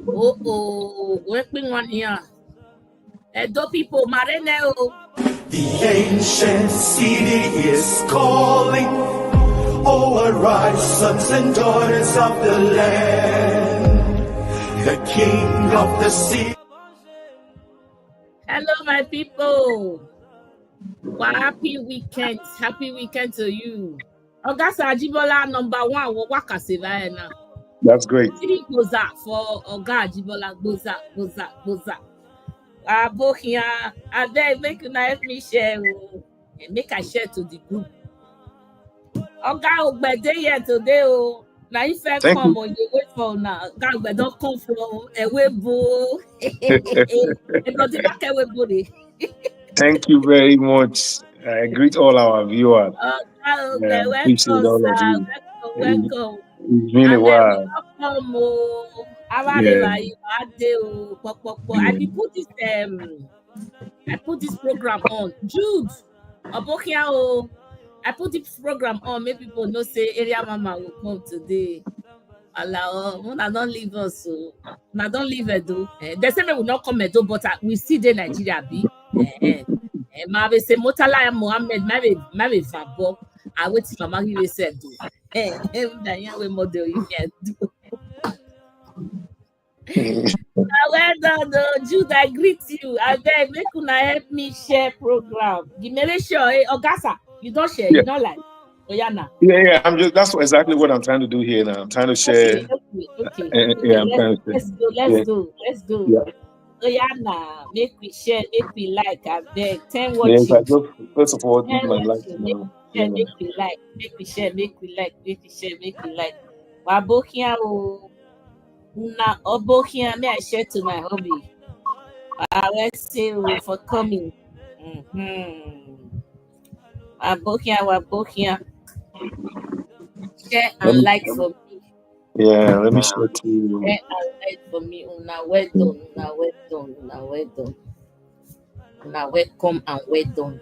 Working one here. Edo people, Marene. The ancient city is calling. Oh, arise, sons and daughters of the land. The king of the sea. Hello, my people. Well, happy weekend. Happy weekend to you. Ogasa Ajibola #1. Wakasevana. That's great. Three goes out for Oga Ajibola. Goes out. Both here. And then make you help me share. Make I share to the group. Oga Ogbe day here today. Now if I come on, you wait for now. Oga Ogbe don't come from Ewebo. Thank you very much. I greet all our viewers. Appreciate all of you. Welcome. It's been a while. I put this program on. Jude, I put this program on. Maybe people know say Area Mama will come today. Allah, don't leave us. Now don't leave Edo. The same will not come Edo, but we see the Nigeria be. Mabe say Motala Mohammed, maybe Fabo. I wait till Mama give said do. We model you can do. Well done, Jude. I greet you. I beg, make una help me share program. Give me sure, Ogasa. You don't share. You don't like. Oyana. Yeah. That's exactly what I'm trying to do here now. I'm trying to share. Okay. I'm trying to share. Let's go. Yeah. Oyana, make we share, make we like. I beg. 10 watching. Yes, I just first of all give my like now. Make we like, make we share, make we like, make we share, make we like. Wabokia Una Obokia, may I share to my hobby. Let's say for coming. Wabokia. Share and like for me. Yeah, let me share to you. Share and like for me. Una well done. Una welcome and well done.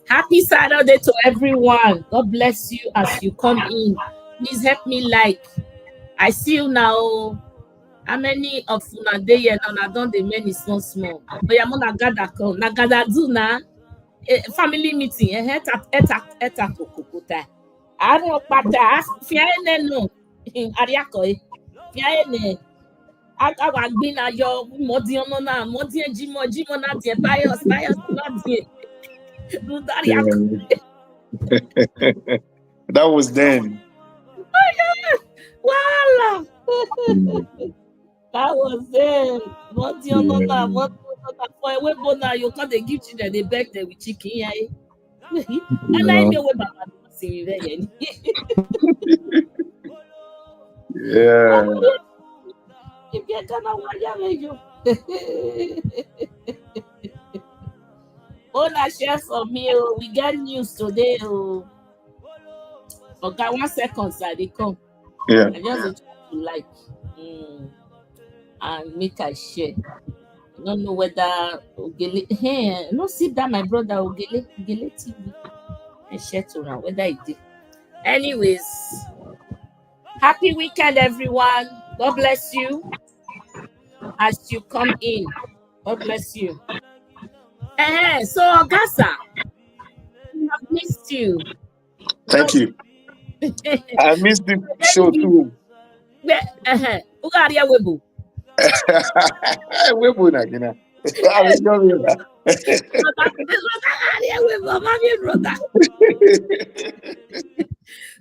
Happy Saturday to everyone. God bless you as you come in. Please help me like. I see you now. How many of una day here now? I don't the many small. But I'm gonna gather come. Na gather do na family meeting. Eta kokota. I don't pata. Fiane no. Ariako. Fiane. I was being a your modion na jimo na de bias not de. That was then. Voila. That was then. What for a webo now you can't give children they beg them with chicken. And I know what Baba see there. Yeah. If you're gonna want you. Ona share for me. We got news today. Okay, 1 second, sir. They come. Yeah. I just to like and make a share. I don't know whether Ogele. Hey, no see that my brother Ogele TV. I share to now whether it did. Anyways, happy weekend, everyone. God bless you as you come in. God bless you. So Augusta, I've missed you. Thank you. I missed the show too. Ugaria Webu. Webu na kina. I was coming back.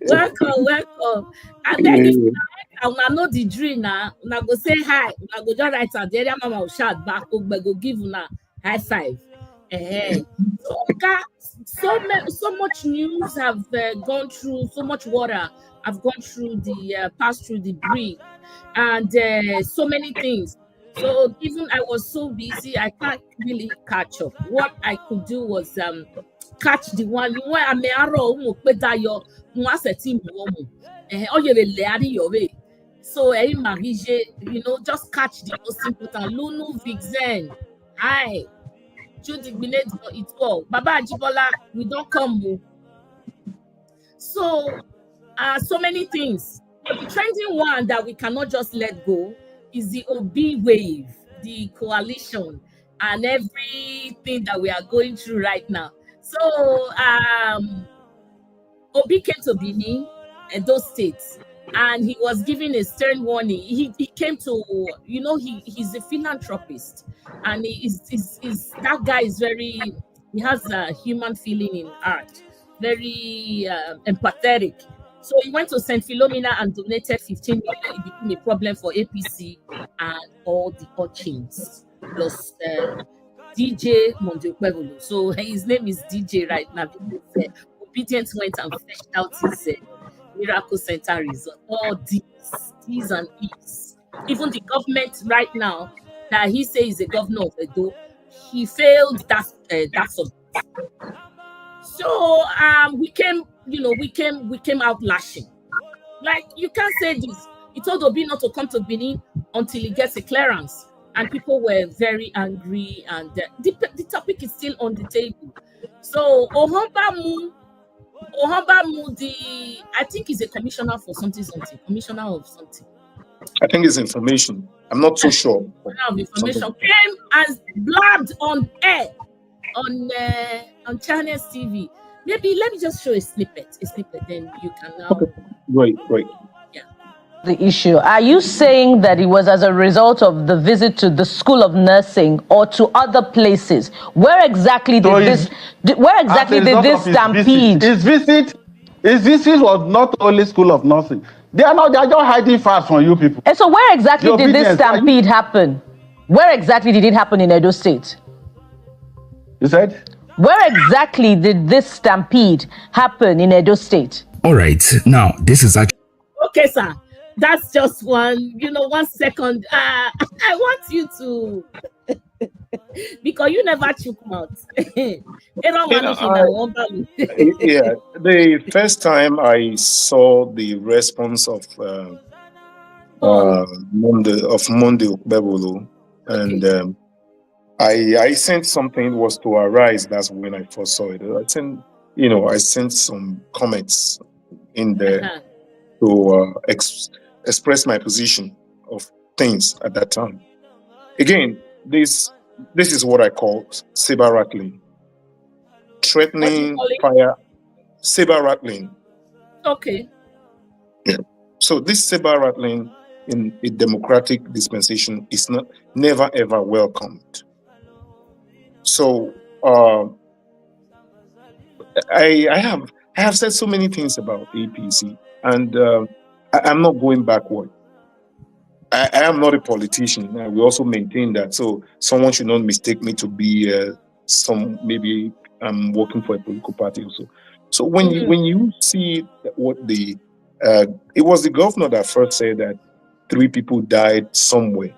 Welcome. And then if I know the drill now, I go say hi. I go just write out the area mama will shout back. Ogbe go give una high five. So much news have gone through, so much water have gone through passed through the bridge, and so many things. So even I was so busy, I can't really catch up. What I could do was catch the one. You want a mearo mukbedayo muasetim womu. So just catch the most important. Lunu Vixen. Hi. Judy Binette for it all. Baba Ajibola, we don't come. So, so many things. The trending one that we cannot just let go is the Obi wave, the coalition, and everything that we are going through right now. So Obi came to Benin and those states, and he was giving a stern warning. He came to, he's a philanthropist, and that guy is very, he has a human feeling in art, very empathetic. So he went to St. Philomena and donated 15 million. It became a problem for APC and all the urchins, plus DJ Mondiopevolo. So his name is DJ right now because Obedience went and fetched out his Miracle Center result. All D's and E's. Even the government right now that he says is a governor of Edo, he failed that subject. So we came out lashing. Like, you can't say this. He told Obi not to come to Benin until he gets a clearance. And people were very angry, and the topic is still on the table. So Ohombamu, I think he's a commissioner for something, commissioner of something. I think it's information. I'm not so sure. Information came as blabbed on air on Channels TV. Maybe let me just show a snippet, then you can now. Okay. Great. Yeah. The issue. Are you saying that it was as a result of the visit to the School of Nursing or to other places? Where exactly did this stampede? His visit was not only School of Nursing. They are just hiding fast from you people. And so where exactly did this stampede happen? Where exactly did it happen in Edo State? You said? Where exactly did this stampede happen in Edo State? All right, now this is actually... Okay, sir. That's just 1 second. I want you to, because you never took mouth. Yeah, the first time I saw the response of Monday Okbebolo, and I sent something, was to arise. That's when I first saw it. I sent some comments in there to express my position of things at that time. Again, this is what I call saber rattling, threatening fire, saber rattling. Okay. Yeah. So this saber rattling in a democratic dispensation is never ever welcomed. So I have said so many things about APC, and I'm not going backward. I am not a politician. We also maintain that. So someone should not mistake me to be maybe I'm working for a political party also. So when you see what it was the governor that first said that 3 people died somewhere.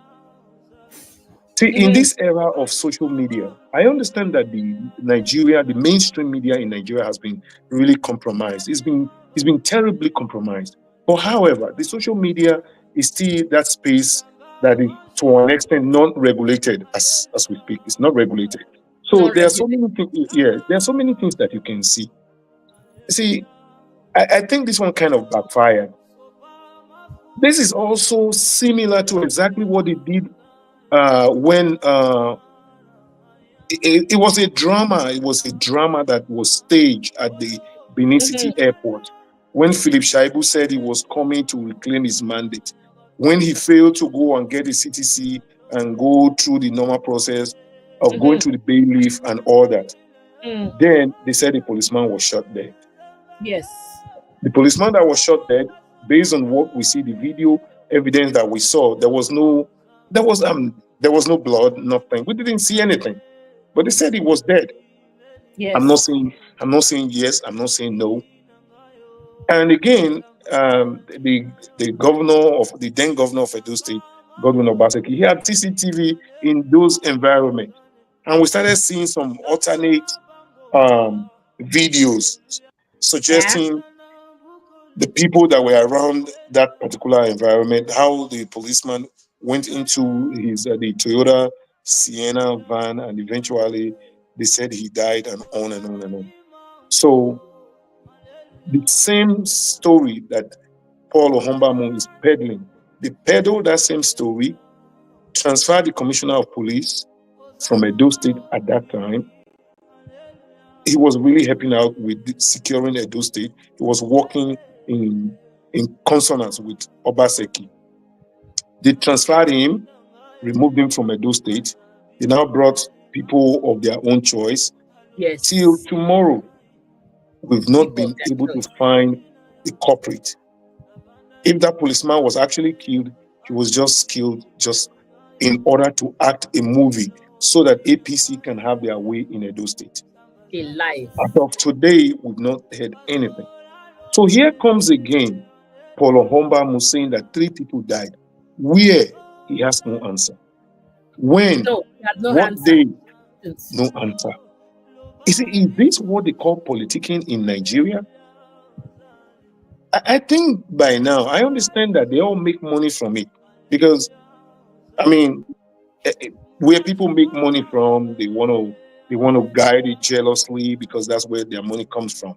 See, in this era of social media, I understand that the mainstream media in Nigeria has been really compromised. It's been terribly compromised. But however, the social media is still that space that is to an extent not regulated as we speak. It's not regulated. So there are so many things. Yeah, there are so many things that you can see. See, I think this one kind of backfired. This is also similar to exactly what it did when it was a drama. It was a drama that was staged at the Benin City Airport when Philip Shaibu said he was coming to reclaim his mandate. When he failed to go and get a CTC and go through the normal process of going to the bailiff and all that, then they said the policeman was shot dead. Yes. The policeman that was shot dead, based on what we see, the video evidence that we saw, there was no blood, nothing. We didn't see anything, but they said he was dead. Yes. I'm not saying yes. I'm not saying no. And again, the then governor of Edo State, Godwin Obaseki, he had CCTV in those environments, and we started seeing some alternate videos suggesting the people that were around that particular environment, how the policeman went into the Toyota Sienna van, and eventually they said he died, and on and on and on. So the same story that Paul Ohombamu is peddling, they peddle that same story transferred the commissioner of police from Edo State at that time. He was really helping out with securing Edo State. He was working in consonance with Obaseki. They transferred him, removed him from Edo State. They now brought people of their own choice. Yes. Till tomorrow, we've not been able to find the culprit. If that policeman was actually killed, he was just killed just in order to act a movie so that APC can have their way in Edo State. In life. As of today, we've not heard anything. So here comes again Paul Ohombamu saying that 3 people died. Where? He has no answer. When? No, he has no what answer. day? No answer. Is this what they call politicking in Nigeria? I think by now, I understand that they all make money from it. Because, I mean, where people make money from, they want to guide it jealously because that's where their money comes from.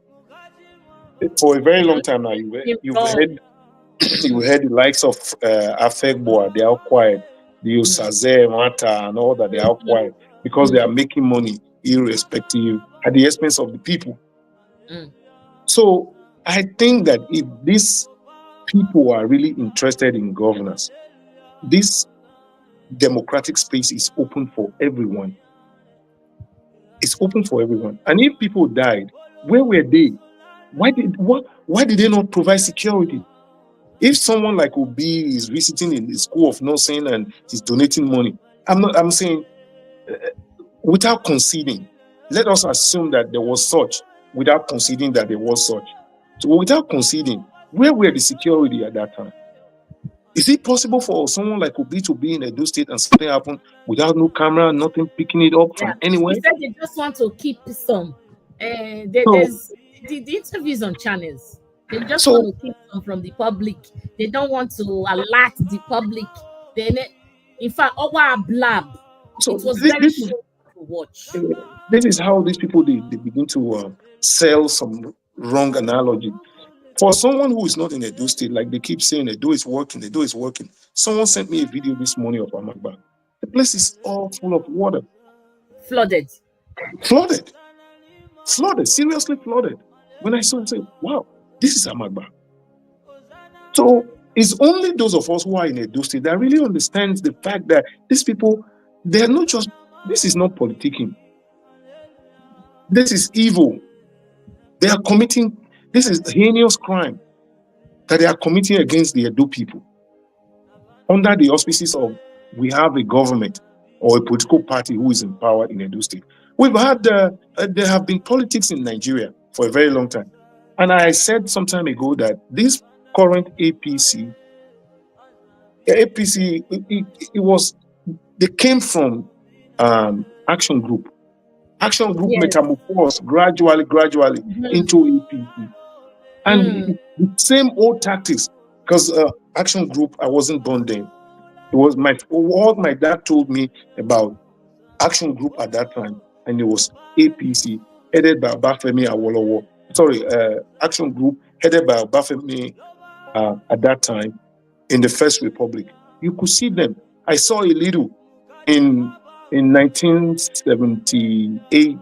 For a very long time now, you've heard the likes of Afegboa, they are quiet. The Osaze, Mata, and all that, they are quiet because they are making money irrespective at the expense of the people. So I think that if these people are really interested in governance, this democratic space is open for everyone. It's open for everyone. And if people died, where were they? Why did they not provide security? If someone like Ogbe is visiting in the school of nursing and he's donating money, I'm saying without conceding, let us assume that there was such, without conceding that there was such. So without conceding, where were the security at that time? Is it possible for someone like Ogbe to be in Edo State and something happen without no camera, nothing picking it up from anywhere? He said they just want to keep some. There's the interviews on channels. They just want to keep some from the public. They don't want to alert the public. In fact, our blab. So it was very shocking to watch. This is how these people they begin to sell some wrong analogy. For someone who is not in Edo State, like they keep saying, Edo is working, Edo is working. Someone sent me a video this morning of Amagba. The place is all full of water. Flooded, seriously flooded. When I saw it, I said, wow, this is Amagba. So it's only those of us who are in Edo State that really understands the fact that these people, they're not just, this is not politicking. This is evil. They are committing, this is heinous crime that they are committing against the Edo people. Under the auspices of, we have a government or a political party who is in power in Edo State. We've had, there have been politics in Nigeria for a very long time. And I said some time ago that this current APC, they came from Action Group. Action Group metamorphosed gradually into APC. And the same old tactics, because Action Group, I wasn't born then. It was what my dad told me about Action Group at that time, and it was APC, headed by Obafemi Awolowo. Action Group, headed by Obafemi at that time, in the First Republic. You could see them. I saw a little in 1978,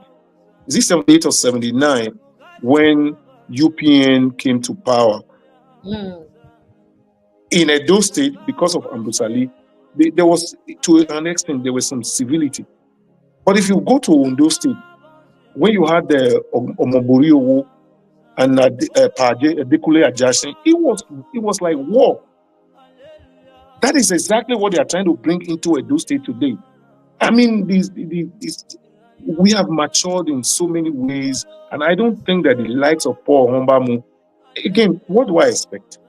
is it 78 or 79, when UPN came to power. In Edo State, because of Ambusali, there was, to an extent, there was some civility. But if you go to Ondo State, when you had the Omoboriowo and Dekule Ajasin, it was like war. That is exactly what they are trying to bring into Edo State today. I mean, we have matured in so many ways, and I don't think that the likes of Paul Ohombamu, again, what do I expect?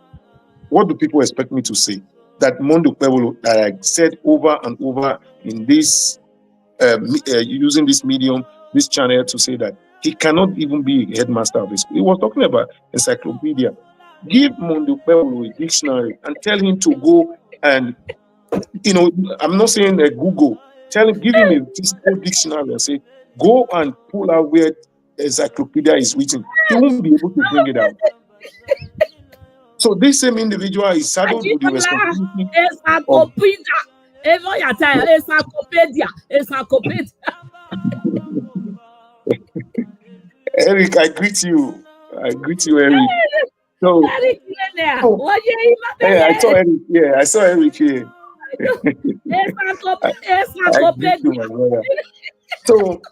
What do people expect me to say? That Mondo Pebolo, that I said over and over in this, using this medium, this channel, to say that he cannot even be a headmaster of a school. He was talking about encyclopedia. Give Mondo Pebolo a dictionary and tell him to go and, I'm not saying Google. Give him a physical dictionary and say, go and pull out where encyclopedia is written. He won't be able to bring it out. So this same individual is saddled with the responsibility Even your time, encyclopedia. Eric, I greet you. Eric. So, Very clear there. so What you hey, I saw Eric. Yeah, I saw Eric here. I greet you, encyclopedia. my brother. So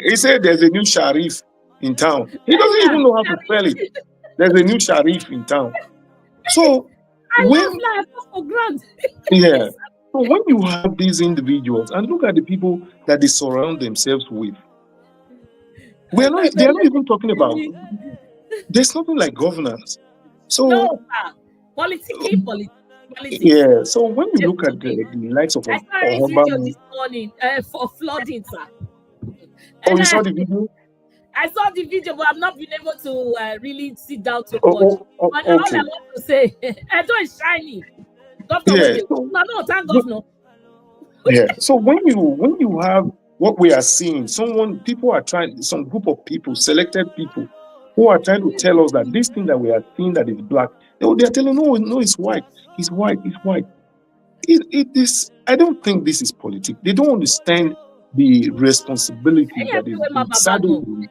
he said there's a new sheriff in town. He doesn't even know how to spell it. There's a new sheriff in town. So I when love life for granted. yeah, so when you have these individuals and look at the people that they surround themselves with, they are not even talking about. There's nothing like governance. So No, politics. yeah, so when you look at the likes of I saw this video Obama, this morning for flooding, sir. oh, And you saw the video? I saw the video, but I've not been able to really sit down to watch. Oh, But all okay. I want to say, Edo is shiny. Governor, Yeah. no, thank governor. Yeah. So when you have what we are seeing, some group of people, selected people, who are trying to tell us that this thing that we are seeing that is black, they are telling no, it's white. It's white. It is. I don't think this is politics. They don't understand the responsibility that is being saddled with.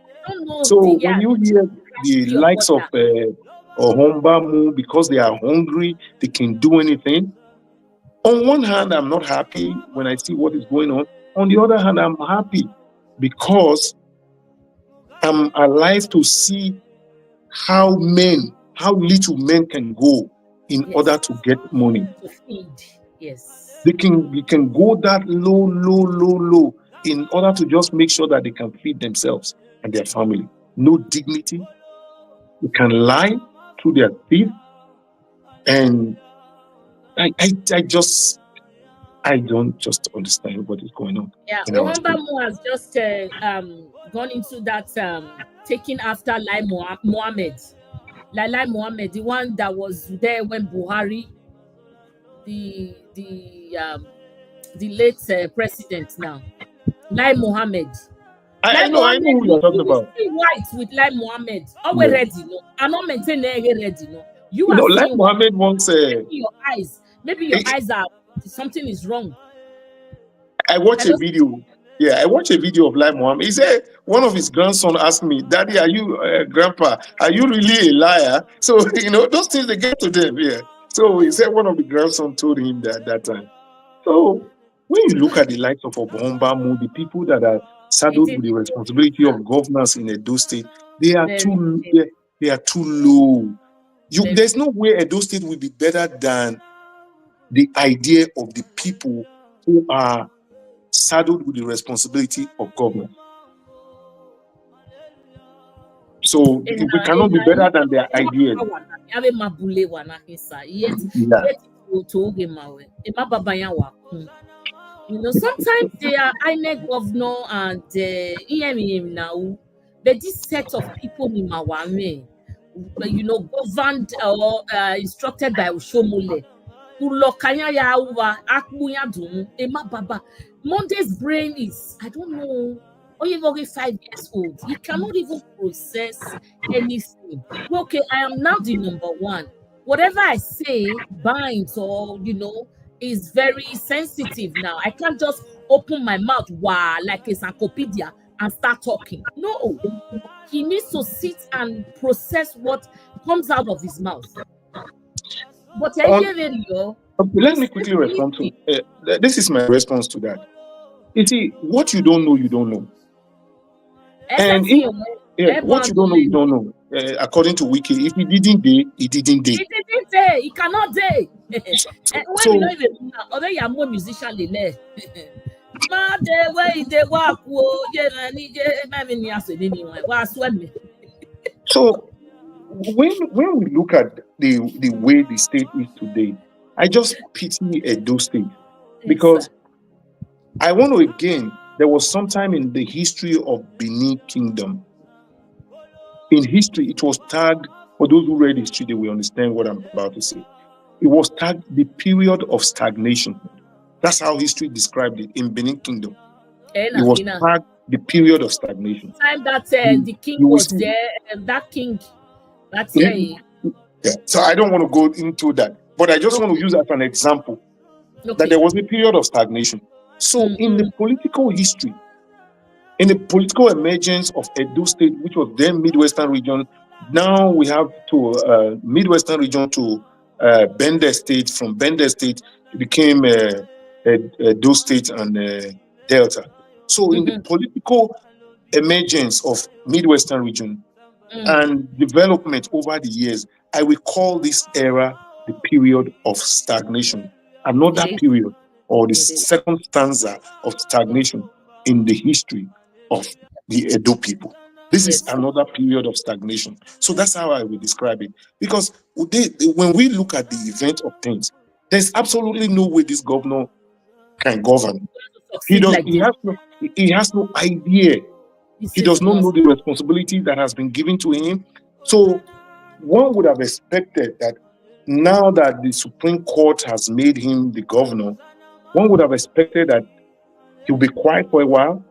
So when you hear the likes of Ohombamu, because they are hungry, they can do anything. On one hand, I'm not happy when I see what is going on. On the other hand, I'm happy because I'm alive to see how little men can go in order to get money. To feed. Yes. They can go that low in order to just make sure that they can feed themselves and their family. No dignity. They can lie through their teeth. And I don't just understand what is going on. Yeah, Ohombamu has just gone into that taking after Lai Mohammed. Lai Mohammed, the one that was there when Buhari, the late president now, Lai Mohammed. I know who you're talking about. White with Lai Mohammed. Always ready, no. I'm not maintaining ready, no. You are Lai seeing Mohammed wants your eyes. Maybe your eyes are something is wrong. I watched a video. Yeah, I watched a video of Lai Mohammed. He said one of his grandson asked me, "Daddy, are you grandpa? Are you really a liar?" So those things they get to them. Yeah. So he said one of the grandson told him that time. So when you look at the likes of Obombamu, the people that are saddled with the responsibility of governance in Edo State, they are too low. There's no way Edo State will be better than the idea of the people who are saddled with the responsibility of government. So we cannot be better than their ideas. Sometimes they are INEC governor and EMEM now, but this set of people in Mawame, governed or instructed by Ushomole. Monday's brain is, I don't know, only 5 years old. He cannot even process anything. Okay, I am now the number one. Whatever I say binds or, is very sensitive now. I can't just open my mouth like a encyclopedia and start talking. No, he needs to sit and process what comes out of his mouth. But let me quickly respond to this. Is my response to that. You see, what you don't know, you don't know. And what you don't know, you don't know. According to Wiki, if he didn't day, he didn't day. He didn't day. He cannot day. And when you don't even know, although you are more musician, so when we look at the way the state is today, I just pity Edo State because I want to again. There was some time in the history of Benin Kingdom. In history, it was tagged, for those who read history, they will understand what I'm about to say. It was tagged the period of stagnation. That's how history described it in Benin Kingdom. It was tagged the period of stagnation. Time that the king was there, and that king, that's yeah. So I don't want to go into that, but I just want to use that as an example. that there was a period of stagnation. So in the political history, in the political emergence of Edo State, which was then Midwestern region, now we have to Midwestern region to Bender State. From Bender State, it became Edo State and Delta. So in the political emergence of Midwestern region and development over the years, I will call this era the period of stagnation. Another period, or the second stanza of stagnation in the history of the Edo people. This is another period of stagnation. So that's how I will describe it. Because when we look at the event of things, there's absolutely no way this governor can govern. He has no idea. He does not know the responsibility that has been given to him. So one would have expected that now that the Supreme Court has made him the governor, one would have expected that he'll be quiet for a while,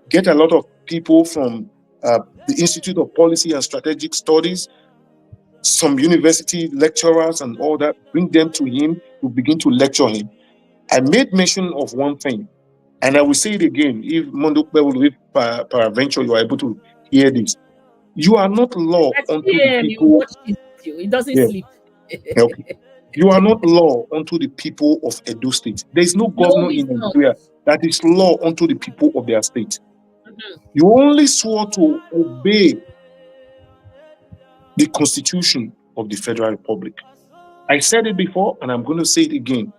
get a lot of people from the Institute of Policy and Strategic Studies, some university lecturers and all that, bring them to him to begin to lecture him. I made mention of one thing, and I will say it again, if Mondokbe, if peradventure you are able to hear this. You are not law unto the people. It doesn't sleep. Okay. You are not law unto the people of Edo State. There is no governor in Nigeria that is law unto the people of their state. You only swore to obey the Constitution of the Federal Republic. I said it before, and I'm going to say it again,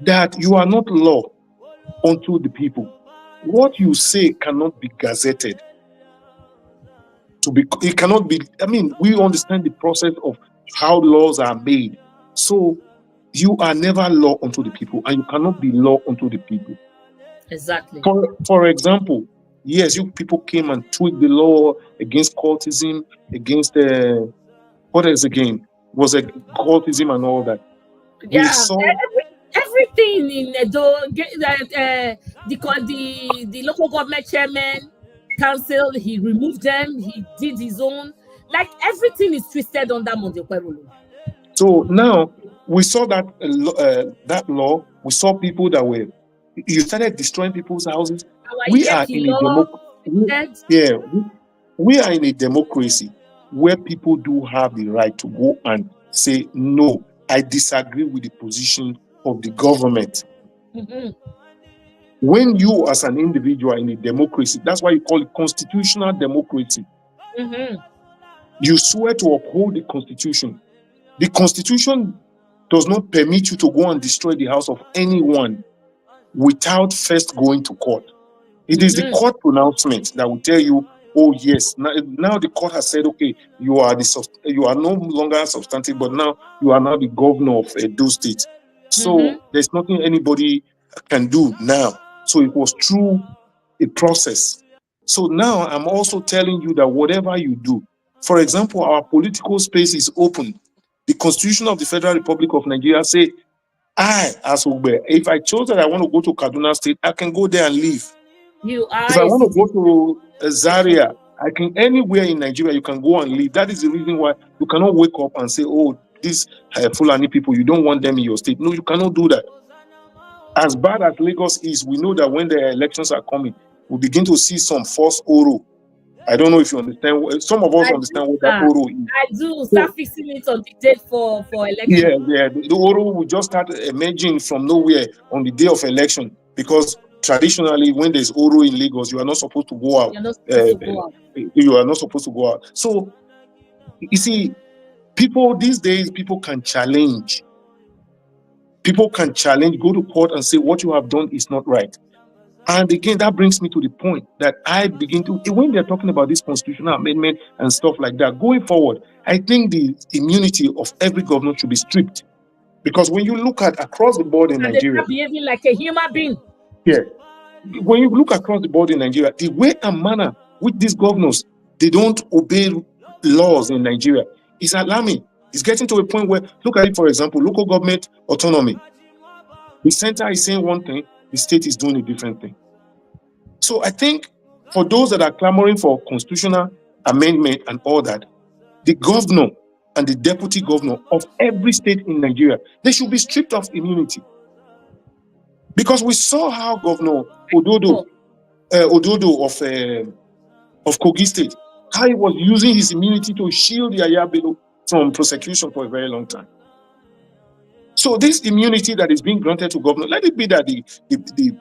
that you are not law unto the people. What you say cannot be gazetted. It cannot be. I mean, we understand the process of how laws are made. So you are never law unto the people, and you cannot be law unto the people. Exactly. For example, yes, you people came and tweaked the law against cultism, against what else again? Was it cultism and all that? Yeah, we saw everything in Edo. The local government chairman council, he removed them. He did his own. Like everything is twisted under Mondokwe. So now we saw that that law. We saw people that were. You started destroying people's houses. We are in a democracy where people do have the right to go and say, no, I disagree with the position of the government. When you as an individual in a democracy, that's why you call it constitutional democracy. You swear to uphold the Constitution. The Constitution does not permit you to go and destroy the house of anyone without first going to court. It is the court pronouncement that will tell you, oh yes, now the court has said, okay, you are no longer substantive, but now you are now the governor of Edo State. So there's nothing anybody can do now. So it was through a process. So now I'm also telling you that whatever you do, for example, our political space is open. The Constitution of the Federal Republic of Nigeria say, I, as Ogbe, if I chose that I want to go to Kaduna State, I can go there and leave. If I want to go to Zaria, I can, anywhere in Nigeria, you can go and leave. That is the reason why you cannot wake up and say, oh, these Fulani people, you don't want them in your state. No, you cannot do that. As bad as Lagos is, we know that when the elections are coming, we begin to see some false Oro. I don't know if you understand. Some of us understand what that Oro is. I do. Start fixing it on the date for election. Yeah. The Oro will just start emerging from nowhere on the day of election, because traditionally, when there's Oro in Lagos, you are not supposed to go out. You are not supposed to go out. So, you see, people these days, people can challenge. People can challenge, go to court and say what you have done is not right. And again, that brings me to the point that I begin to, when they're talking about this constitutional amendment and stuff like that, going forward, I think the immunity of every governor should be stripped. Because when you look at across the board in Nigeria, they're behaving like a human being. Yeah. When you look across the board in Nigeria, the way and manner with these governors, they don't obey laws in Nigeria is alarming. It's getting to a point where, look at it, for example, local government autonomy. The center is saying one thing, the state is doing a different thing. So I think for those that are clamoring for constitutional amendment and all that, the governor and the deputy governor of every state in Nigeria, they should be stripped of immunity. Because we saw how Governor Ododo of Kogi State, how he was using his immunity to shield Yaya Bello from prosecution for a very long time. So this immunity that is being granted to governor, let it be that the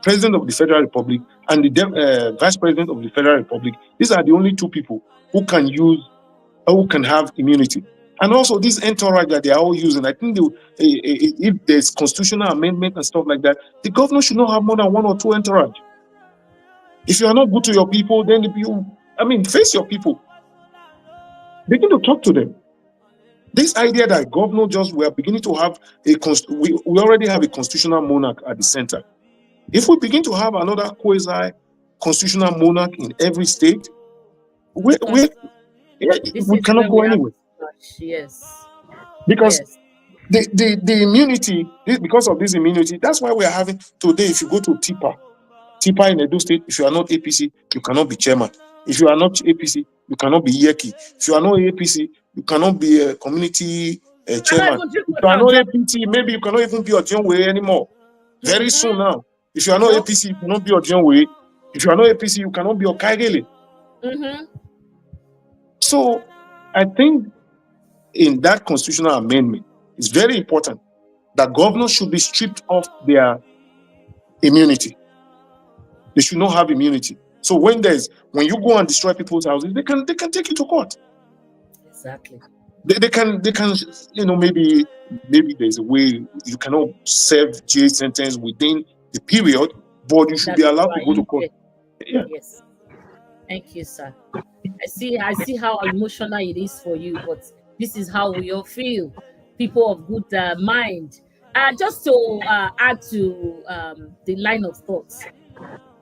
President of the Federal Republic and the Vice President of the Federal Republic, these are the only two people who can have immunity. And also this entourage that they are all using, I think if there's constitutional amendment and stuff like that, the governor should not have more than one or two entourage. If you are not good to your people, then face your people. Begin to talk to them. This idea that governor we are beginning to have we already have a constitutional monarch at the center. If we begin to have another quasi constitutional monarch in every state, we cannot go anywhere. Yes. Because the immunity, because of this immunity, that's why we are having today. If you go to Tipa in Edo State, if you are not APC, you cannot be chairman. If you are not APC, you cannot be Yeki. If you are not APC, you cannot be a community chairman. If you are not APC, maybe you cannot even be Ojonwe anymore. Very soon now. If you are not APC, you cannot be Ojonwe. If you are not APC, you cannot be Okaigele. So I think in that constitutional amendment, it's very important that governors should be stripped of their immunity. They should not have immunity. So when you go and destroy people's houses, they can take you to court. Exactly. They can maybe there's a way you cannot serve jail sentence within the period, but you should be allowed to go to court. Yeah. Yes. Thank you, sir. I see how emotional it is for you, but this is how we all feel. People of good mind. Just to add to the line of thoughts,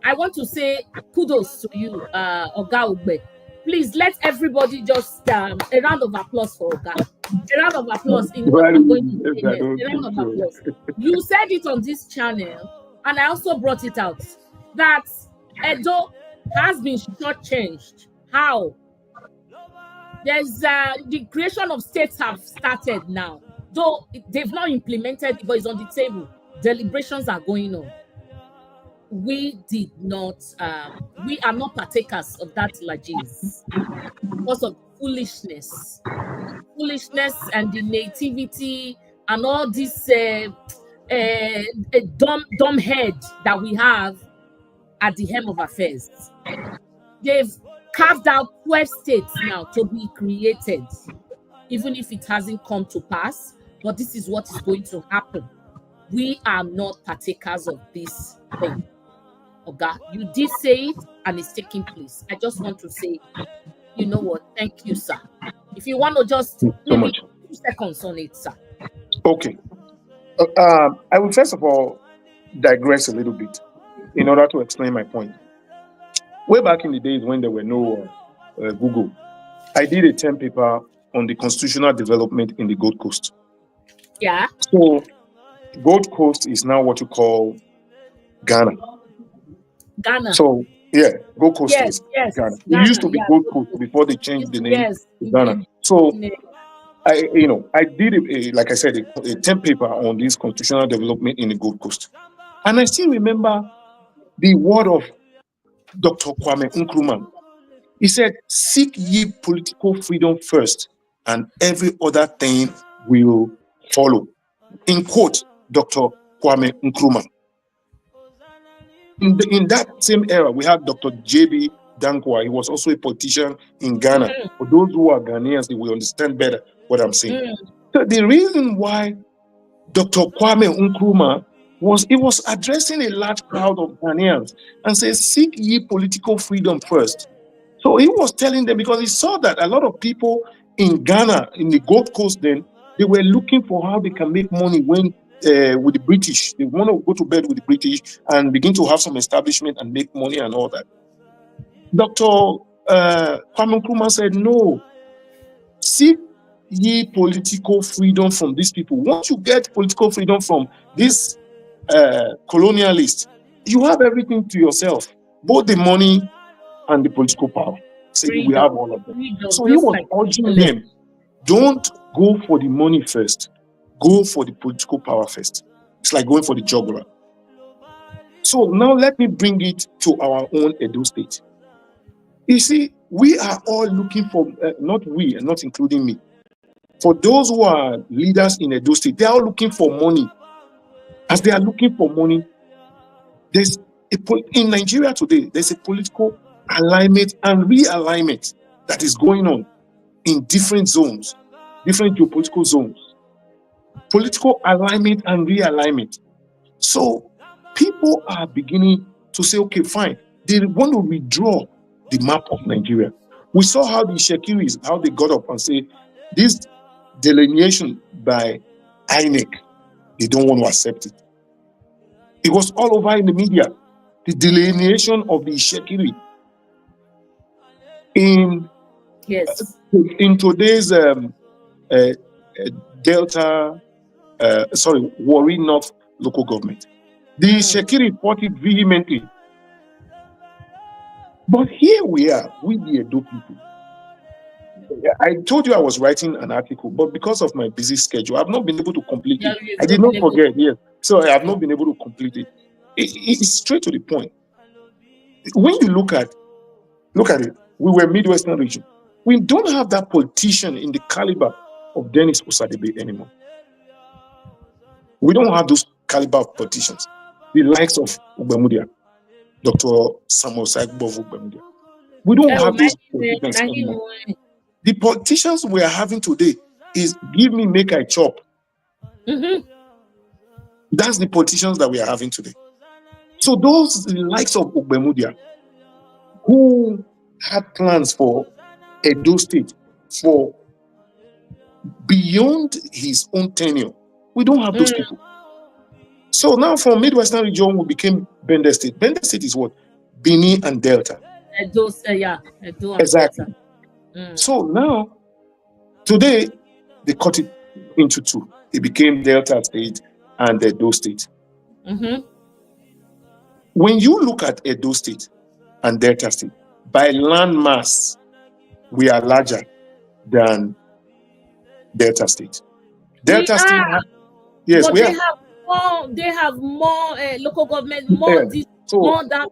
I want to say kudos to you, Oga Ogbe. Please let everybody just a round of applause for Oga. A round of applause in what I'm going to say next. A round of applause. You said it on this channel, and I also brought it out, that Edo has been shortchanged. How? There's the creation of states have started now. Though they've not implemented it, but it's on the table. Deliberations are going on. We are not partakers of that largesse because of foolishness and the nativity and all this dumb head that we have at the helm of affairs. They've carved out 12 states now to be created, even if it hasn't come to pass, but this is what is going to happen. We are not partakers of this thing. Oga, you did say it, and it's taking place. I just want to say, you know what? Thank you, sir. If you want to just maybe 2 seconds on it, sir. Okay. I will first of all digress a little bit in order to explain my point. Way back in the days when there were no Google, I did a term paper on the constitutional development in the Gold Coast. Yeah. So Gold Coast is now what you call Ghana. So Gold Coast is Ghana. It used to be Gold Coast before they changed the name to Ghana. So I did like I said, a term paper on this constitutional development in the Gold Coast, and I still remember the word of Dr. Kwame Nkrumah. He said, "Seek ye political freedom first, and every other thing will follow." In quote, Dr. Kwame Nkrumah. In that same era, we had Dr. J.B. Dankwa. He was also a politician in Ghana. For those who are Ghanaians, they will understand better what I'm saying. So the reason why Dr. Kwame Nkrumah was addressing a large crowd of Ghanaians and says, "Seek ye political freedom first." So he was telling them, because he saw that a lot of people in Ghana, in the Gold Coast then, they were looking for how they can make money when with the British. They want to go to bed with the British and begin to have some establishment and make money and all that. Dr. Kwame Nkrumah said, "No, seek ye political freedom from these people. Once you get political freedom from this colonialist, you have everything to yourself, both the money and the political power. So we have all of them." So he was urging them, don't go for the money first. Go for the political power first. It's like going for the jugular. So now let me bring it to our own Edo State. You see, we are all looking for, not we, and not including me, for those who are leaders in Edo State, they are all looking for money. As they are looking for money, in Nigeria today, there's a political alignment and realignment that is going on in different zones, different geopolitical zones. Political alignment and realignment. So people are beginning to say, okay, fine. They want to withdraw the map of Nigeria. We saw how the Shekiris, how they got up and say, this delineation by INEC, they don't want to accept it. It was all over in the media. The delineation of the Shekiri. In today's Warri North local government, the Shekiri fought it vehemently. But here we are, we the Edo people. I told you I was writing an article, but because of my busy schedule, I've not been able to complete it. I did not forget, yes. So I have not been able to complete it. It's straight to the point. When you look at it, we were Midwestern region. We don't have that politician in the caliber of Dennis Osadebe anymore. We don't have those caliber of politicians. The likes of Ogbe, Dr. Samuel Saigbo of Ogbe. We don't have those politicians anymore. The politicians we are having today is give me, make I chop. That's the politicians that we are having today. So those the likes of Ogbe who had plans for Edo State for beyond his own tenure, we don't have those people. So now from Midwestern region, we became Bender State. Bender State is what? Benin and Delta. Edo, exactly. So now, today, they cut it into two. It became Delta State and Edo State. When you look at Edo State and Delta State, by land mass, we are larger than Delta State. Delta State, yes, but we they have more. They have more local government, more this, more that.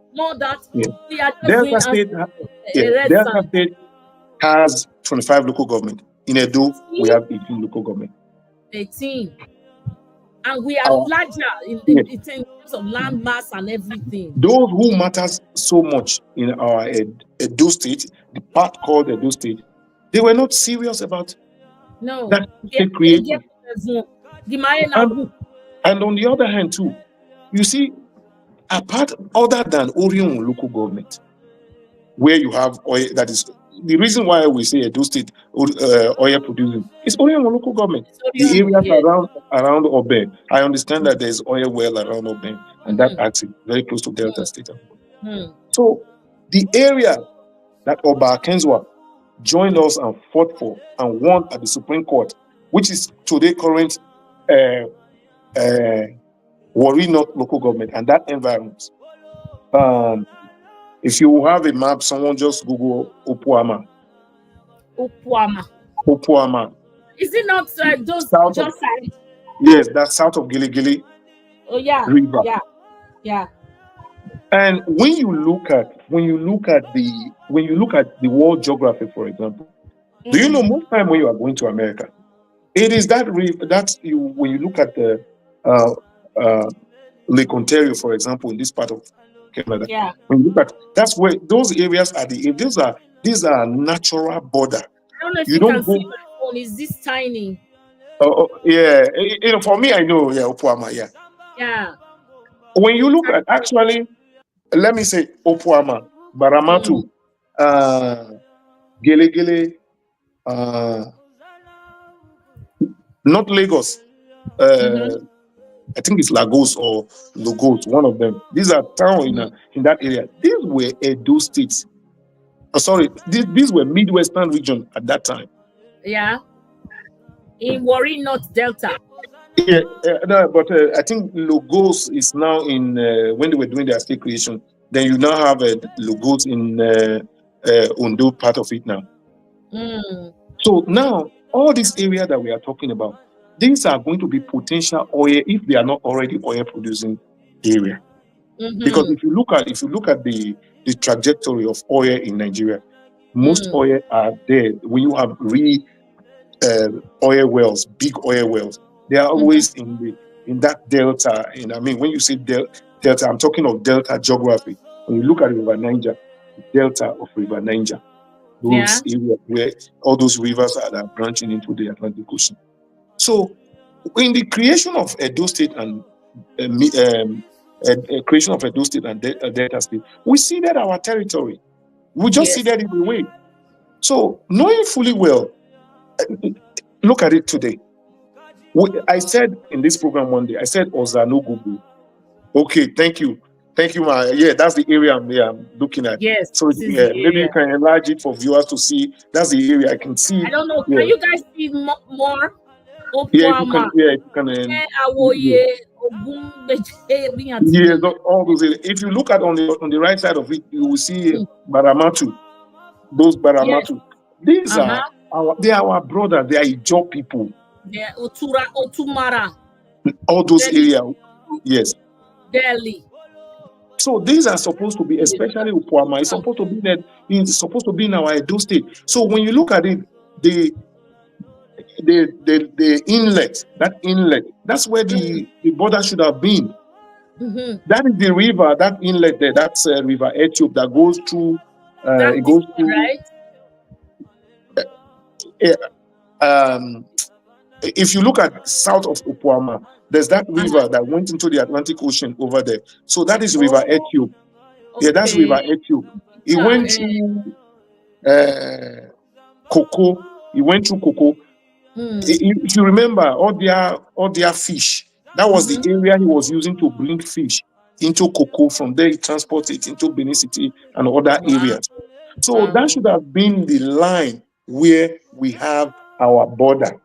Yeah. We are Delta State, Delta State has 25 local government. In Edo, we have 18 local government. 18. And we are larger in terms of land mass and everything. Those who matters so much in our Edo State, the part called Edo State, they were not serious about that state creation. And on the other hand, too, you see, apart other than Orion local government, where you have oil, that is the reason why we say Edo State oil producing is Orion local government. The areas around Ogbe, I understand that there's oil well around Ogbe, and that actually very close to Delta State. So the area that Oba Kenzwa joined us and fought for and won at the Supreme Court, which is today current Warri North local government, and that environment. If you have a map, someone just Google Opuama. Is it not those south just side? Yes, that's south of Gili Oh yeah. River. Yeah. And when you look at the world geography, for example, do you know most time when you are going to America, it is that river when you look at the Lake Ontario, for example, in this part of Canada. Yeah. When you look at that's where those areas are these are natural border. I don't know if you can see my phone. Is this tiny? Yeah. For me, I know. Yeah, Opuama. Yeah. Yeah. When you look at actually, let me say Opuama, Baramatu, Gele, not Lagos. I think it's Lagos or Logos, one of them. These are towns in that area. These were Edo states. These were Midwestern region at that time. Yeah. In Warri North Delta. Yeah, no, but I think Logos is now in when they were doing their state creation. Then you now have Logos in Ondo part of it now. So now all this area that we are talking about, these are going to be potential oil if they are not already oil producing area. Because if you look at the trajectory of oil in Nigeria, most oil are there when you have oil wells, big oil wells. They are always in that delta. And I mean, when you say delta, I'm talking of delta geography. When you look at River Niger, the delta of River Niger, those areas where all those rivers are branching into the Atlantic Ocean. So, in the creation of Edo State and creation of Edo State and Delta State, we ceded our territory. We just ceded it away. So, knowing fully well, look at it today. I said in this program one day, I said Ozanogugu. Okay, thank you. Yeah, that's the area I'm looking at. Yes. So maybe you can enlarge it for viewers to see. That's the area I can see. I don't know. Can you guys see more? Yeah, you can. All those areas. If you look at on the right side of it, you will see Baramatu. Those Baramatu. These are our brothers. They are Ijo people. Yeah, Otumara. All those areas. Yes. Delhi. So these are supposed to be, especially Upuama, it's supposed to be in our Edo State. So when you look at it, the inlet, that's where the border should have been. That is the river, that inlet there, that's River Ethiop that goes through. It goes through. Right. If you look at south of Upuama, there's that river that went into the Atlantic Ocean over there. So that is River Ethiop. Yeah, that's River Ethiop. It went through cocoa. It went through cocoa. If you remember, all their fish, that was the area he was using to bring fish into cocoa. From there, he transported it into Benin City and other areas. So that should have been the line where we have our border.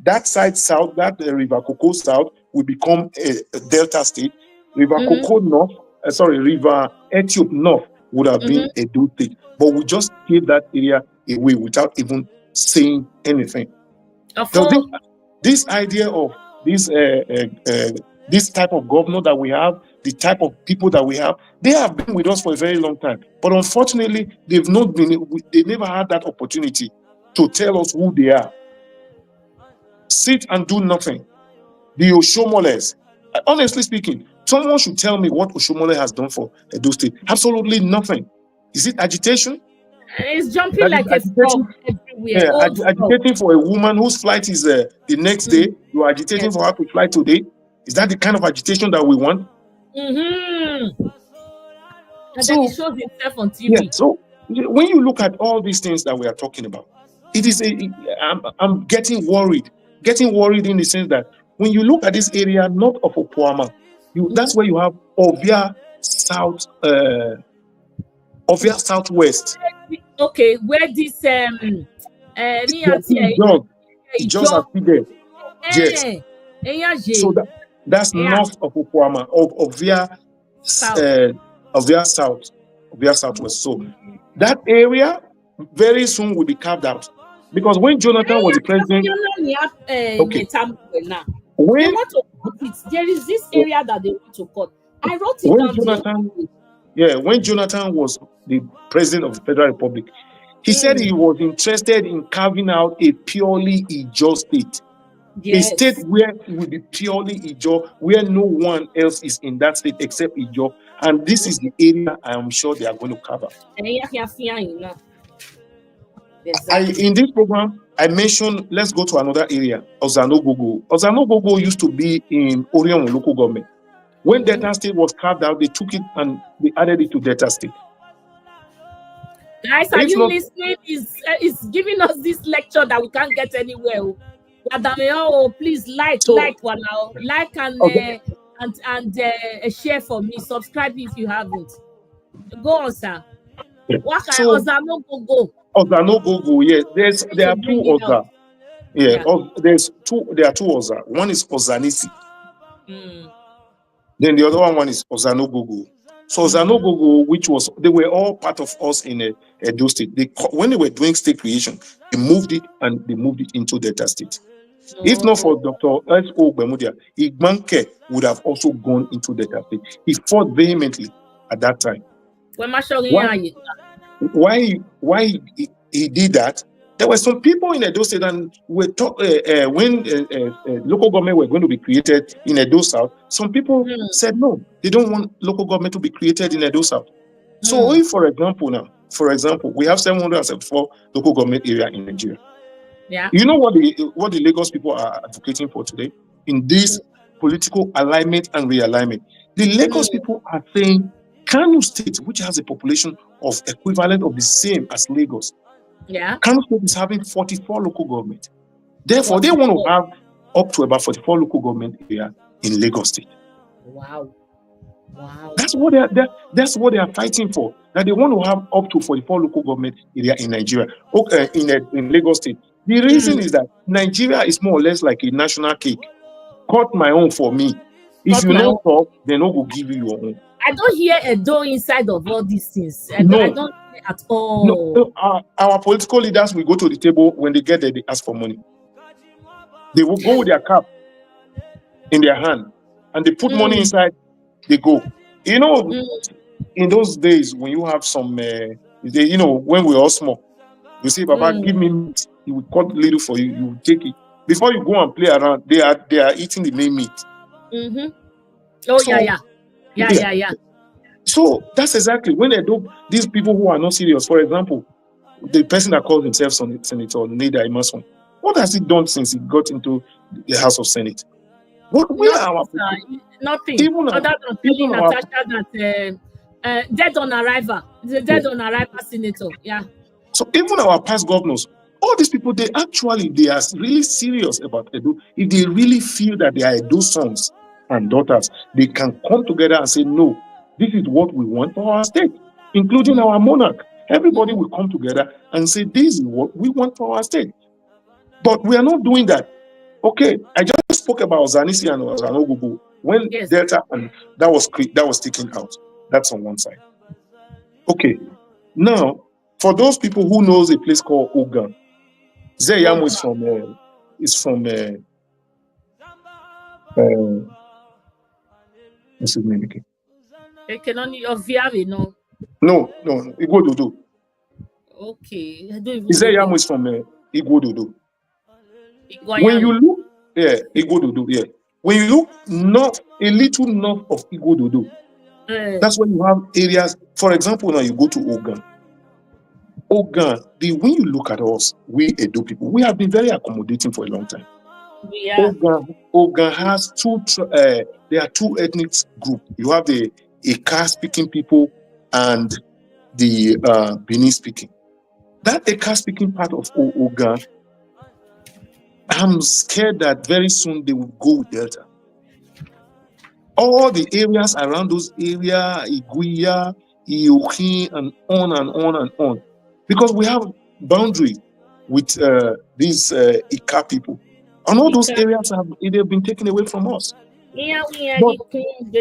That side south, that River Cocoa south, will become a Delta State. River Cocoa north, River Ethiop north would have been a Edo State. But we just gave that area away without even saying anything. So this idea of this type of governor that we have, the type of people that we have, they have been with us for a very long time. But unfortunately, they never had that opportunity to tell us who they are. Sit and do nothing. The Oshomoles. Honestly speaking, someone should tell me what Oshomole has done for Edo State. Absolutely nothing. Is it agitation? It's jumping like a frog everywhere. Yeah, agitating for a woman whose flight is the next day. You are agitating for her to fly today. Is that the kind of agitation that we want? And then it shows itself on TV. Yeah, so when you look at all these things that we are talking about, it is I'm getting worried. Getting worried in the sense that when you look at this area north of Upuama, that's where you have Ovia South, Ovia Southwest. Okay, where this just appeared. Yes. So that's north of Upuama, Ovia Southwest. So that area very soon will be carved out. Because when Jonathan was the president, there is this area that they want to cut. I wrote it down. When Jonathan was the president of the Federal Republic, he said he was interested in carving out a purely Ijo state. Yes. A state where it will be purely Ijo, where no one else is in that state except Ijo. And this is the area I am sure they are going to cover. In this program, I mentioned, let's go to another area, Ozanogogo. Ozanogogo used to be in Orion local government. When Delta State was carved out, they took it and they added it to Delta State. Guys, are you listening? Is giving us this lecture that we can't get anywhere. Please like and share for me. Subscribe if you haven't. Go on, sir. Ozanogogo. Ozanogogo, yes. There are two Oza. Yeah. There are two Oza. One is Ozanisi. Then the other one is Ozanogogo. So Ozanogogo, they were all part of us in Edo State. When they were doing state creation, they moved it into Delta State. If not for Oh. Dr. S. Ogbe, Igbanke would have also gone into Delta State. He fought vehemently at that time. Why he did that? There were some people in Edo State, and when local government were going to be created in Edo South, some people said no, they don't want local government to be created in Edo South. So, if, for example, we have 774 local government area in Nigeria. Yeah. You know what the Lagos people are advocating for today in this political alignment and realignment? The Lagos people are saying Kano State, which has a population of equivalent of the same as Lagos, Kano State is having 44 local government. Therefore, they want to have up to about 44 local government area in Lagos State. Wow. That's what they are fighting for. That they want to have up to 44 local government area in Nigeria, in Lagos State. The reason is that Nigeria is more or less like a national cake. Cut my own for me. If you don't talk, they no go give you your own. I don't hear Edo inside of all these things. I don't hear at all. No, our political leaders will go to the table. When they get there, they ask for money. They will go with their cap in their hand and they put money inside. They go. You know, in those days when you have some, when we were all small, you say, Baba, give me meat. He will cut little for you. You will take it. Before you go and play around, they are eating the main meat. Oh, so, yeah. So that's exactly when these people who are not serious. For example, the person that calls himself Senator Neda Emerson, what has he done since he got into the House of Senate? Nothing. Even other than telling Natasha that dead on arrival. He's a dead on arrival senator. Yeah. So even our past governors, all these people, they are really serious about Edo. If they really feel that they are Edo sons and daughters, they can come together and say, no, this is what we want for our state, including our monarch. Everybody will come together and say, this is what we want for our state. But we are not doing that. Okay, I just spoke about Zanisi and Ogbe when Delta and that was taken out. That's on one side. Okay, now for those people who knows a place called Ogbe, Zeyamo is from what's his name again? No, Igbododo. Okay, I don't even. Zeyamo is from Igbododo. When you look, Igbododo, when you look a little north of Igbododo, that's when you have areas. For example, now you go to Ogbe. When you look at us, we Edo people, we have been very accommodating for a long time. Ogbe has there are two ethnic groups. You have the Eka speaking people and the Benin speaking. That Eka speaking part of Ogbe, I'm scared that very soon they will go with Delta. All the areas around those areas, Iguia, Ioki, and on and on and on. Because we have boundary with these Ika people. And all those areas they've been taken away from us. They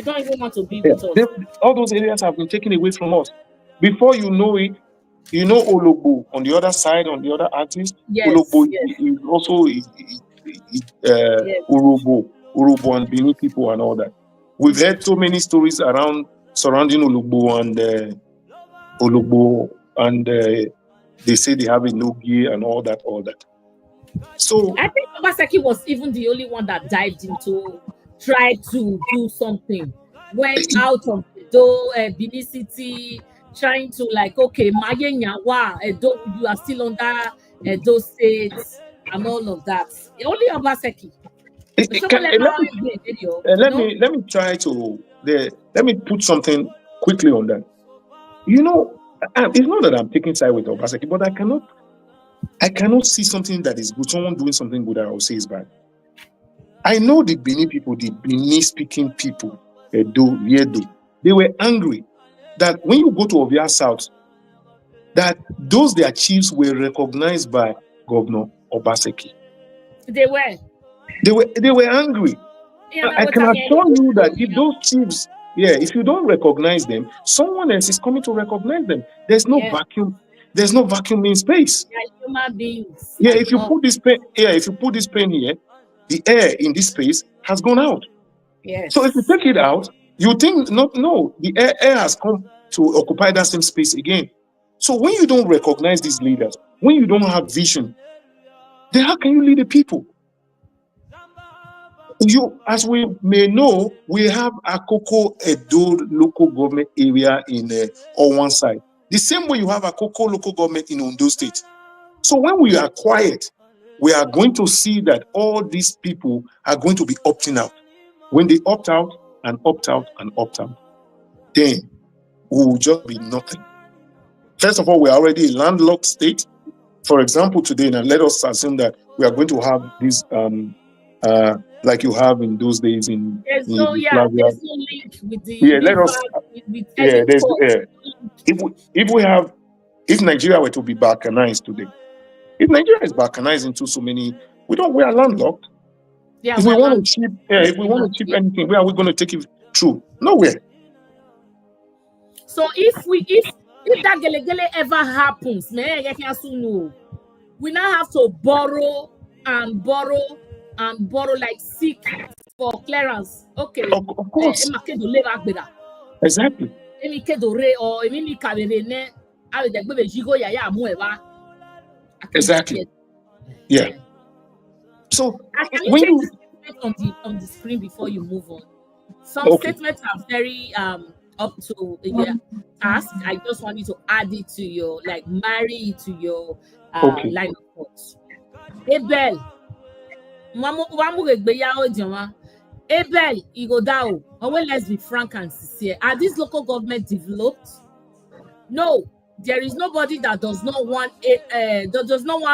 don't even want to be with us. All those areas have been taken away from us. Before you know it, you know Ologbo on the other side, on the other axis. Ologbo is also Urobo and Benin people and all that. We've heard so many stories surrounding Ologbo and they say they have a no-gear and all that. So I think Obaseki was even the only one that dived into try to do something. Went out of Benin City, trying to okay, Edo, you are still under Edo State and all of that. Only Obaseki. Let me try to let me put something quickly on that. You know, it's not that I'm taking side with Obaseki, but I cannot see something that is good. Someone doing something good that I will say is bad. I know the Benin people, the Benin speaking people, Edo, they were angry that when you go to Ovia South, that their chiefs were recognized by Governor Obaseki. They were angry. I can assure you that if those chiefs, if you don't recognize them, someone else is coming to recognize them. There's no vacuum. There's no vacuum in space. They are human beings. If you put this pen, if you put this pen here, the air in this space has gone out. Yes. So if you take it out, you think no, the air has come to occupy that same space again. So when you don't recognize these leaders, when you don't have vision, then how can you lead the people? As we may know, we have Akoko Edo local government area on one side. The same way you have Akoko local government in Ondo State. So when we are quiet, we are going to see that all these people are going to be opting out. When they opt out and opt out and opt out, then we will just be nothing. First of all, we are already a landlocked state. For example, today, now let us assume that we are going to have this like you have in those days in there's no Yugoslavia. link with the Let us if Nigeria were to be balkanized today, if Nigeria is balkanized into so many, we are landlocked. Yeah, if we want to chip anything, where are we going to take it through? Nowhere. So if that gelegele ever happens, we now have to borrow, like seek for clearance. Okay. Of course. Exactly. Exactly. Yeah. So can you change the statement on the screen before you move on? Some statements are very up to your task. I just want you to add it to your, like, marry it to your line of thought. Abel, Igodao. Let's be frank and sincere. Are these local government developed? No. There is nobody that does not want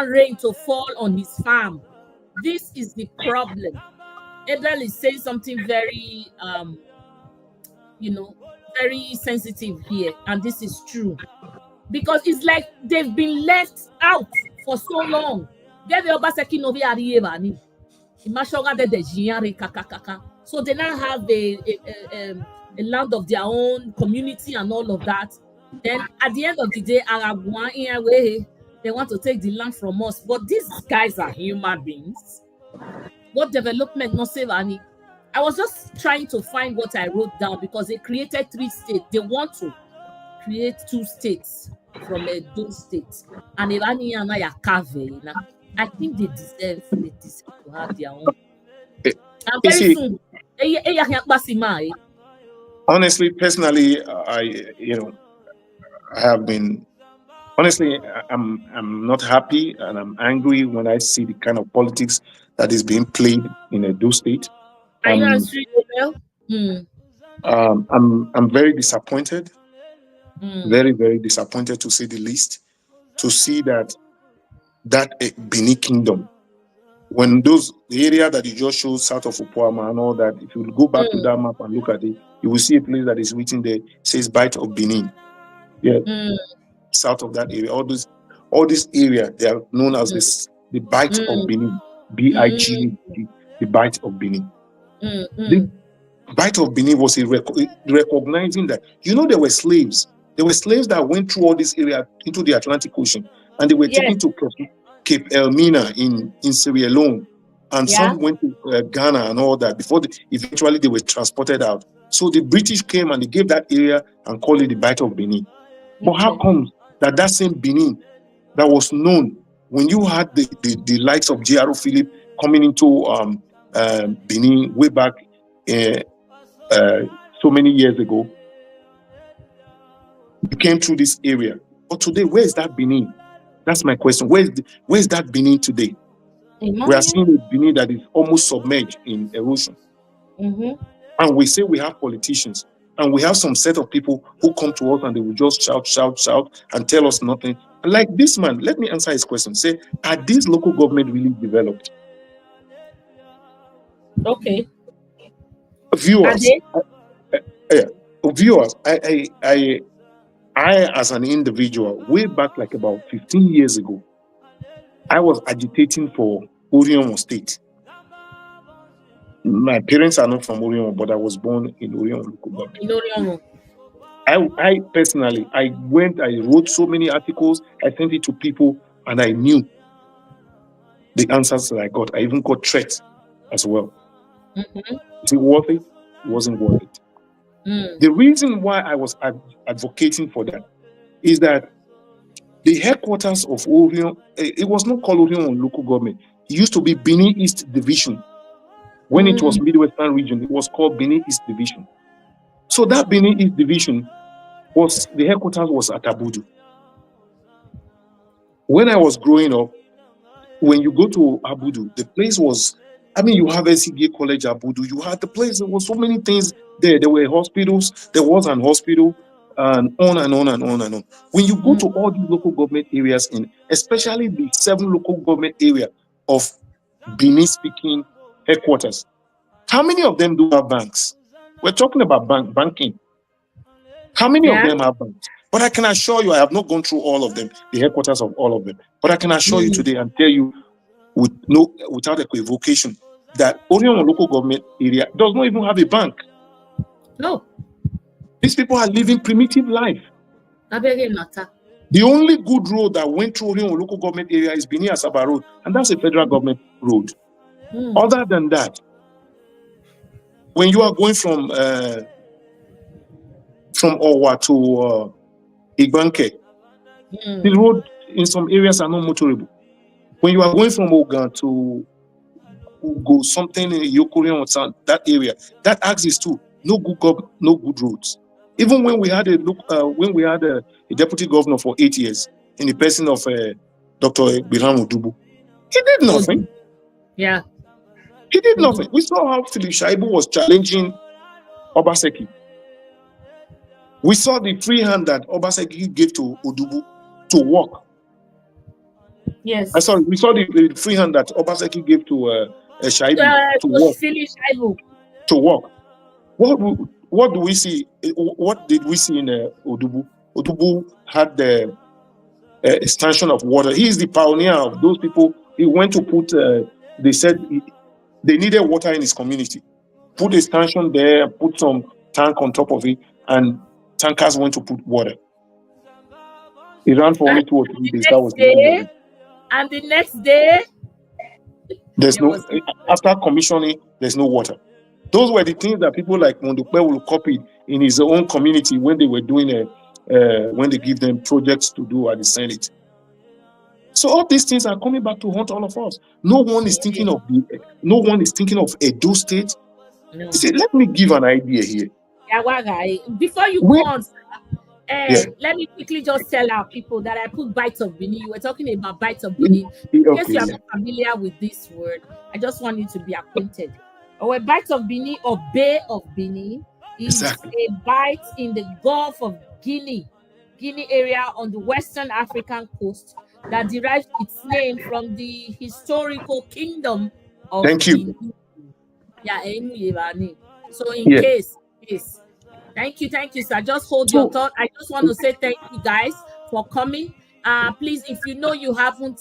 rain to fall on his farm. This is the problem. Abel is saying something very very sensitive here, and this is true, because it's like they've been left out for so long. So they now have a land of their own, community and all of that. Then at the end of the day, they want to take the land from us. But these guys are human beings. What development not save any? I was just trying to find what I wrote down, because they created 3 states. They want to create 2 states from those states. And Irani and I think they deserve to have their own. And very soon. Honestly, personally, I'm not happy and I'm angry when I see the kind of politics that is being played in Edo State. I'm very disappointed, very, very disappointed, to say the least, to see that Benin Kingdom, when the area that you just showed south of Upuama and all that, if you go back to that map and look at it, you will see a place that is written there, says Bight of Benin. Yeah, south of that area, all this area, they are known as the Bight of Benin, BIG, the Bight of Benin. The Bight of Benin was recognizing that, there were slaves. There were slaves that went through all this area into the Atlantic Ocean, and they were taken to Cape Elmina in Sierra Leone, and some went to Ghana and all that before eventually they were transported out. So the British came and they gave that area and called it the Bight of Benin. But how comes that same Benin that was known when you had the likes of J.R. Philip coming into Benin way back so many years ago, you came through this area? But today, where is that Benin? That's my question. Where is that Benin today? We are seeing a Benin that is almost submerged in erosion. And we say we have politicians, and we have some set of people who come to us and they will just shout and tell us nothing. Like this man, let me answer his question. Say, are these local government really developed? Okay. Viewers, I as an individual, way back like about 15 years ago, I was agitating for Orion State. My parents are not from Orion, but I was born in Orion local government. In Orion. I personally, I wrote so many articles, I sent it to people, and I knew the answers that I got. I even got threats as well. Mm-hmm. Is it worth it? It wasn't worth it. The reason why I was advocating for that is that the headquarters of Orion, it was not called Orion local government. It used to be Benin East Division. When it was Midwestern region, it was called Benin East Division. So that Benin East Division the headquarters was at Abudu. When I was growing up, when you go to Abudu, the place was, you have SCDA College Abudu, you had the place, there was so many things there. There were hospitals, there was an hospital, and on and on and on and on. When you go to all these local government areas, especially the 7 local government area of Benin-speaking headquarters, how many of them do have banks? We're talking about banking. How many of them have banks? But I can assure you, I have not gone through all of them, the headquarters of all of them. But I can assure you today and tell you without equivocation that Orion local government area does not even have a bank. No. These people are living primitive life. The only good road that went through Orion local government area is Benin Asaba Road, and that's a federal government road. Other than that, when you are going from Owa to Igbanke, the road in some areas are not motorable. When you are going from Ogan to go something in Yokorian or that area, that axis too, no good roads. Even when we had a deputy governor for 8 years in the person of Dr. Birham Odubu, he did nothing. Yeah, he did nothing. We saw how Philip Shaibu was challenging Obaseki. We saw the free hand that Obaseki gave to Odubu to work. Yes. We saw the free hand that Obaseki gave to Shaibu to work. To work. What do we see? What did we see in Odubu? Odubu had the extension of water. He is the pioneer of those people. He went to put. They said they needed water in his community. Put a extension there. Put some tank on top of it, and tankers went to put water. He ran for only 2 or 3 days. That was the end of it. And the next day, after commissioning, there's no water. Those were the things that people like Mondokwe will copy in his own community when they were doing when they give them projects to do at the Senate. So all these things are coming back to haunt all of us. No one is thinking of Edo State. No. See, let me give an idea here. Before you go on, let me quickly just tell our people that I put Bites of Benin. You were talking about Bites of Benin. In case you are not familiar with this word, I just want you to be acquainted. Our Bites of Benin or Bay of Benin is a bight in the Gulf of Guinea area on the Western African coast that derives its name from the historical kingdom of Benin. So in case, thank you, sir. Just hold your thought. I just want to say thank you guys for coming. Please, if you know you haven't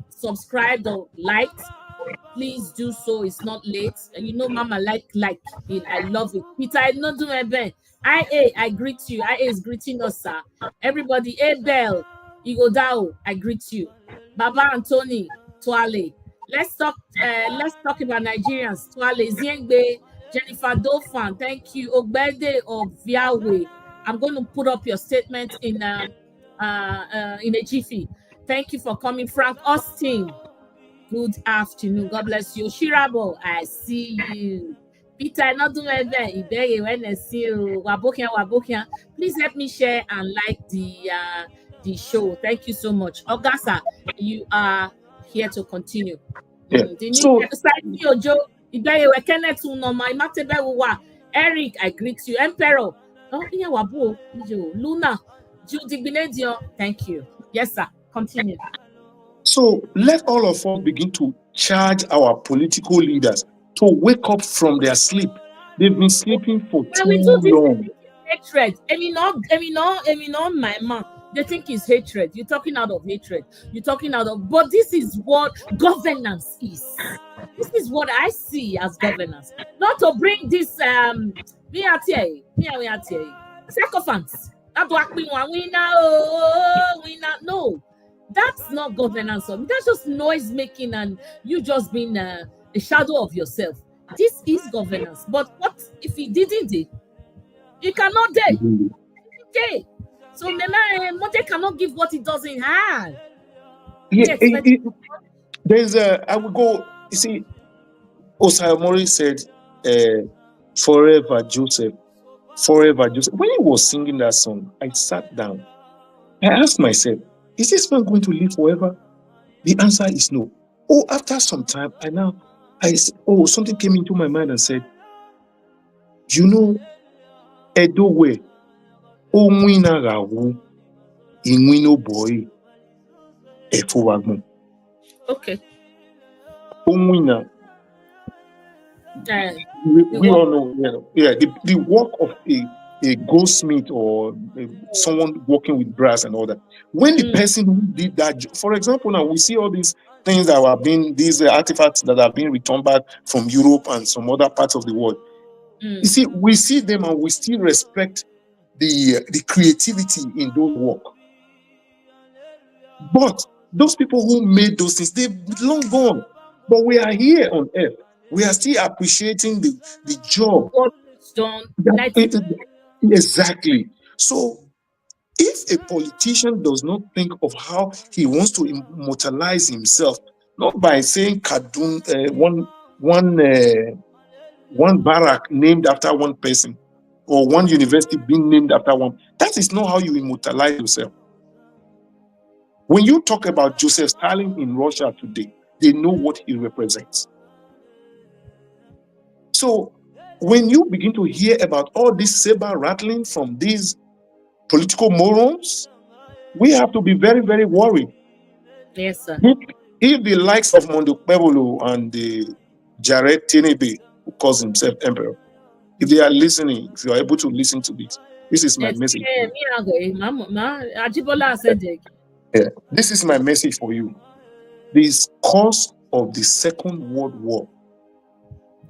subscribed or liked, please do so. It's not late. And you know, Mama like it. I love it. Peter, I not do my best. I greet you. IA is greeting us, sir. Everybody, Abel, Igodao, I greet you. Baba Anthony, Twale. Let's talk about Nigerians. Twale, Ziengbe, Jennifer Dofan, thank you. Ogbede of Viawe. I'm going to put up your statement in a jiffy. Thank you for coming. Frank Austin, good afternoon. God bless you. Shirabo, I see you. Peter, not doing anything. When I see you, Wabokia. Please help me share and like the show. Thank you so much. Ogasa, you are here to continue. Eric, I greet you. Emperor. Luna. Thank you. Yes, sir. Continue. So let all of us begin to charge our political leaders to wake up from their sleep. They've been sleeping for too long. Hatred. My mom. They think it's hatred. You're talking out of hatred. But this is what governance is. This is what I see as governance. Not to bring this sycophants. No, that's not governance. That's just noise making and you just being a shadow of yourself. This is governance. But what if he didn't it? He cannot do. Okay. So Monte cannot give what he doesn't have. Yeah, there's I will go. You see, Osai Mori said, "Forever Joseph, forever Joseph." When he was singing that song, I sat down. I asked myself, "Is this man going to live forever?" The answer is no. Oh, after some time, something came into my mind and said, "You know, Edowe, Omwina Rawu, Inwino boy, Efowagmo." Okay. Omwina. We all know, the work of a goldsmith or someone working with brass and all that. When the person who did that, for example, now we see all these things that have been, these artifacts that have been returned back from Europe and some other parts of the world. You see, we see them and we still respect the creativity in those work. But those people who made those things, they've long gone. But we are here on earth. We are still appreciating the job. What was done. Exactly. So if a politician does not think of how he wants to immortalize himself, not by saying Kadun, one barrack named after one person, or one university being named after one, that is not how you immortalize yourself. When you talk about Joseph Stalin in Russia today, they know what he represents. So when you begin to hear about all this saber rattling from these political morons, we have to be very, very worried. Yes, sir. If the likes of Mondo Pebolo and the Jared Tenebe, who calls himself emperor, if they are listening, if you are able to listen to this is my message. This is my message for you. This cause of the Second World War,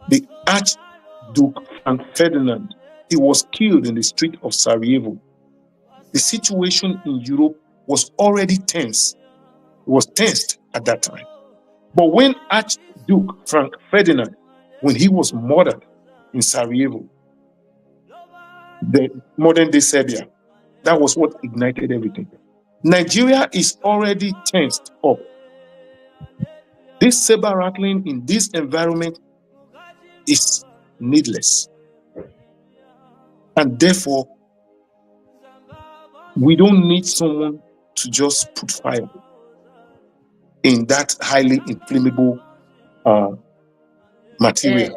the Archduke Frank Ferdinand, he was killed in the street of Sarajevo. The situation in Europe was already tense. It was tensed at that time. But when Archduke Frank Ferdinand, when he was murdered in Sarajevo, the modern-day Serbia, that was what ignited everything. Nigeria is already tensed up. This saber rattling in this environment is needless. And therefore, we don't need someone to just put fire in that highly inflammable material.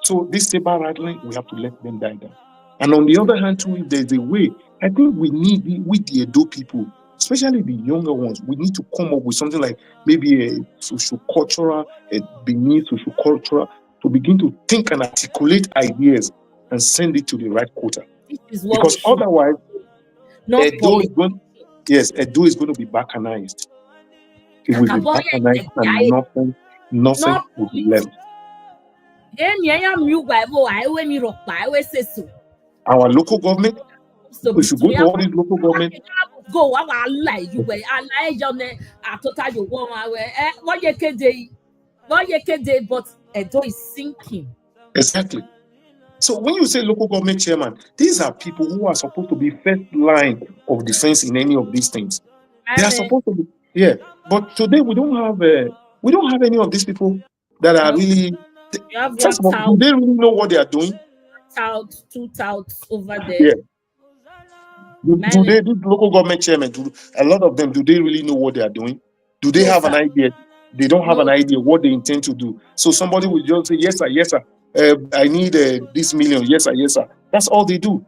So this saber rattling, we have to let them die down. And on the other hand, too, if there's a way, I think we need, with the Edo people, especially the younger ones, we need to come up with something like maybe a socio-cultural, a Benin socio-cultural, to begin to think and articulate ideas and send it to the right quota. Because otherwise, Edo is going to be balkanized. It will be balkanized and nothing will be left. Our local government, we should go to all these local government. But Edo is sinking. Exactly. So when you say local government chairman, these are people who are supposed to be first line of defense in any of these things. They are supposed to be, But today we don't have any of these people that are really. First of all, do they really know what they are doing? Two touts over there. Yeah. Do they, these local government chairmen, a lot of them, do they really know what they are doing? Do they have an idea? They don't have an idea what they intend to do. So somebody will just say, yes, sir. I need this million. Yes, sir. That's all they do.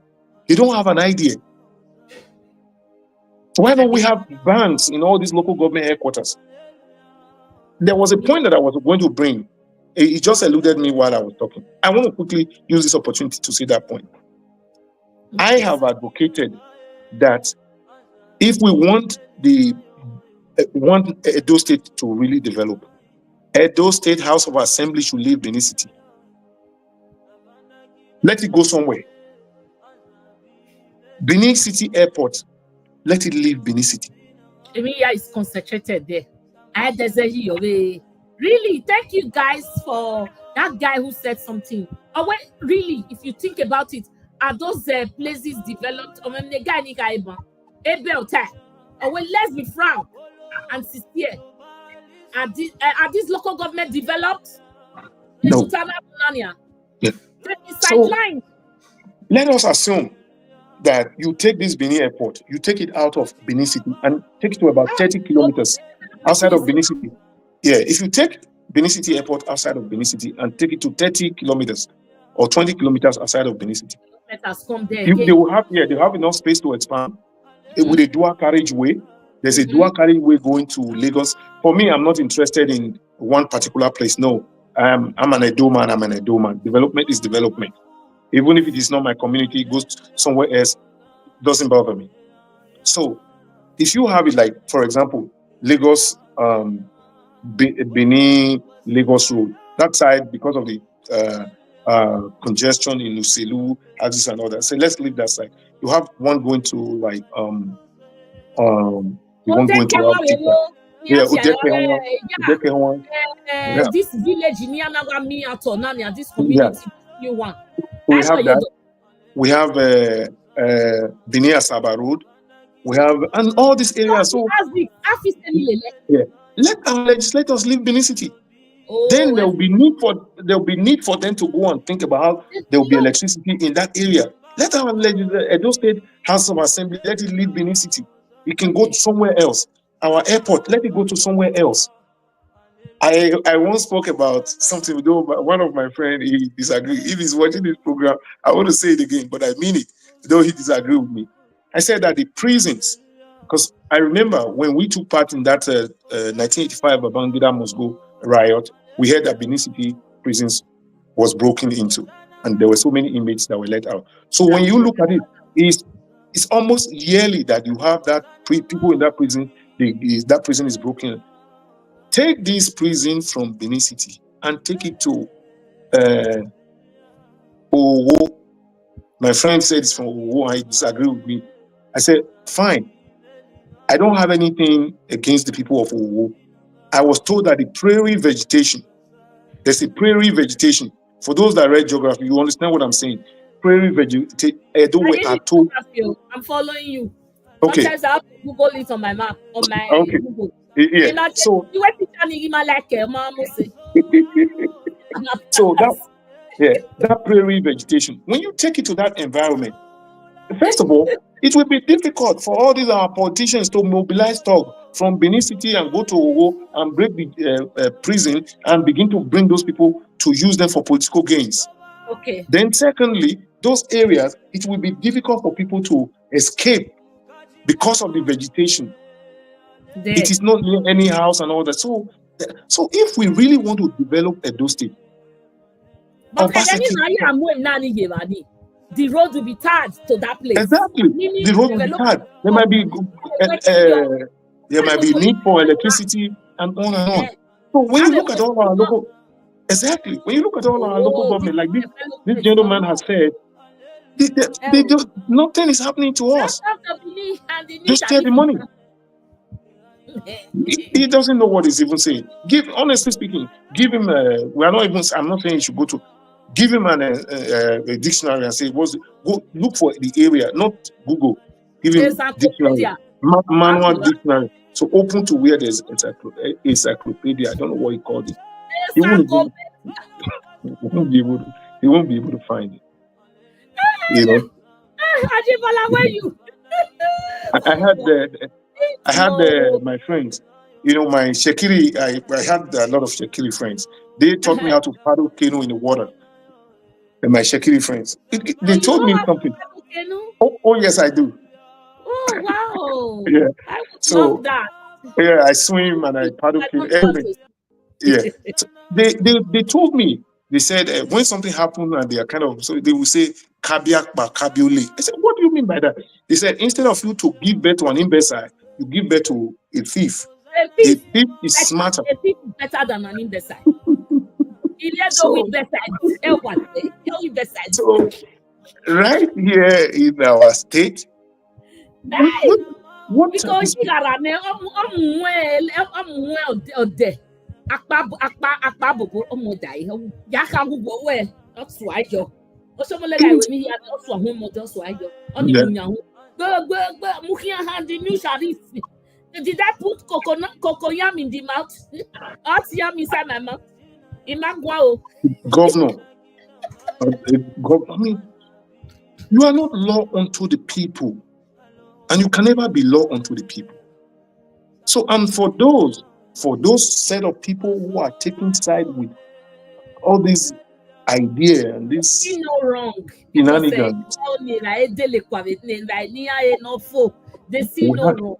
They don't have an idea. Why don't we have banks in all these local government headquarters? There was a point that I was going to bring. It just eluded me while I was talking. I want to quickly use this opportunity to say that point. I have advocated that if we want Edo State to really develop, Edo State House of Assembly should leave Benin City. Let it go somewhere. Benin City Airport, let it leave Benin City. Emilia is concentrated there. Really, thank you guys for that guy who said something. Oh, wait, really, if you think about it, are those places developed? Or when the guy ni kaiba, oh, well, let's be frank and sincere. Are these local government developed? No. Yeah. Yeah. So, sideline. Let us assume that you take this Benin airport, you take it out of Benin City and take it to about 30 kilometers outside of Benin City. Yeah, if you take Benin City airport outside of Benin City and take it to 30 kilometers or 20 kilometers outside of Benin City, they will have enough space to expand with a dual carriageway. There's a dual carriageway going to Lagos. For me, I'm not interested in one particular place. No, I'm an Edo man. I'm an Edo man. Development is development. Even if it is not my community, it goes somewhere else, doesn't bother me. So if you have it like, for example, Lagos, Benin, Lagos Road, that side, because of the congestion in Uselu, Axis and all that. So let's leave that side. You have one going to like this village in Yanagami Atonania, this community you want. We have that. We have Benin Saber Road. We have and all these areas. So let our legislators leave Benin City. Then there will be need for them to go and think about how there will be electricity in that area. Let our Edo State House of Assembly let it leave Benin City. It can go somewhere else. Our airport, let it go to somewhere else. I once spoke about something with one of my friends. He disagreed. If he's watching this program, I want to say it again, but I mean it. Though he disagreed with me, I said that the prisons, because I remember when we took part in that 1985 Babangida must go riot, we heard that Benin City prisons was broken into, and there were so many inmates that were let out. So when you look at it, it's almost yearly that you have that people in that prison. That prison is broken. Take this prison from Benin City and take it to Owo. My friend said it's from Owo, and he disagreed with me. I said, fine. I don't have anything against the people of Owo. I was told that the prairie vegetation, there's a prairie vegetation. For those that read geography, you understand what I'm saying. Prairie vegetation. I'm following you. Okay. Sometimes I have to Google it on my map, on my Google. Yeah. So that prairie vegetation, when you take it to that environment, first of all, it will be difficult for all these our politicians to mobilize stock from Benin City and go to Owo and break the prison and begin to bring those people to use them for political gains. Okay. Then secondly, those areas, it will be difficult for people to escape because of the vegetation. It is not near any house and all that. So if we really want to develop Edo State, the road will be tarred to that place. Exactly. The road will be tarred. There might be need for electricity and on and on. So when you look at all our local, government, like this gentleman has said, they just nothing is happening to us. Just take the money. He doesn't know what he's even saying. Honestly speaking, give him. I'm not saying you should go to. Give him a dictionary and say, go look for the area, not Google. Give him dictionary, manual dictionary. So open to where there's encyclopedia. I don't know what he called it. He won't be able to find it. You know. I had my friends. You know, my Shekiri. I had a lot of Shekiri friends. They taught me how to paddle canoe in the water. And my Shekiri friends, they told me something. Oh, yes, I do. Oh, wow. Yeah. I would love that. Yeah, I swim and I paddle canoe. Everything. Yeah. So they told me. They said when something happened and they are so they will say kabiak ba kabiole. I said, what do you mean by that? They said instead of you to give birth to an imbecile, you give birth to a thief. A thief is smarter. A thief is better than an imbecile. So right here in our state, what because Akpa bobo omodai. Yaka gugo we. That's why yo. Osomolega we mi here. That's why home. That's why yo. Oni Yeah. munya. Go. Mukia hand the new sharif. Did I put cocoyam in the mouth? Hot yam inside my mouth. Imagwao. Governor. I mean, you are not law unto the people, and you can never be law unto the people. So, and for those set of people who are taking side with all this idea and this No wrong. shenanigans, They see no wrong.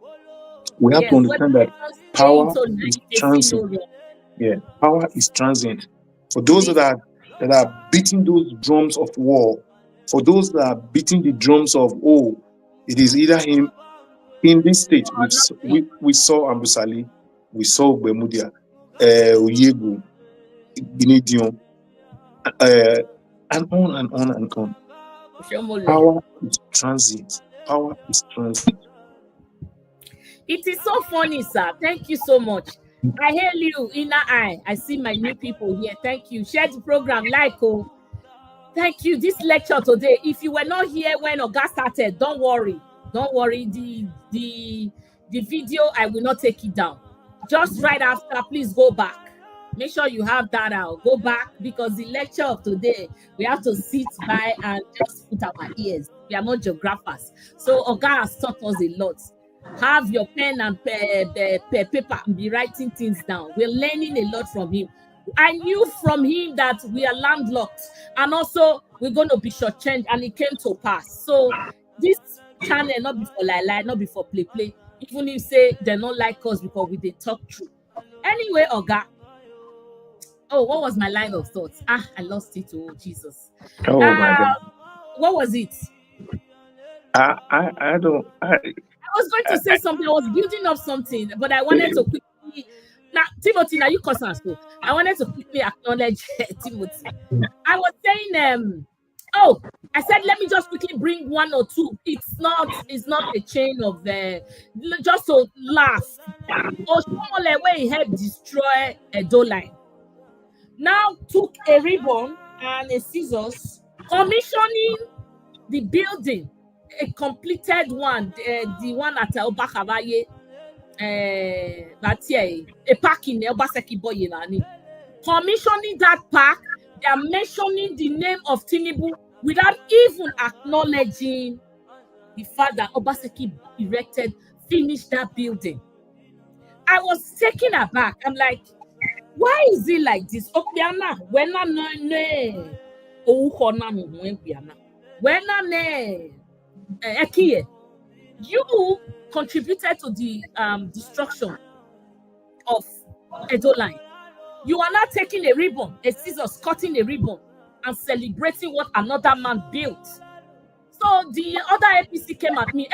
we have to understand that power is They see no transient. wrong. Yeah, power is transient. For those that are beating those drums of war, for those that are beating the drums of, oh, it is either him in this state. We saw Ambusali, we saw Bemudia, Oyegu, Benedion, and on and on and on. Power is transient. Power is transient. It is so funny, sir. Thank you so much. I hail you, Inner Eye. I see my new people here. Thank you. Share the program, like, oh. Thank you. This lecture today, if you were not here when Oga started, don't worry. Don't worry. The video, I will not take it down. Just right after, please go back. Make sure you have that out. Go back, because the lecture of today, we have to sit by and just put our ears. We are not geographers. So Oga has taught us a lot. Have your pen and paper and be writing things down. We're learning a lot from him. I knew from him that we are landlocked, and also we're going to be shortchanged, and it came to pass. So this channel not before lie, not before play. Even if say they don't like us because we did talk true. Anyway, Oga. Oh, what was my line of thoughts? I lost it. Oh, Jesus. Oh my God. What was it? I don't. I was going to say something. I was building up something, but I wanted to quickly. Now, Timothy, now you concerned. So I wanted to quickly acknowledge Timothy. I was saying, I said, let me just quickly bring one or two. It's not a chain of just to laugh. Oshomole, where he helped destroy a door line, now took a ribbon and a scissors, commissioning the building, a completed one, the one at Obakabaye, a park in Obaseki Boyelani. Commissioning that park, they are mentioning the name of Tinubu without even acknowledging the fact that Obaseki finished that building. I was taken aback. I'm like, why is it like this? You contributed to the destruction of Edo line. You are not taking a ribbon, a scissors, cutting a ribbon, and celebrating what another man built. So the other APC came at me.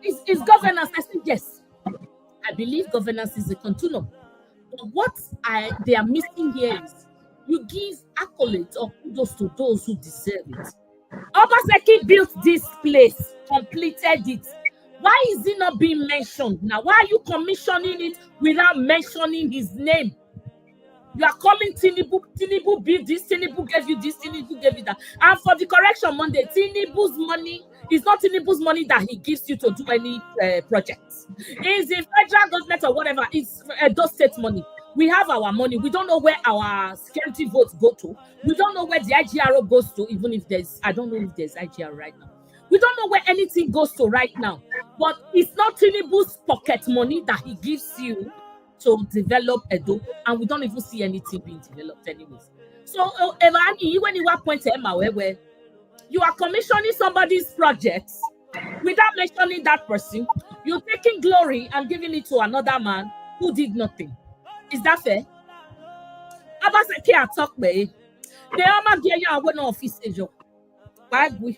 Is governance? I said yes. I believe governance is a continuum. But what they are missing here is you give accolades or kudos to those who deserve it. Obaseki built this place, completed it. Why is it not being mentioned now? Why are you commissioning it without mentioning his name? You are calling Tinubu built this, Tinubu gave you this, Tinubu gave you that. And for the correction Monday, Tinubu's money is not Tinubu's money that he gives you to do any projects. It's the federal government or whatever. It's those state money. We have our money. We don't know where our security votes go to. We don't know where the IGRO goes to, even if I don't know if there's IGRO right now. We don't know where anything goes to right now. But it's not Tinubu's pocket money that he gives you to develop Edo, and we don't even see anything being developed anyways. So, Evani, when you are pointing where you are commissioning somebody's projects without mentioning that person, you're taking glory and giving it to another man who did nothing. Is that fair? Abaseki Atokbe. They are get you away no office ejo. Why we?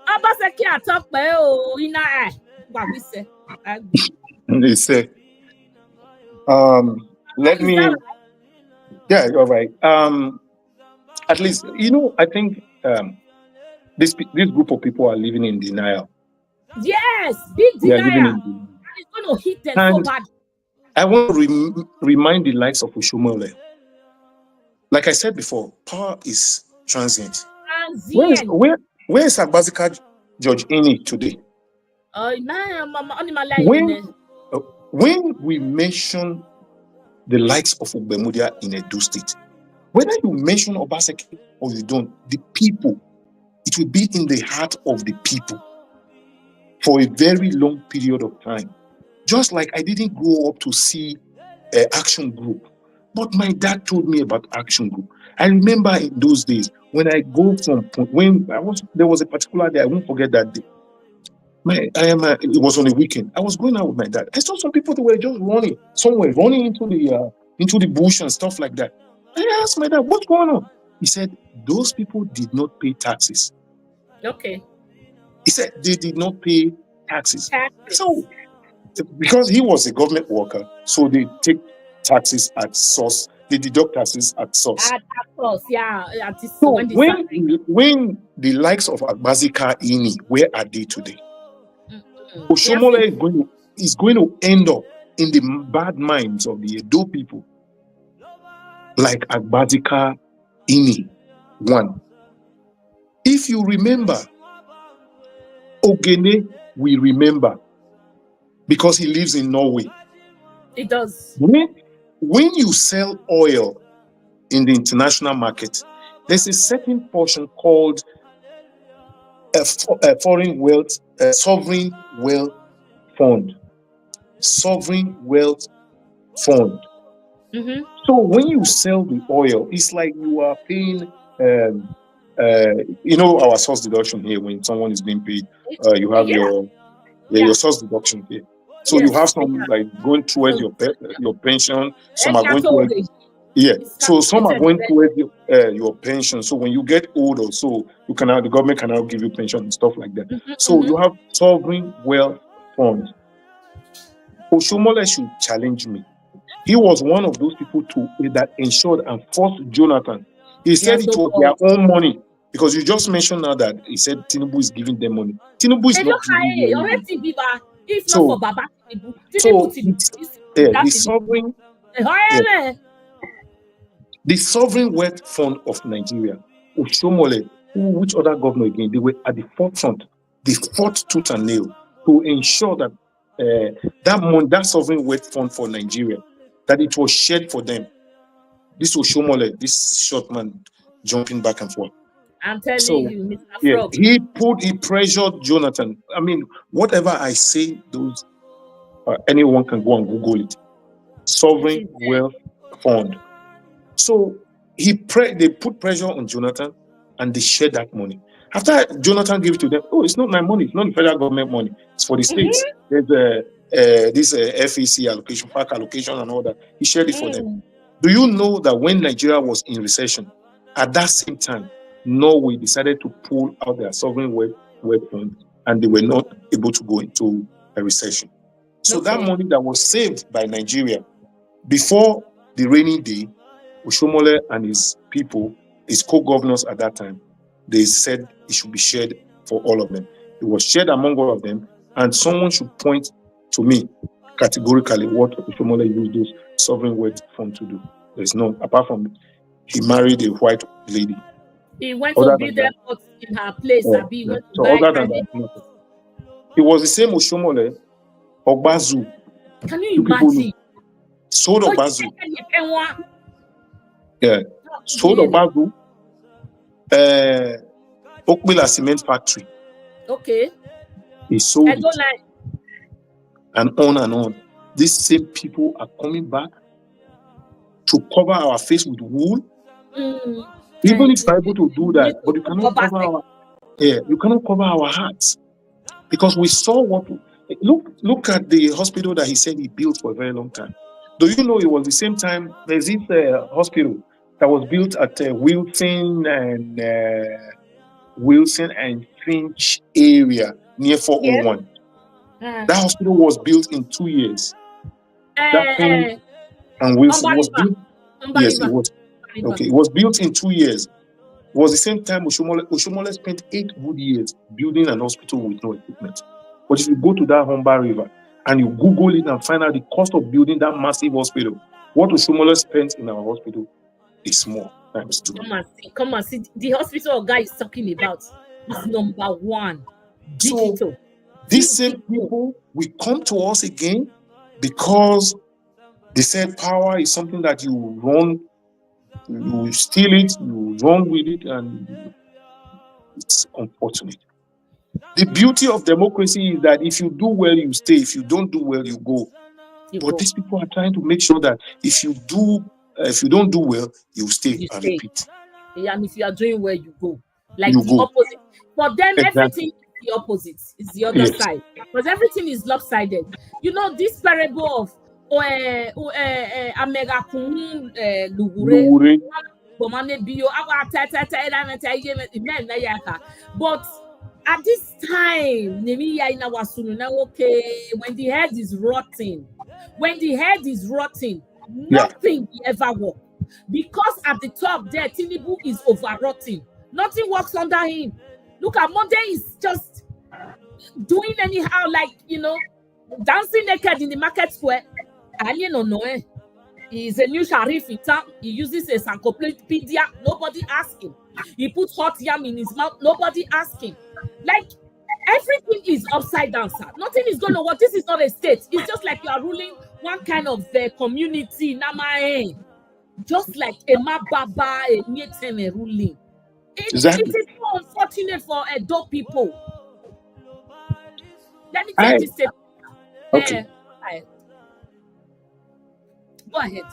Abaseki Atokbe oh ina eh. What we say? They say. Let me. Right? Yeah, you're right. At least I think this group of people are living in denial. Yes, big denial. And it's going to hit them so bad. I want to remind the likes of Oshomole. Like I said before, power is transient. Where is Agbazika Judge Ini today? When we mention the likes of Ogbe in Edo State, whether you mention Obaseki or you don't, the people, it will be in the heart of the people for a very long period of time. Just like I didn't grow up to see Action Group, but my dad told me about Action Group. I remember in those days when I go from there was a particular day, I won't forget that day. It was on a weekend. I was going out with my dad. I saw some people that were just running. Some were running into the bush and stuff like that. I asked my dad, what's going on? He said, those people did not pay taxes. Okay. He said they did not pay taxes. So, because he was a government worker, so they take taxes at source. They deduct taxes at source. At source, yeah. So when the likes of Agbazika Ini, where are they today? Oshomole is going to end up in the bad minds of the Edo people, like Agbazika Ini one. If you remember, Ogene, we remember, because he lives in Norway. It does. When you sell oil in the international market, there's a certain portion called a foreign wealth, sovereign wealth fund. Sovereign wealth fund. Mm-hmm. So when you sell the oil, it's like you are paying, our source deduction here. When someone is being paid, you have your source deduction here. So you have some like going towards your pension. Some are going towards So some are going towards your pension. So when you get old or so, the government can now give you pension and stuff like that. Mm-hmm, so you have sovereign wealth fund. Oshomole should challenge me. He was one of those people that ensured and forced Jonathan. He said it was their own money. Because you just mentioned now that he said Tinubu is giving them money. Tinubu is not giving them money. If not for Baba Tinubu, the sovereign wealth fund of Nigeria, Oshomole, which other governor again, they were at the forefront. They fought tooth and nail to ensure that that sovereign wealth fund for Nigeria, that it was shared for them. This Oshomole, this short man jumping back and forth. I'm telling you, Mr. Frog. He pressured Jonathan. I mean, whatever I say, anyone can go and Google it. Sovereign wealth fund. So they put pressure on Jonathan and they shared that money. After Jonathan gave it to them, it's not my money, it's not the federal government money, it's for the states. There's this FEC allocation, park allocation and all that. He shared it for them. Do you know that when Nigeria was in recession, at that same time, Norway decided to pull out their sovereign wealth fund and they were not able to go into a recession. So that money that was saved by Nigeria before the rainy day, Oshomole and his people, his co-governors at that time, they said it should be shared for all of them. It was shared among all of them, and someone should point to me categorically what Oshomole used those sovereign wealth fund to do. There's none, apart from he married a white lady. He went to build airports in her place. It was the same Oshomole, Ogbazu. Can you imagine? Sold Ogbazu. Yeah. Sold Ogbazu. Ogbe cement factory. Okay. He sold it. And on. These same people are coming back to cover our face with wool. Even if you're able to do that, but you cannot cover our hearts. Because we saw look at the hospital that he said he built for a very long time. Do you know it was the same time there's this hospital that was built at Wilson and Finch area near 401. That hospital was built in 2 years. That Finch and Wilson was built. Yes, it was. Okay, it was built in 2 years. It was the same time Oshomole spent 8 good years building an hospital with no equipment. But if you go to that Humber River, and you Google it and find out the cost of building that massive hospital. What Oshomola spent in our hospital is small times 2. Come and see. The hospital guy is talking about is number 1. Digital. So these same people will come to us again because they said power is something that you run, you steal it, you run with it, and it's unfortunate. The beauty of democracy is that if you do well, you stay. If you don't do well, you go. But these people are trying to make sure that if you don't do well, you stay and repeat. Yeah, and if you are doing well, you go. Like you the go. Opposite. For them, everything is the opposite. It's the other side. Because everything is lopsided. You know, this parable of but at this time, when the head is rotting, nothing will ever work. Because at the top there, Tinubu is over-rotting. Nothing works under him. Look at Monday is just doing anyhow, like, you know, dancing naked in the market square. And you know, he's a new sheriff in town. He uses a encyclopedia. Nobody asks him. He puts hot yam in his mouth. Nobody asks him. Like, everything is upside down, sir. Nothing is going to work. This is not a state. It's just like you are ruling one kind of community. Just like a Mababa, a Nyeteme ruling. It is so unfortunate for adult people. Let me take this step. Okay. Go ahead.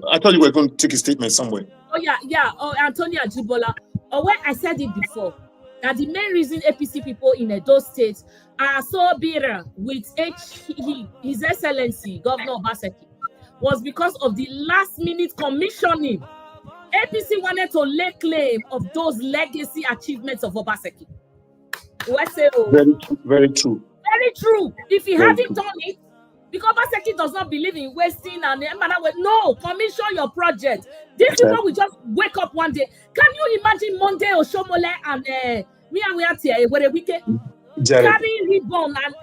I thought you were going to take a statement somewhere. Oh, yeah. Oh, Antonia Jibola. When I said it before, that the main reason APC people in those states are so bitter with His Excellency Governor Obaseki was because of the last-minute commissioning. APC wanted to lay claim of those legacy achievements of Obaseki. Very true. Very true. Very true. If he hadn't done it, because Obaseki does not believe in wasting and no, commission your project. These people will just wake up one day. Can you imagine Monday Oshomole and where we carrying ribbon and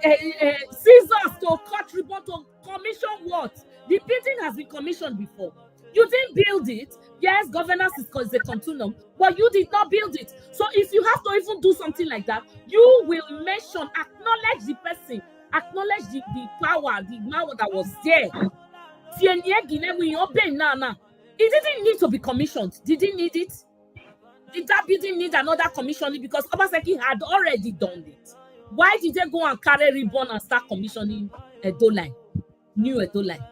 scissors to cut ribbon to commission what? The building has been commissioned before. You didn't build it. Yes, governance is a continuum, but you did not build it. So if you have to even do something like that, you will mention, acknowledge the person, acknowledge the power, the power that was there. It didn't need to be commissioned. Did it need it? Did that building need another commissioning? Because Obaseki had already done it. Why did they go and carry ribbon and start commissioning a line? New Edo line?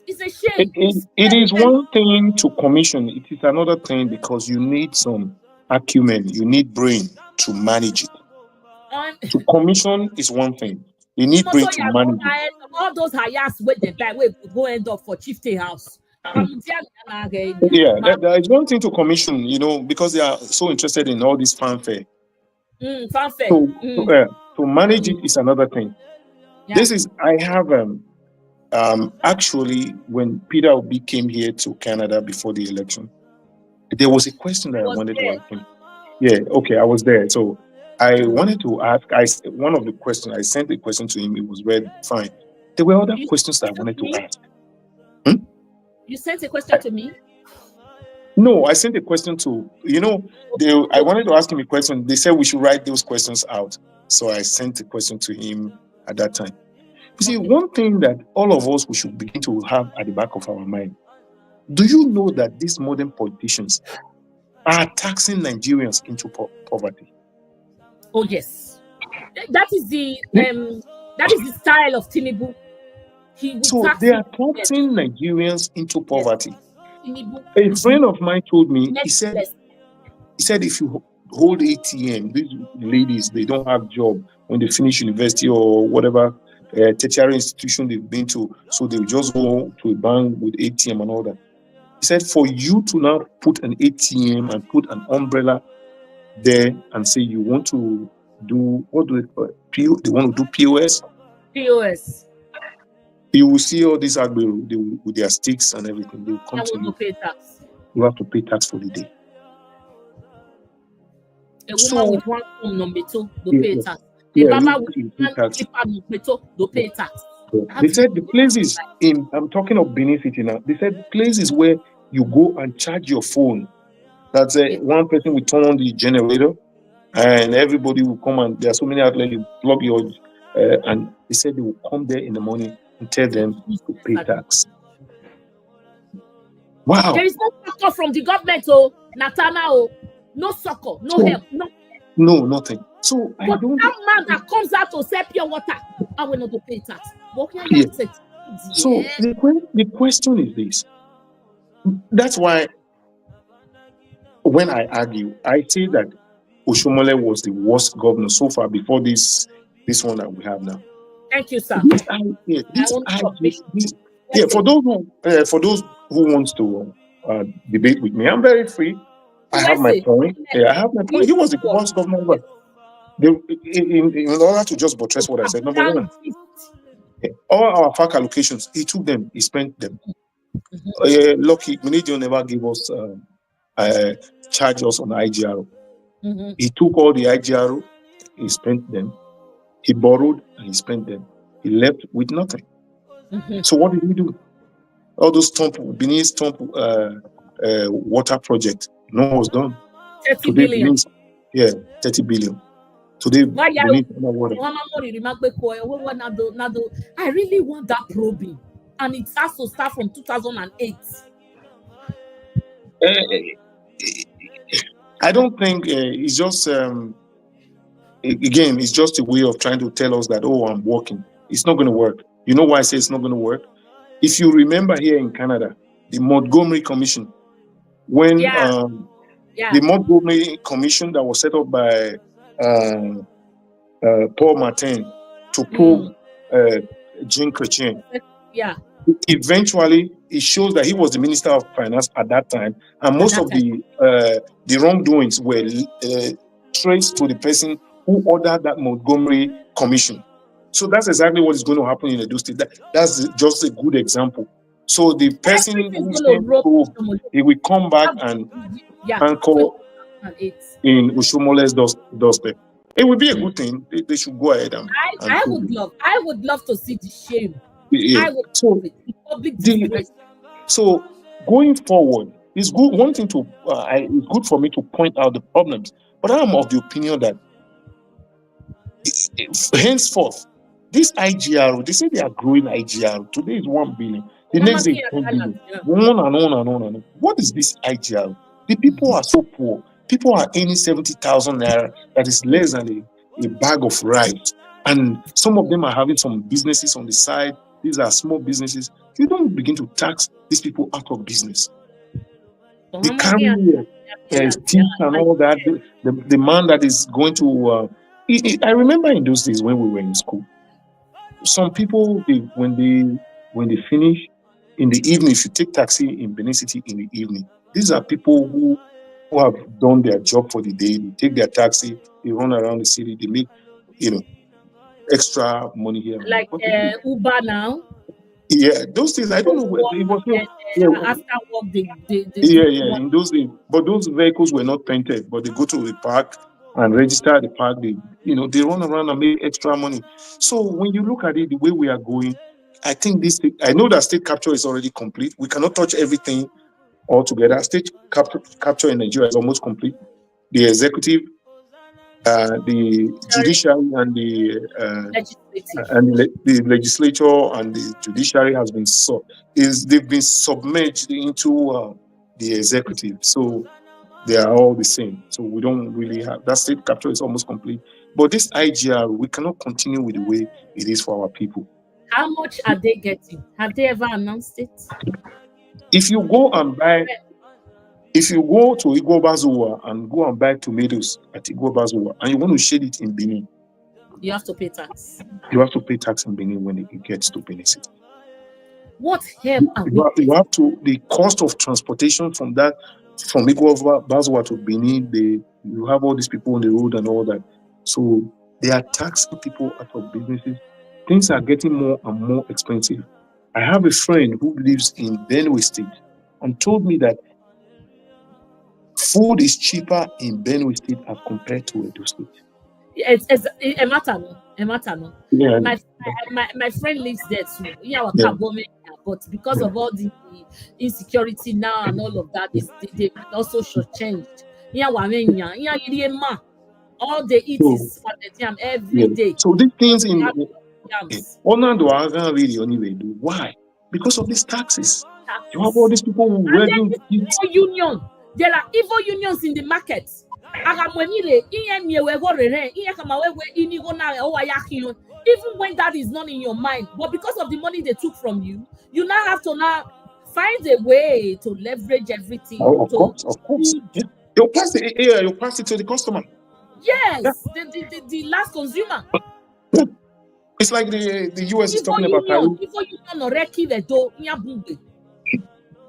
It's a shame. It is one thing to commission. It is another thing because you need some acumen. You need brain to manage it. To commission is one thing. You need brain to manage it. All those hayas where they buy, where go end up for chieftain house. There is one thing to commission, you know, because they are so interested in all this fanfare. Fanfare. To manage it is another thing. Yeah. I have actually, when Peter Obi came here to Canada before the election, there was a question that I wanted to ask him. Yeah, okay, I was there. So I wanted to ask, I sent a question to him, it was read fine. There were other questions that I wanted to ask. You sent a question to me? No, I sent a question to, I wanted to ask him a question. They said we should write those questions out. So I sent a question to him at that time. You see, one thing that all of us we should begin to have at the back of our mind. Do you know that these modern politicians are taxing Nigerians into poverty? Oh, yes. That is the style of Tinubu. So they are taxing Nigerians into poverty. A friend of mine told me, he said if you hold ATM, these ladies, they don't have job when they finish university or whatever tertiary institution they've been to, so they just go to a bank with ATM and all that. He said for you to now put an ATM and put an umbrella there and say you want to do, what do they call it? They want to do POS? POS. You will see all these Ogbe with their sticks and everything. They will come to you. Pay tax. You have to pay tax for the day. A woman with one phone number 2 will pay tax. Baba will you pay tax. to pay tax. They said the places I'm talking of Benin City now. They said places where you go and charge your phone. That's one person will turn on the generator, and everybody will come, and there are so many outlets. You plug your, and they said they will come there in the morning and tell them to pay tax. Wow! There is no succor from the government, Natana, no succor, no help, no nothing. So but that man that comes out to sell pure water, I will not to pay tax. So the question is this. That's why when I argue, I say that Oshomole was the worst governor so far before this one that we have now. Thank you, sir. For those who wants to debate with me, I'm very free. I have my point. I have my point. He was the worst governor ever. In order to just buttress what I said, number one, all our FAC allocations, he took them, he spent them. Lucky, Minidio never gave us charge us on IGRO. He took all the IGRO, he spent them. He borrowed and he spent them. He left with nothing. So what did he do? All those Benin water project, no was done. 30 billion. 30 billion. Today, Benin water. I really want that probing, and it has to start from 2008. I don't think it's just again, it's just a way of trying to tell us that, I'm working. It's not going to work. You know why I say it's not going to work? If you remember here in Canada, the Montgomery Commission, when the Montgomery Commission that was set up by Paul Martin to probe Jean Chrétien. Eventually, it shows that he was the Minister of Finance at that time, and most of the wrongdoings were traced to the person who ordered that Montgomery Commission. So that's exactly what is going to happen in Edo State. That's just a good example. So the person who's going to probe, he will come back and anchor in Oshomole's doorstep. It would be a good thing. They should go ahead and I would love to see the shame. So going forward, it's good. One thing it's good for me to point out the problems, but I am of the opinion that henceforth, this IGR, they say they are growing IGR. Today is 1 billion. The next day, 10 billion. On and on and on and on. What is this IGR? The people are so poor. People are earning 70,000 naira. That is less than a bag of rice. And some of them are having some businesses on the side. These are small businesses. You don't begin to tax these people out of business. They carry teeth and all that. The man that is going to... I remember in those days when we were in school, some people, when they finish in the evening, if you take taxi in Benin City in the evening, these are people who have done their job for the day. They take their taxi, they run around the city, they make, extra money here. Like Uber now. Yeah, those days, I don't know where it was. After work, in those days. But those vehicles were not painted, but they go to the park and register at the park. They run around and make extra money. So when you look at it, the way we are going, I think I know that state capture is already complete. We cannot touch everything altogether. State capture in Nigeria is almost complete. The executive, the judiciary, and the legislature and the judiciary has been they've been submerged into the executive. So they are all the same. So we don't really have that. State capture is almost complete. But this IGR, we cannot continue with the way it is for our people. How much are they getting? Have they ever announced it? If you go to Igbobazuwa and go and buy tomatoes at Igbobazuwa and you want to shade it in Benin, you have to pay tax. You have to pay tax in Benin when it gets to Benin City. What help are you have to, the cost of transportation from Igbobazuwa to Benin, you have all these people on the road and all that. So they are taxing people out of businesses. Things are getting more and more expensive. I have a friend who lives in Benue State and told me that food is cheaper in Benue State as compared to Edo State. a matter no. Yeah. My friend lives there too. Yeah, Yeah. but because of all the insecurity now and all of that, they also shortchanged. Yeah, all they eat So, is pounded yam every yeah. day. So these things They have in yams. Orlando are gonna really anyway do. Why? Because of these taxes. You have all Taxes. these people who And then regularly this evil union. There are evil unions in the market. Even when that is not in your mind, but because of the money they took from you, you now have to find a way to leverage everything. of course. Yeah. You'll pass it to the customer. Yes, the last consumer. Yeah. It's like the US is talking about tariff. Evil union or reki the do nyabungbe.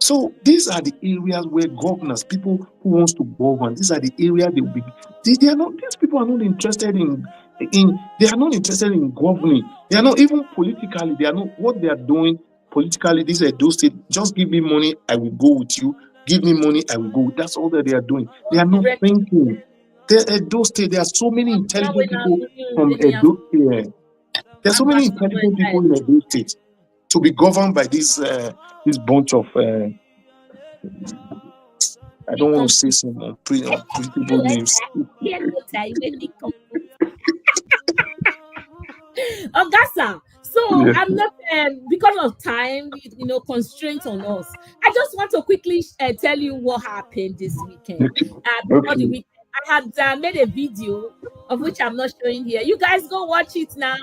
So these are the areas where governors, people who wants to govern, these are the areas they will be. They are not. These people are not interested in. They are not interested in governing. They are not even politically. They are not what they are doing politically. These are those states. Just give me money, I will go with you. Give me money, I will go. That's all that they are doing. They are not thinking. Those states. There are so many intelligent people from Edo. There are so many intelligent people in Edo State to be governed by this bunch of. I don't want to say some unpredictable names. Augusta. So Yeah. I'm not because of time, constraint on us. I just want to quickly tell you what happened this weekend. Before the weekend, I had made a video of which I'm not showing here. You guys go watch it now.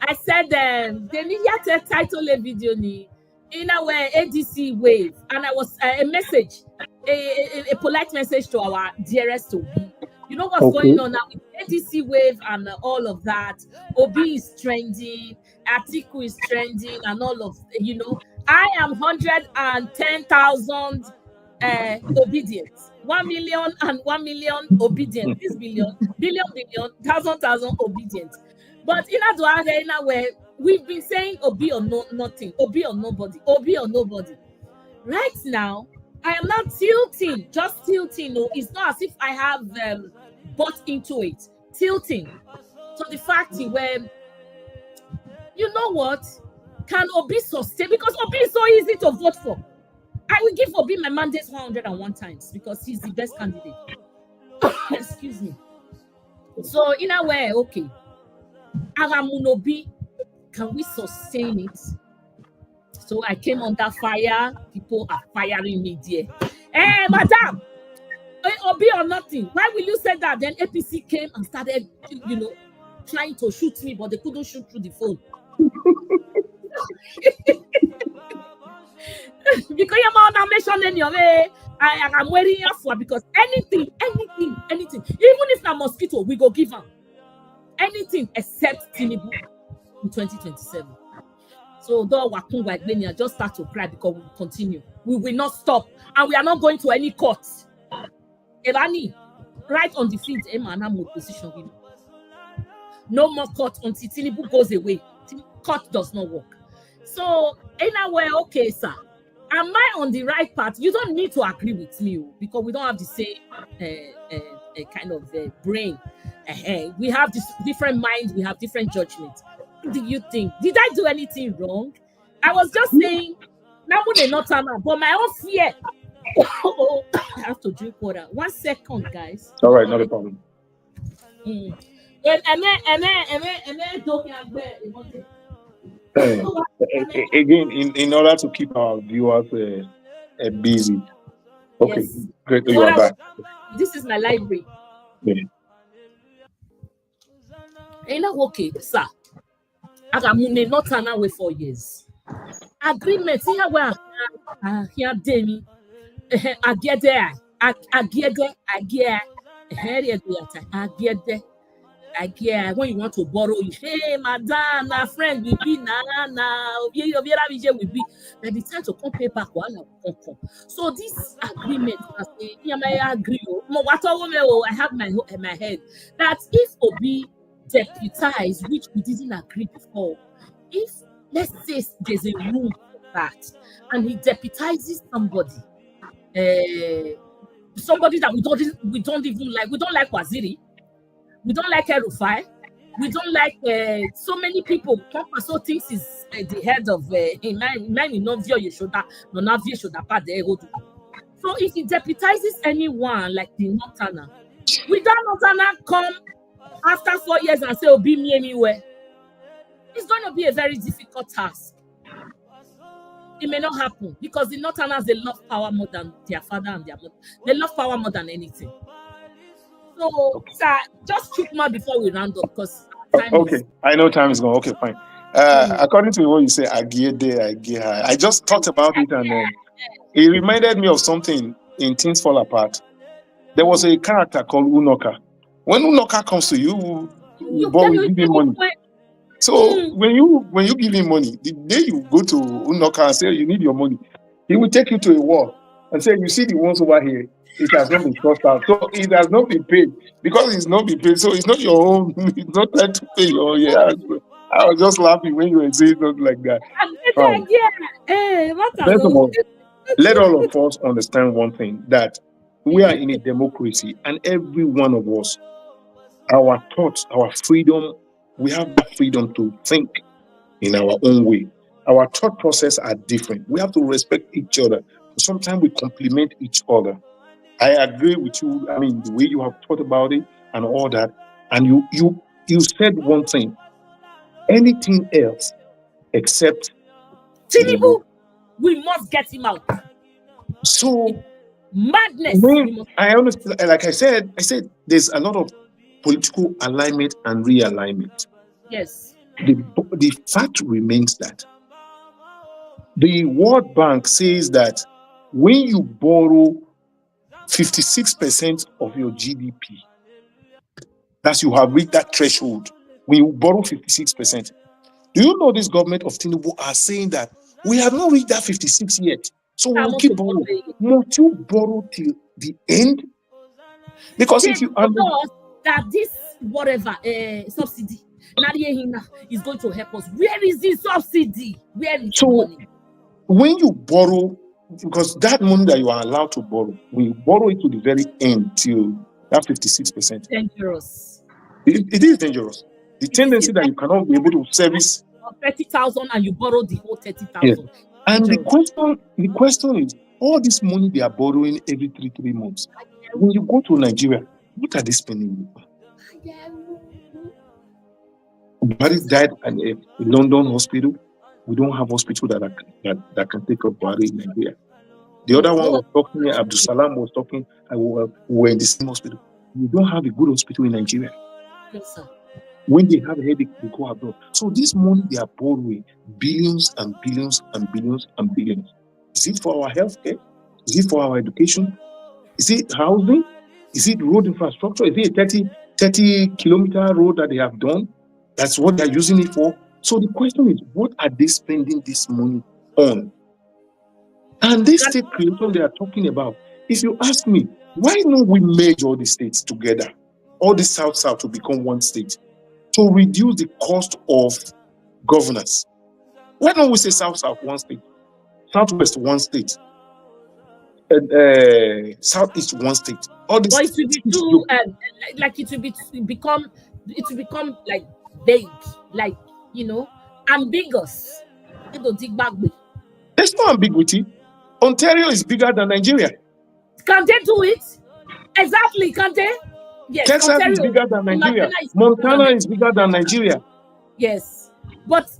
I said they need to title a video in our ADC wave, and I was a message, a polite message to our dearest Obi. You know what's going on now with ADC wave and all of that. Obi is trending, Atiku is trending, and all of I am 110,000 obedient, 1 million and 1 million obedient. This billion, thousand obedient. But in a way, we've been saying Obi or nothing, Obi or nobody, Obi or nobody. Right now, I am not tilting, just tilting. No, it's not as if I have bought into it. Tilting. So the fact where, you know what? Can Obi sustain? Because Obi is so easy to vote for. I will give Obi my mandate 101 times because he's the best candidate. Excuse me. So in a way, okay. Aramunobi, can we sustain it? So I came under fire. People are firing me there. Hey, madam, Obi or nothing. Why will you say that? Then APC came and started, trying to shoot me, but they couldn't shoot through the phone. Because you're not mentioning your way. I'm waiting here for because anything, even if a mosquito, we go give them anything except Tinubu in 2027. So though Wakunga Igbenia just start to cry because we will continue. We will not stop, and we are not going to any court. Ebani, right on the field, position. No more court until Tinubu goes away. Court does not work. So in a way, okay, sir. Am I on the right path? You don't need to agree with me because we don't have the same kind of brain. We have this different minds. We have different judgments. What do you think? Did I do anything wrong? I was just saying, now would not turn up, but my own fear. I have to drink water. 1 second, guys. All right, not a problem. Again, in order to keep our viewers busy. Okay, yes. Great. You are back. This is my library. Yeah. Okay, sir. I got not turn away 4 years. Agreement. Here where here Demi. I get there. I get when you want to borrow, hey, madam, my friend, we be now. By the time to come pay back, so this agreement, I agree. I have my head that if Obi deputized, which we didn't agree before, if let's say there's a room for that, and he deputizes somebody that we don't even like, we don't like Waziri. We don't like Erufai. We don't like so many people. Papa so thinks he's the head of man no view your shoulder, no na view shoulder part there. So if he deputizes anyone like the Northerner, will that Northerner come after 4 years and say, "Oh, be me anywhere"? It's going to be a very difficult task. It may not happen because the Northerners, they love power more than their father and their mother. They love power more than anything. So, sir, just shoot more before we round up because okay, I know time is gone. Okay, fine. According to what you say, I just thought about it and it reminded me of something in Things Fall Apart. There was a character called Unoka. When Unoka comes to you give him money. So when you give him money, the day you go to Unoka and say you need your money, he will take you to a wall and say, "You see the ones over here, it has not been crossed out. So it has not been paid because it's not been paid. So it's not your own. It's not time to pay your own." Yeah, I was just laughing when you were saying something like that. First of all, let all of us understand one thing, that we are in a democracy and every one of us, our thoughts, our freedom, we have the freedom to think in our own way. Our thought process are different. We have to respect each other. Sometimes we complement each other. I agree with you. I mean, the way you have thought about it and all that. And you said one thing. Anything else except Tinubu, we must get him out. So madness. I understand. Like I said there's a lot of political alignment and realignment. Yes. The fact remains that the World Bank says that when you borrow 56% of your GDP, that you have reached that threshold. When you borrow 56%, do you know this government of Tinubu are saying that we have not reached that 56 yet? So we'll keep borrowing. Must you borrow till the end? Because if you that this whatever subsidy is going to help us. Where is this subsidy? Where is the money? When you borrow, because that money that you are allowed to borrow, when you borrow it to the very end till that 56%. Dangerous. It is dangerous. The tendency that you cannot be able to service 30,000 and you borrow the whole 30,000. Yes. And the question is, all this money they are borrowing every 3 months. When you go to Nigeria, what are they spending? Buhari died at a London hospital. We don't have hospital that can take up Buhari in Nigeria. The other one was talking, Abdul Salam was talking, we were in the same hospital. We don't have a good hospital in Nigeria. Yes, sir. When they have a headache, they go abroad. So this money they are borrowing, billions and billions and billions and billions. Is it for our healthcare? Is it for our education? Is it housing? Is it road infrastructure? Is it a 30-kilometer road that they have done? That's what they're using it for. So the question is, what are they spending this money on? And this state creation they are talking about, if you ask me, why don't we merge all the states together, all the South to become one state, to reduce the cost of governance? Why don't we say South one state, Southwest one state, and Southeast one state? All this, but it will be too like it will become like vague, like ambiguous. There's no ambiguity. Ontario is bigger than Nigeria. Can they do it? Exactly, can they? Yes. Texas Ontario is bigger than Nigeria. Montana is bigger than Nigeria. Yes.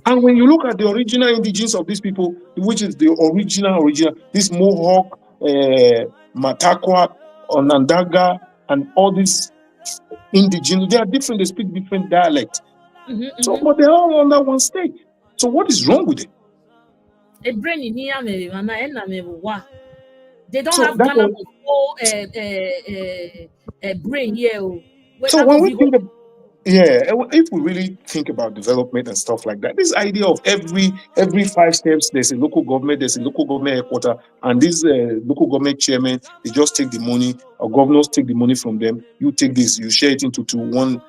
And when you look at the original indigenes of these people, which is the original, this Mohawk, Matakwa, Onondaga, and all these indigenes, they are different, they speak different dialects. But they're all under one state. So what is wrong with it? They don't have Ghana brain here. So when we think of, if we really think about development and stuff like that, this idea of every 5 steps, there's a local government headquarters, and this local government chairman, they just take the money, or governors take the money from them. You take this, you share it into two, one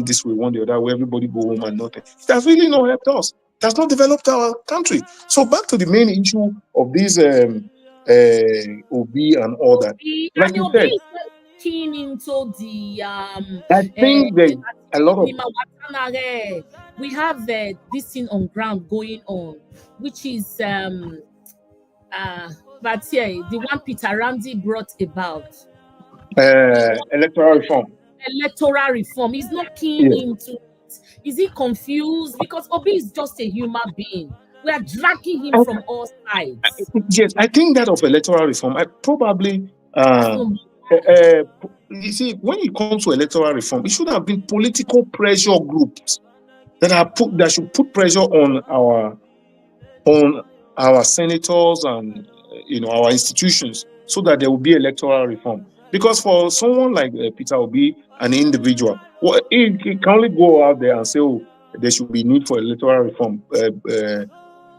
this way, one the other, where everybody go home and nothing. That's really not helped us. That's not developed our country. So back to the main issue of this OB and all that. Like you said, keen into the I think there's a lot of we have this thing on ground going on, which is but yeah, the one Peter Ramsey brought about electoral reform. Electoral reform. He's not keen into it. Is he confused? Because Obi is just a human being. We are dragging him from all sides. Yes, I think that of electoral reform, I probably you see, when it comes to electoral reform, it should have been political pressure groups that should put pressure on our senators and our institutions, so that there will be electoral reform. Because for someone like Peter Obi, an individual, well, he can only go out there and say, "Oh, there should be need for electoral reform."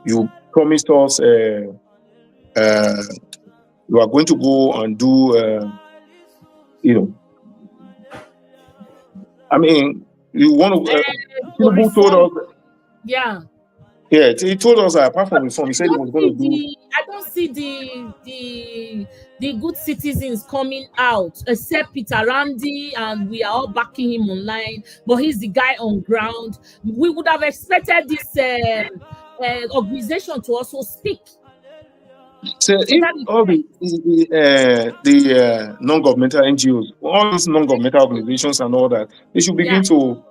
You promised us you are going to go and do, I mean, you want to. Tinubu told us. Yeah. Yeah, he told us that apart from reform, he said he was going to do. I don't see the good citizens coming out, except Peter Randy, and we are all backing him online. But he's the guy on ground. We would have expected this organization to also speak. So if all the non-governmental NGOs, all these non-governmental organizations and all that, they should begin to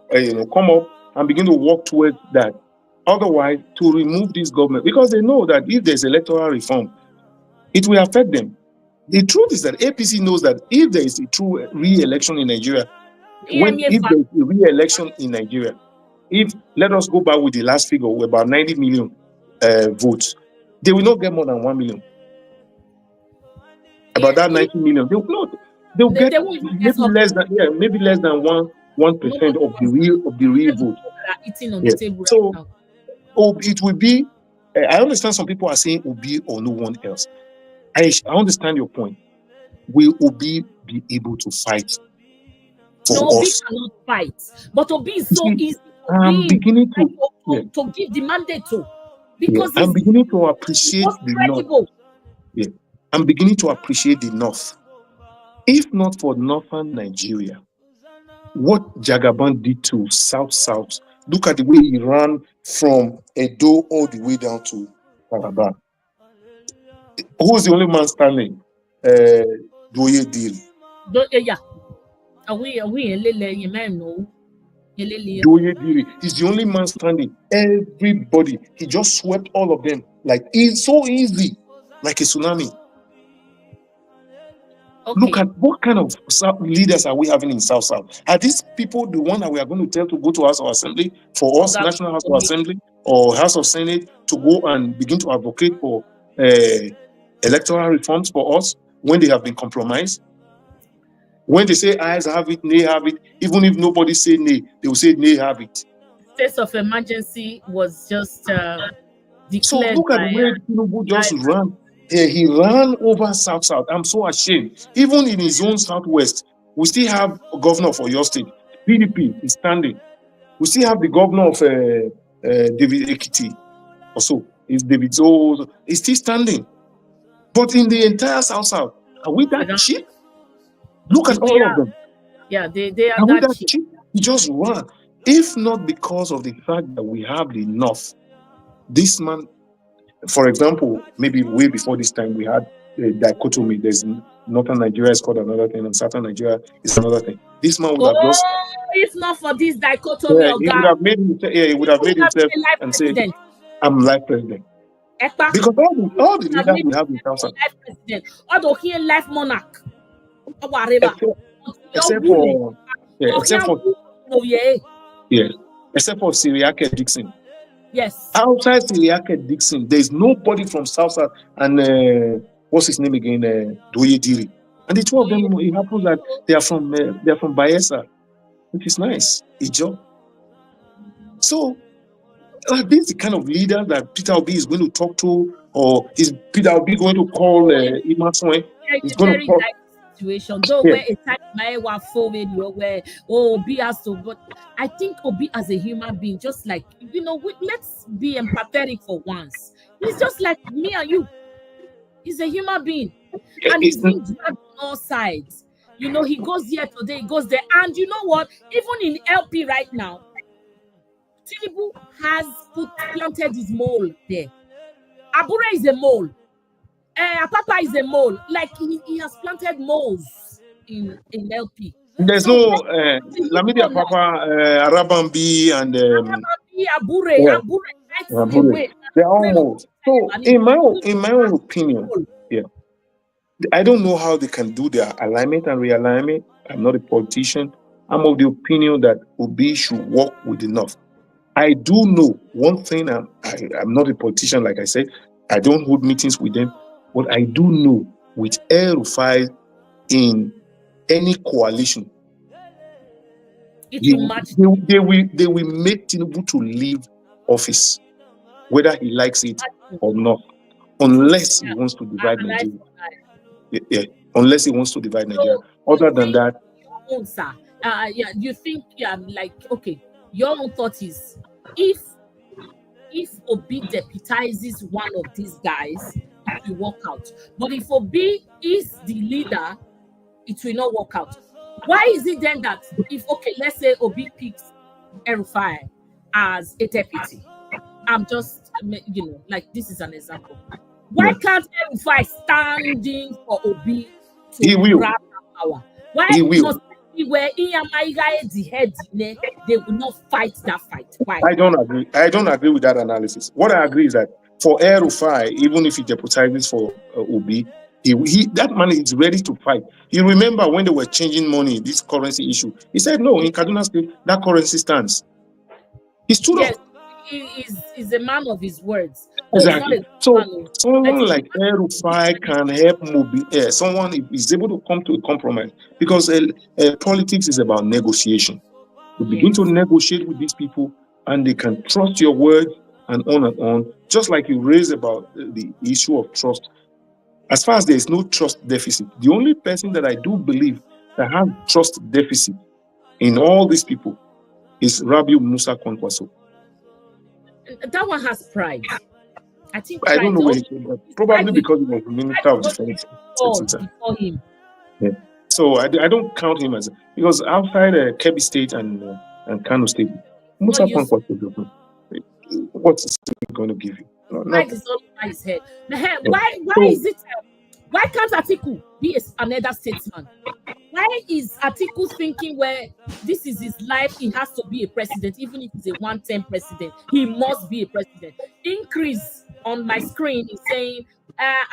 come up and begin to work towards that. Otherwise, to remove this government, because they know that if there's electoral reform, it will affect them. The truth is that APC knows that if there is a true re-election in Nigeria, if there is a re-election in Nigeria, let us go back with the last figure, about 90 million votes, they will not get more than 1 million. About that 90 million, they will not. They will get maybe less than 1% of the real vote. So it will be. I understand some people are saying Obi or no one else. I understand your point. Will Obi be able to fight for us? Obi cannot fight, but Obi is so easy I'm beginning to give the mandate to, because I'm beginning to appreciate the North. Yeah, I'm beginning to appreciate the North. If not for northern Nigeria, what Jagaban did to South, look at the way he ran from Edo all the way down to Calabar. Who's the only man standing? Doye Deal. Yeah. Doye Deal. He's the only man standing. Everybody, he just swept all of them. Like, it's so easy, like a tsunami. Okay. Look at what kind of leaders are we having in South? Are these people the one that we are going to tell to go to House of Assembly for us, National House of Assembly or House of Senate, to go and begin to advocate for electoral reforms for us when they have been compromised? When they say ayes have it, nay have it, even if nobody say nay, they will say nay have it. State of emergency was just declared. So look at the way Tinubu just ran. He ran over South. I'm so ashamed. Even in his own Southwest, we still have a governor for your state. PDP is standing. We still have the governor of David Ekiti. Also, is David Zo. He's still standing. But in the entire South, are we that cheap? Look at all of them. Yeah, they are that cheap. He just ran. If not because of the fact that we have the North, this man. For example, maybe way before this time, we had a dichotomy. There's northern Nigeria is called another thing, and southern Nigeria is another thing. This man would have just. If not for this dichotomy, he would have made himself and said, "I'm life president." Because all the leaders we have in South, all the here life monarch, except for Syriac Dixon. Yes. Outside Syriac Dixon, there's nobody from South and what's his name again? Doye Diri. And the two of them, it happens that they are from Bayelsa, which is nice. Ijo. So this is the kind of leader that Peter Obi is going to talk to, or is Peter Obi going to call Imaswe? He's going to talk. Situation. Though where a time where Obi has to, but I think Obi as a human being, just like let's be empathetic for once. He's just like me and you. He's a human being, and he's been dragged on all sides. You know, he goes here today, he goes there. And you know what? Even in LP right now, Tinubu has planted his mole there. Abure is a mole. Papa is a mole. Like he has planted moles in LP. There's So no Lamidi Papa, Arabambi, and Abure, yeah, right Abure. away. They're all moles. So, in my own opinion, yeah, I don't know how they can do their alignment and realignment. I'm not a politician. I'm of the opinion that Obi should work with enough. I do know one thing. I'm not a politician, like I said. I don't hold meetings with them, but I do know with El Rufai in any coalition, they will make Tinubu to leave office, whether he likes it or not, unless he wants to divide Nigeria. Yeah, unless he wants to divide Nigeria. Other than that, you think like, okay, your own thought is if Obi deputizes one of these guys, it will work out. But if Obi is the leader, it will not work out. Why is it then that if, okay, let's say Obi picks El-Rufai as a deputy, I'm just, you know, like this is an example. Why can't El-Rufai stand in for Obi to grab power? Why must it be where the head, they will not fight that fight? Why? I don't agree. I don't agree with that analysis. What I agree is that for El-Rufai, even if he deputizes for Obi, he that man is ready to fight. You remember when they were changing money, this currency issue, he said no, in Kaduna State that currency stands. He stood up. He is a man of his words. Exactly. So someone like El-Rufai can help someone is able to come to a compromise, because politics is about negotiation. You begin to negotiate with these people, and they can trust your word, and on. Just like you raised about the issue of trust. As far as there is no trust deficit, the only person that I do believe that has trust deficit in all these people is Rabiu Musa Kwankwaso. That one has pride. I think I don't know where he came from. Probably because he was the Minister of Defense before him. Yeah. So I don't count him as, because outside Kebbi State and Kano State, Musa Kwankwaso, what's he going to give you? Pride is all over his head. Why is it? Why can't Atiku be another statesman? Why is Atiku thinking where this is his life, he has to be a president, even if he's a one-term president, he must be a president? Increase on my screen is saying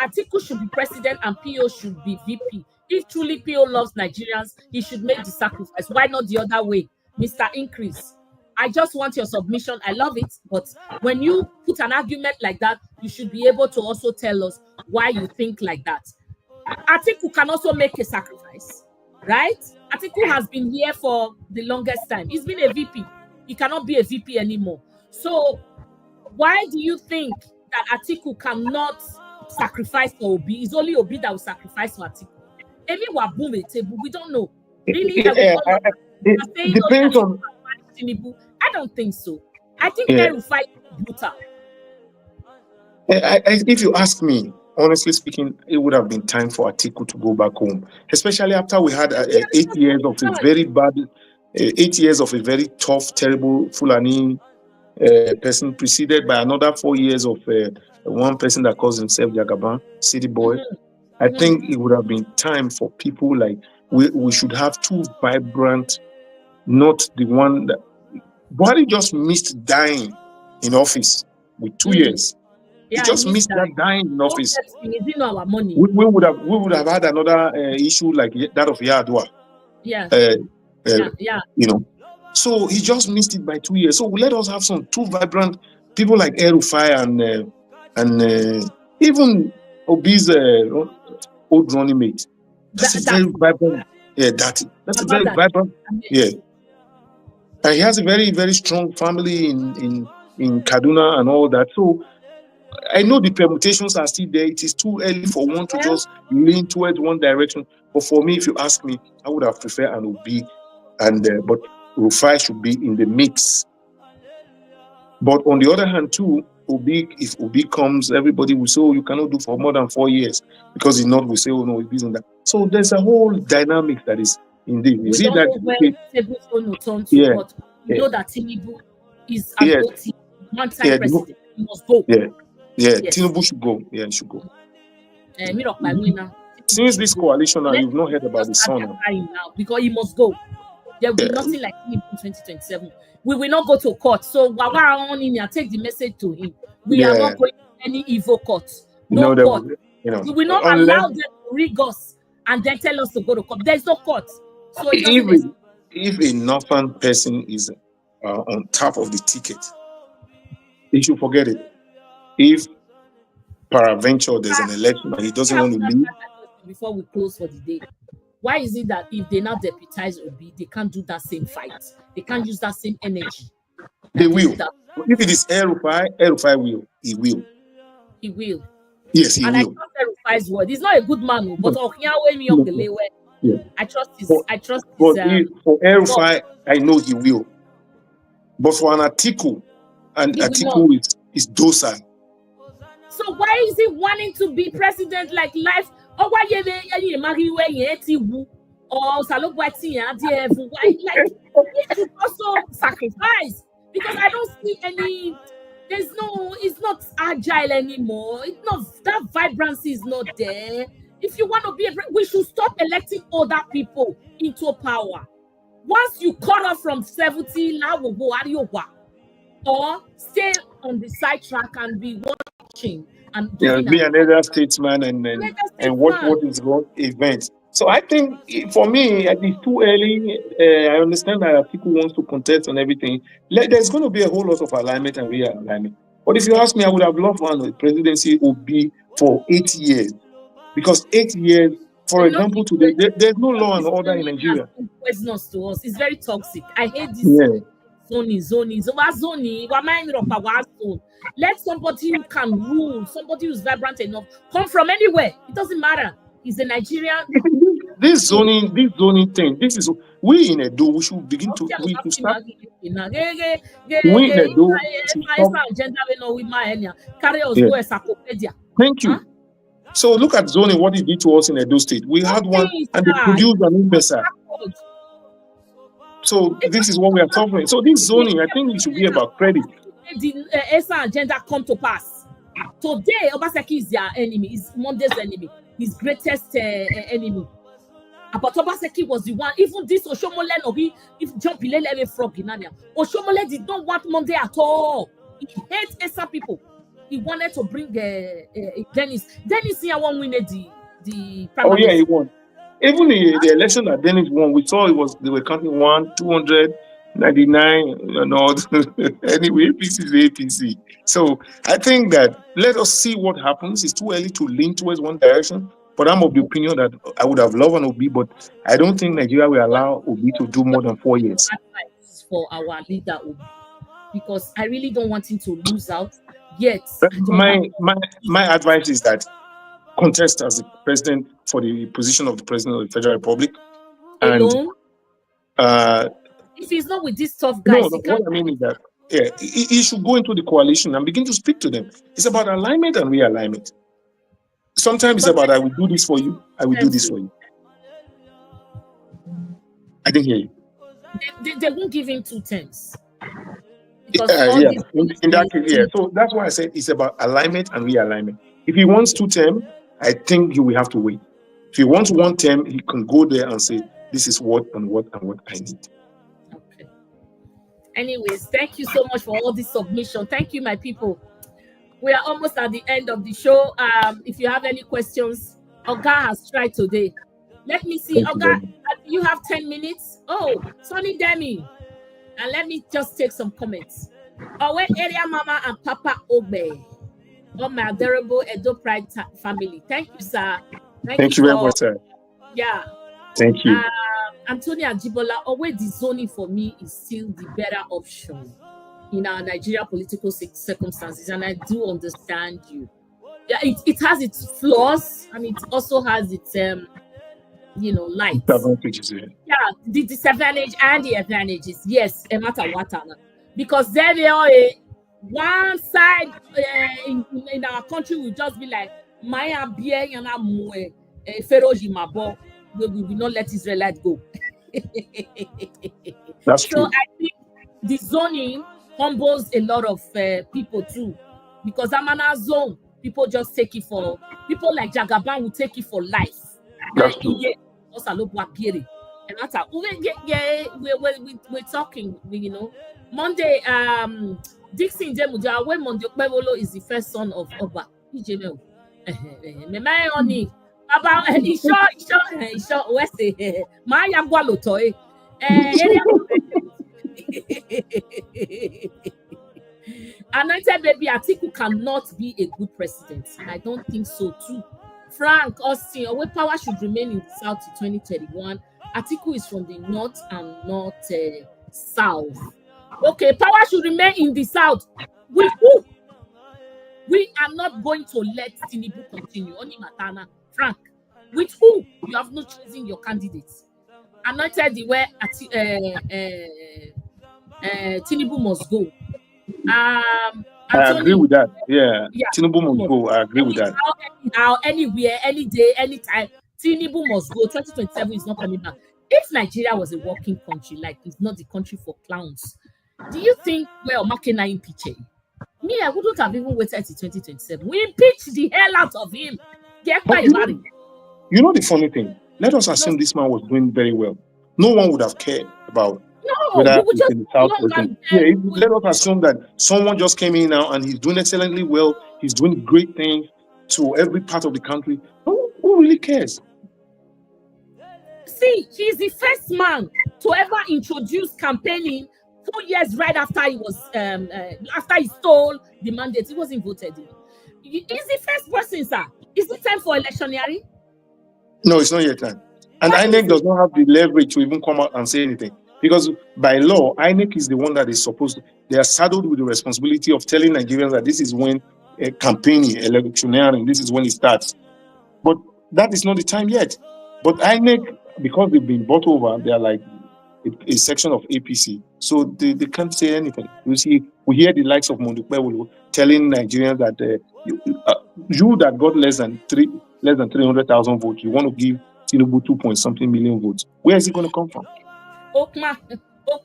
Atiku should be president and PO should be VP. If truly PO loves Nigerians, he should make the sacrifice. Why not the other way, Mr. Increase? I just want your submission. I love it. But when you put an argument like that, you should be able to also tell us why you think like that. Atiku can also make a sacrifice, right? Atiku has been here for the longest time. He's been a VP. He cannot be a VP anymore. So why do you think that Atiku cannot sacrifice for Obi? It's only Obi that will sacrifice for Atiku. We don't know. Really? It depends on... I don't think so. I think El-Rufai is brutal. If you ask me, honestly speaking, it would have been time for Atiku to go back home, especially after we had 8 years of a very bad, 8 years of a very tough, terrible Fulani person, preceded by another 4 years of one person that calls himself Jagaban, City Boy. I think it would have been time for people like, we should have two vibrant, not the one that... Buhari just missed dying in office with 2 years. He just missed that dying in office. We would have had another issue like that of Yadwa. You know. So he just missed it by 2 years. So let us have two vibrant people like El-Rufai and even Obi's old running mate. That's a very vibrant. Yeah, that's a very vibrant. Yeah. And he has a very, very strong family in Kaduna and all that. So I know the permutations are still there. It is too early for one to just lean towards one direction. But for me, if you ask me, I would have preferred an Obi, but Rufai should be in the mix. But on the other hand, too, Obi comes, everybody will say, oh, you cannot do for more than 4 years, because the North will say, oh no, it isn't that. So there's a whole dynamic that is in this. We don't know where the table is going to turn to, yeah, but we know that Tinubu is an yeah, OT, one-time president. He must go. yeah, Yes. Tinubu should go. Yeah, he should go. Since this should go. coalition now, Let's you've not heard about the just start son. crying now, because he must go. There will be nothing like him in 2027. We will not go to court. So take the message to him. We are not going to any evil court. No court. We will not allow them to rig us and then tell us to go to court. There's no court. So if a northern person is on top of the ticket, they should forget it. If peradventure there's an election and he doesn't want to leave. Before we close for the day, why is it that if they now deputize Obi, they can't do that same fight? They can't use that same energy. They will. If it is El-Rufai will. He will. He will. Yes, he and will. I trust El-Rufai's word. He's not a good man, but I trust his. For El-Rufai, I know he will. But for an Atiku, and Atiku is docile. So why is he wanting to be president like life? Or why or why he should also sacrifice? Because I don't see any. It's not agile anymore. It's not, that vibrancy is not there. If you want to be we should stop electing other people into power. Once you cut off from 70, now we'll go or stay on the side track and be watching and be another statesman and what is wrong events. So I think for me, it's too early. I understand that people want to contest and everything. There's going to be a whole lot of alignment and realignment. But if you ask me, I would have loved the presidency would be for 8 years. Because 8 years, for example, today, there's no law and order in Nigeria. Poisonous to us. It's very toxic. I hate this. Zoning. Let somebody who can rule, somebody who's vibrant enough, come from anywhere. It doesn't matter. He's a Nigerian. This zoning thing. This is we in Edo. We should begin to start. We in Edo. Thank you. So look at zoning. What it did to us in Edo State. We had one, and they produced an investor. So this is what we are suffering. So this zoning, I think it should be about credit. The ESA agenda come to pass. Today, Obaseki is their enemy. Is Monday's enemy. His greatest enemy. But Obaseki was the one. Even this Oshomole Obi, if John Pilele frog in Anya, Oshomole did not want Monday at all. He hates ESA people. He wanted to bring Dennis. Dennis here won win the primary. Oh yeah, he won. Even the election that Dennis won, we saw they were counting 299 and all. Anyway, APC is APC. So I think that let us see what happens. It's too early to lean towards one direction. But I'm of the opinion that I would have loved an Obi, but I don't think Nigeria will allow Obi to do more than 4 years. Advice for our leader Obi, because I really don't want him to lose out. Yet, my advice is that contest as the president for the position of the president of the Federal Republic. Alone? And if he's not with these tough guys, what I mean is that he should go into the coalition and begin to speak to them. It's about alignment and realignment. Sometimes it's about I will do this for you, I will do this for you. I didn't hear you. They won't give him 2 terms. In that case, so that's why I said it's about alignment and realignment. If he wants 2 terms, I think he will have to wait. If he wants 1 term, he can go there and say, this is what I need. Okay. Anyways, thank you so much for all this submission. Thank you, my people. We are almost at the end of the show. If you have any questions, Oga has tried today. Let me see. Oga, you have 10 minutes. Oh, Sonny Demi. And let me just take some comments. Our area mama and Papa Ogbe. Oh, my adorable Edo Pride family. Thank you, sir. Thank you very much, sir. Yeah. Thank you. Antonia Jibola, always the zoning for me is still the better option in our Nigeria political circumstances. And I do understand you. Yeah, it has its flaws and it also has its lights. Yeah, the disadvantage and the advantages. Yes, no matter what. Because there they are. one side in our country will just be like, Maya beer yana mue feroji mabo. We will not let Israelites go. That's So true. I think the zoning humbles a lot of people too, because Amana zone, people just take it for, people like Jagaban will take it for life. That's true. And that's how we're talking, you know. Monday, Dixon Jemuja, when Monday Pevolo is the first son of Ogbe. My only about Isha West, Maya Gualotoy, Anointed baby Atiku cannot be a good president. I don't think so too. Frank Austin, our power should remain in the south to 2031. Atiku is from the north and not south. Okay, power should remain in the south. With who? We are not going to let Tinubu continue. Only Matana. Frank, with who? You have not chosen your candidates. Anointed the way Tinubu must go. I Anthony, agree with that. Yeah. yeah, Tinubu must go. I agree with that. Anyhow, anywhere, any day, anytime, Tinubu must go. 2027 is not coming back. If Nigeria was a working country, like it's not the country for clowns, do you think well Makena impeach him? Me, I wouldn't have even waited till 2027. We impeach the hell out of him. Get But by you know the funny thing? Let us assume this man was doing very well. No one would have cared about whether we would it's just in the south long person. and Let us assume that someone just came in now and he's doing excellently well. He's doing great things to every part of the country. Who really cares? see, he's the first man to ever introduce campaigning 2 years right after he was after he stole the mandate. He wasn't voted in. He's the first person, sir. Is it time for electioneering? No, it's not yet time. And INEC does not have the leverage to even come out and say anything. Because by law, INEC is the one that is supposed to, they are saddled with the responsibility of telling Nigerians that this is when campaigning, electioneering, this is when it starts. But that is not the time yet. But INEC, because they've been bought over, they are like a section of APC. So they can't say anything. You see, we hear the likes of Mondukwe telling Nigerians that you that got less than 300,000 votes, you want to give Tinubu 2-point-something million votes. Where is it going to come from? Okma,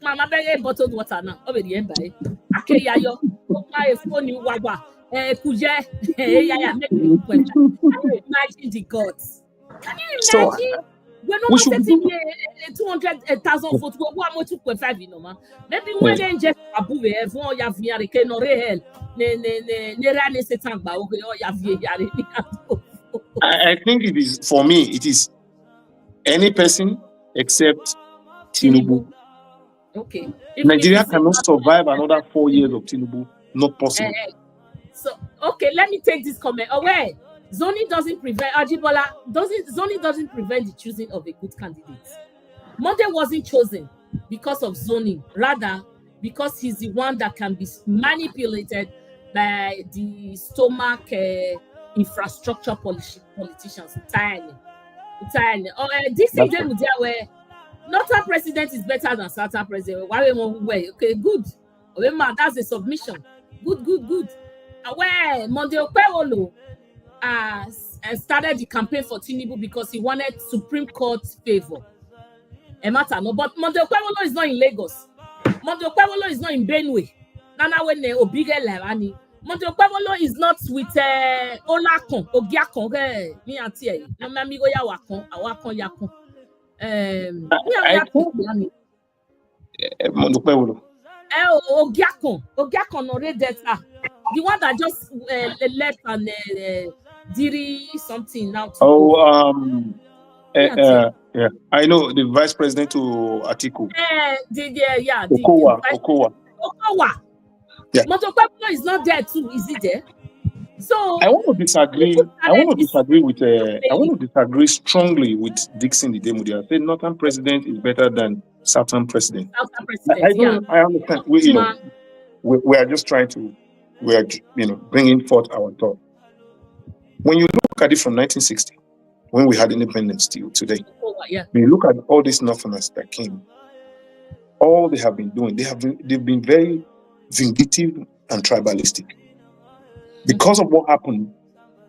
my beg bottled water now. Over the end by Akeyayo, Okma is phone you wagwa, Kuje, yeah, make me point. Can you imagine the gods? Can you imagine? We're not setting 200,000 votes. We're 2.5, you know, man. Maybe when they just above everyone, you have Yari, no real, I think it is, for me, it is any person except Tinubu. Okay. Nigeria cannot survive another 4 years of Tinubu. Not possible. So, okay, let me take this comment away. Zoning doesn't prevent zoning doesn't prevent the choosing of a good candidate. Monday wasn't chosen because of zoning, rather because he's the one that can be manipulated by the stomach infrastructure politicians entirely. This is where Northern president is better than Southern president. Okay, good. That's a submission. Good. Where Monday Okpewolo started the campaign for Tinubu because he wanted Supreme Court favor. But Monday Okpewolo is not in Lagos. Monday Okpewolo is not in Benue. Monday Okpewolo is not with Olakon, Ogiakon, me auntie. No mamigo ya wakon, awakon yakon. Monday Okpewolo. Ogiakon already data. The one that just left and Diri something now. Yeah, I know the vice president to Atiku. Okowa. Yeah. Motokpewolo is not there too. Is he there? So I want to disagree. I want to disagree strongly with Dixon Idemudi. I say Northern president is better than Southern president. I understand. We are just trying to, bringing forth our thought. When you look at it from 1960, when we had independence till today, when you look at all these Northerners that came, all they have been doing, they've been very vindictive and tribalistic. Because of what happened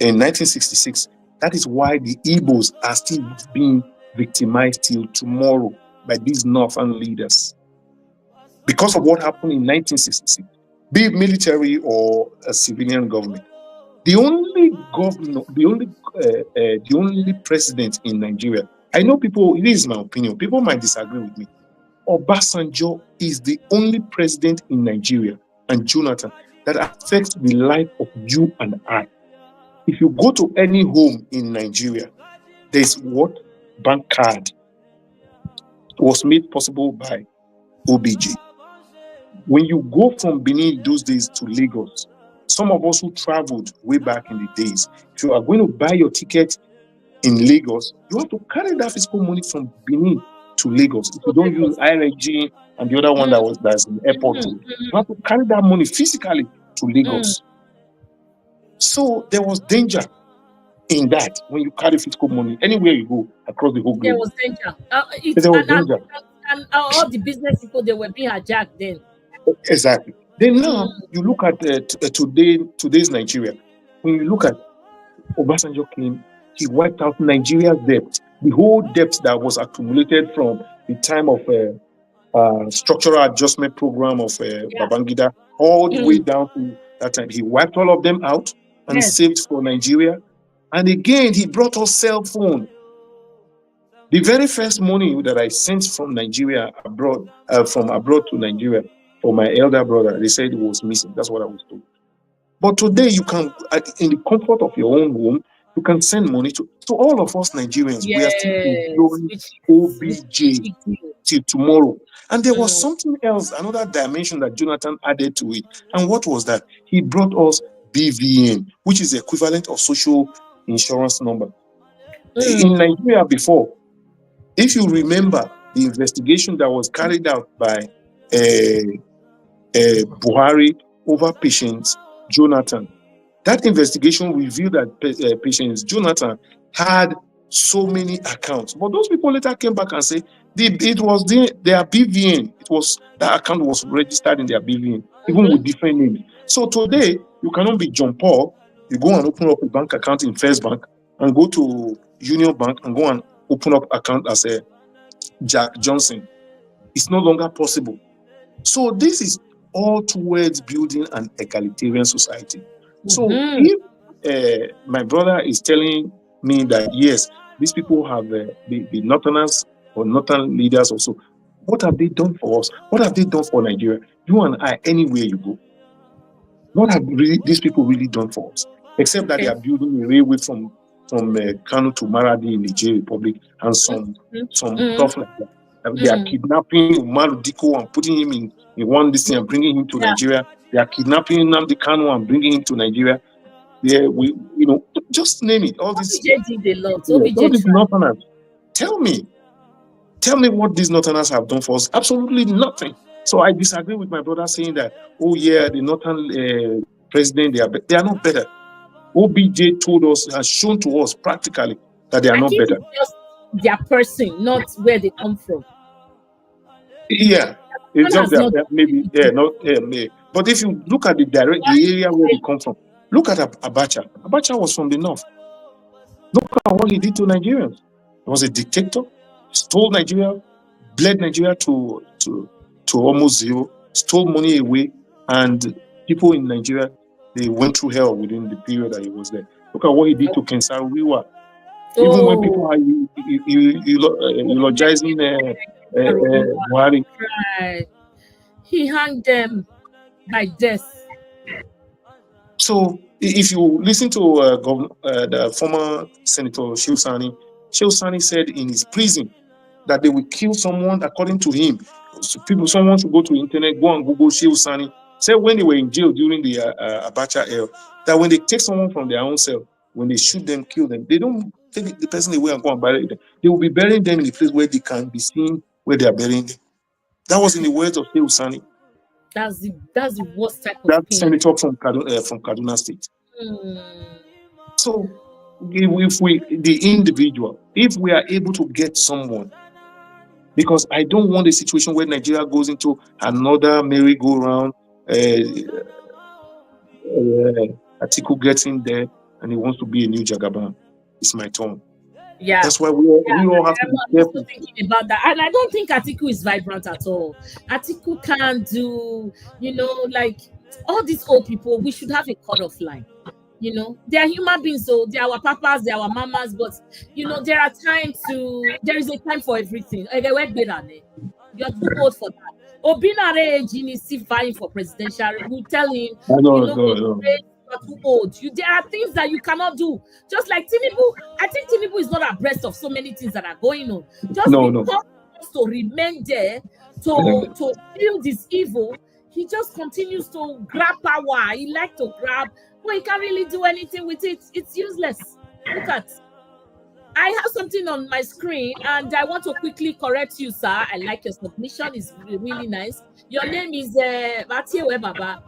in 1966, that is why the Igbos are still being victimized till tomorrow by these northern leaders. Because of what happened in 1966, be it military or a civilian government, the only governor, the only president in Nigeria. I know people. This is my opinion. People might disagree with me. Obasanjo is the only president in Nigeria, and Jonathan, that affects the life of you and I. If you go to any home in Nigeria, there's what bank card was made possible by OBJ. When you go from Benin those days to Lagos, some of us who traveled way back in the days, if you are going to buy your ticket in Lagos, you have to carry that physical money from Benin to Lagos. If you don't use IRG and the other one that's in the airport, you have to carry that money physically to Lagos. So there was danger in that when you carry physical money anywhere you go across the whole globe. There was danger. There was danger. And all the business people, they were being hijacked then. Exactly. Then now you look at today's Nigeria. When you look at Obasanjo came, he wiped out Nigeria's debt, the whole debt that was accumulated from the time of structural adjustment program of Babangida all the way down to that time. He wiped all of them out and saved for Nigeria. And again, he brought us cell phone. The very first money that I sent from Nigeria abroad, from abroad to Nigeria for my elder brother, they said it was missing. That's what I was told. But today, you can, in the comfort of your own home, you can send money to all of us Nigerians. We are still enjoying OBJ till tomorrow. And there was something else, another dimension that Jonathan added to it. And what was that? He brought us BVN, which is the equivalent of social insurance number. In Nigeria before, if you remember the investigation that was carried out by Buhari over Patience Jonathan, that investigation revealed that Patience Jonathan had so many accounts. But those people later came back and said it was their BVN. It was that account was registered in their BVN, even with different names. So today, you cannot be John Paul. You go and open up a bank account in First Bank and go to Union Bank and go and open up account as a Jack Johnson. It's no longer possible. So this is all towards building an egalitarian society. So if my brother is telling me that, yes, these people have the Northerners or Northern leaders also, what have they done for us? What have they done for Nigeria? You and I, anywhere you go. What have these people really done for us? Except that they are building a railway from Kano to Maradi in the Niger Republic and some stuff like that. They are kidnapping Umaru Diko and putting him in one distance and bringing him to Nigeria. They are kidnapping Nnamdi Kanu and bringing him to Nigeria. Just name it. All this. All these Northerners. Tell me what these Northerners have done for us. Absolutely nothing. So I disagree with my brother saying that, oh yeah, the Northern president, they are not better. OBJ told us, has shown to us practically that they are not better. It's just their person, not where they come from. Yeah, it's just that maybe maybe. But if you look at the area where they come from, look at Abacha. Abacha was from the north. Look at what he did to Nigerians. He was a dictator. Stole Nigeria, bled Nigeria to almost zero. Stole money away, and people in Nigeria, they went through hell within the period that he was there. Look at what he did to Kensal Wiwa. Even when people are eulogizing Buhari, he hung them by death. So if you listen to the former Senator Shehu Sani said in his prison that they will kill someone according to him. So someone should go to the internet, go and Google Shehu Sani. Said when they were in jail during the Abacha era, that when they take someone from their own cell, when they shoot them, kill them, they don't take the person away and go and bury them. They will be burying them in a place where they can be seen where they are burying them. That was in the words of Shehu Sani. That's the worst type of that senator from Kaduna State. So if we are able to get someone, because I don't want a situation where Nigeria goes into another merry-go-round, Atiku gets in there and he wants to be a new Jagaban. It's my turn. Yeah. That's why we all have to be I'm also careful. thinking about that. And I don't think Atiku is vibrant at all. Atiku can't do, like all these old people, we should have a cut-off line. They are human beings, so they are our papas, they are our mamas, but there is a time for everything. You're too old for that. Obinare Ejini vying for presidential, we tell him, I know, you're too old. There are things that you cannot do. Just like Tinubu, I think Tinubu is not abreast of so many things that are going on. Just because he wants to remain there to kill this evil, he just continues to grab power. He likes to grab, but he can't really do anything with it. It's useless. Look at. I have something on my screen and I want to quickly correct you, sir. I like your submission. It's really nice. Your name is Batiewe Baba.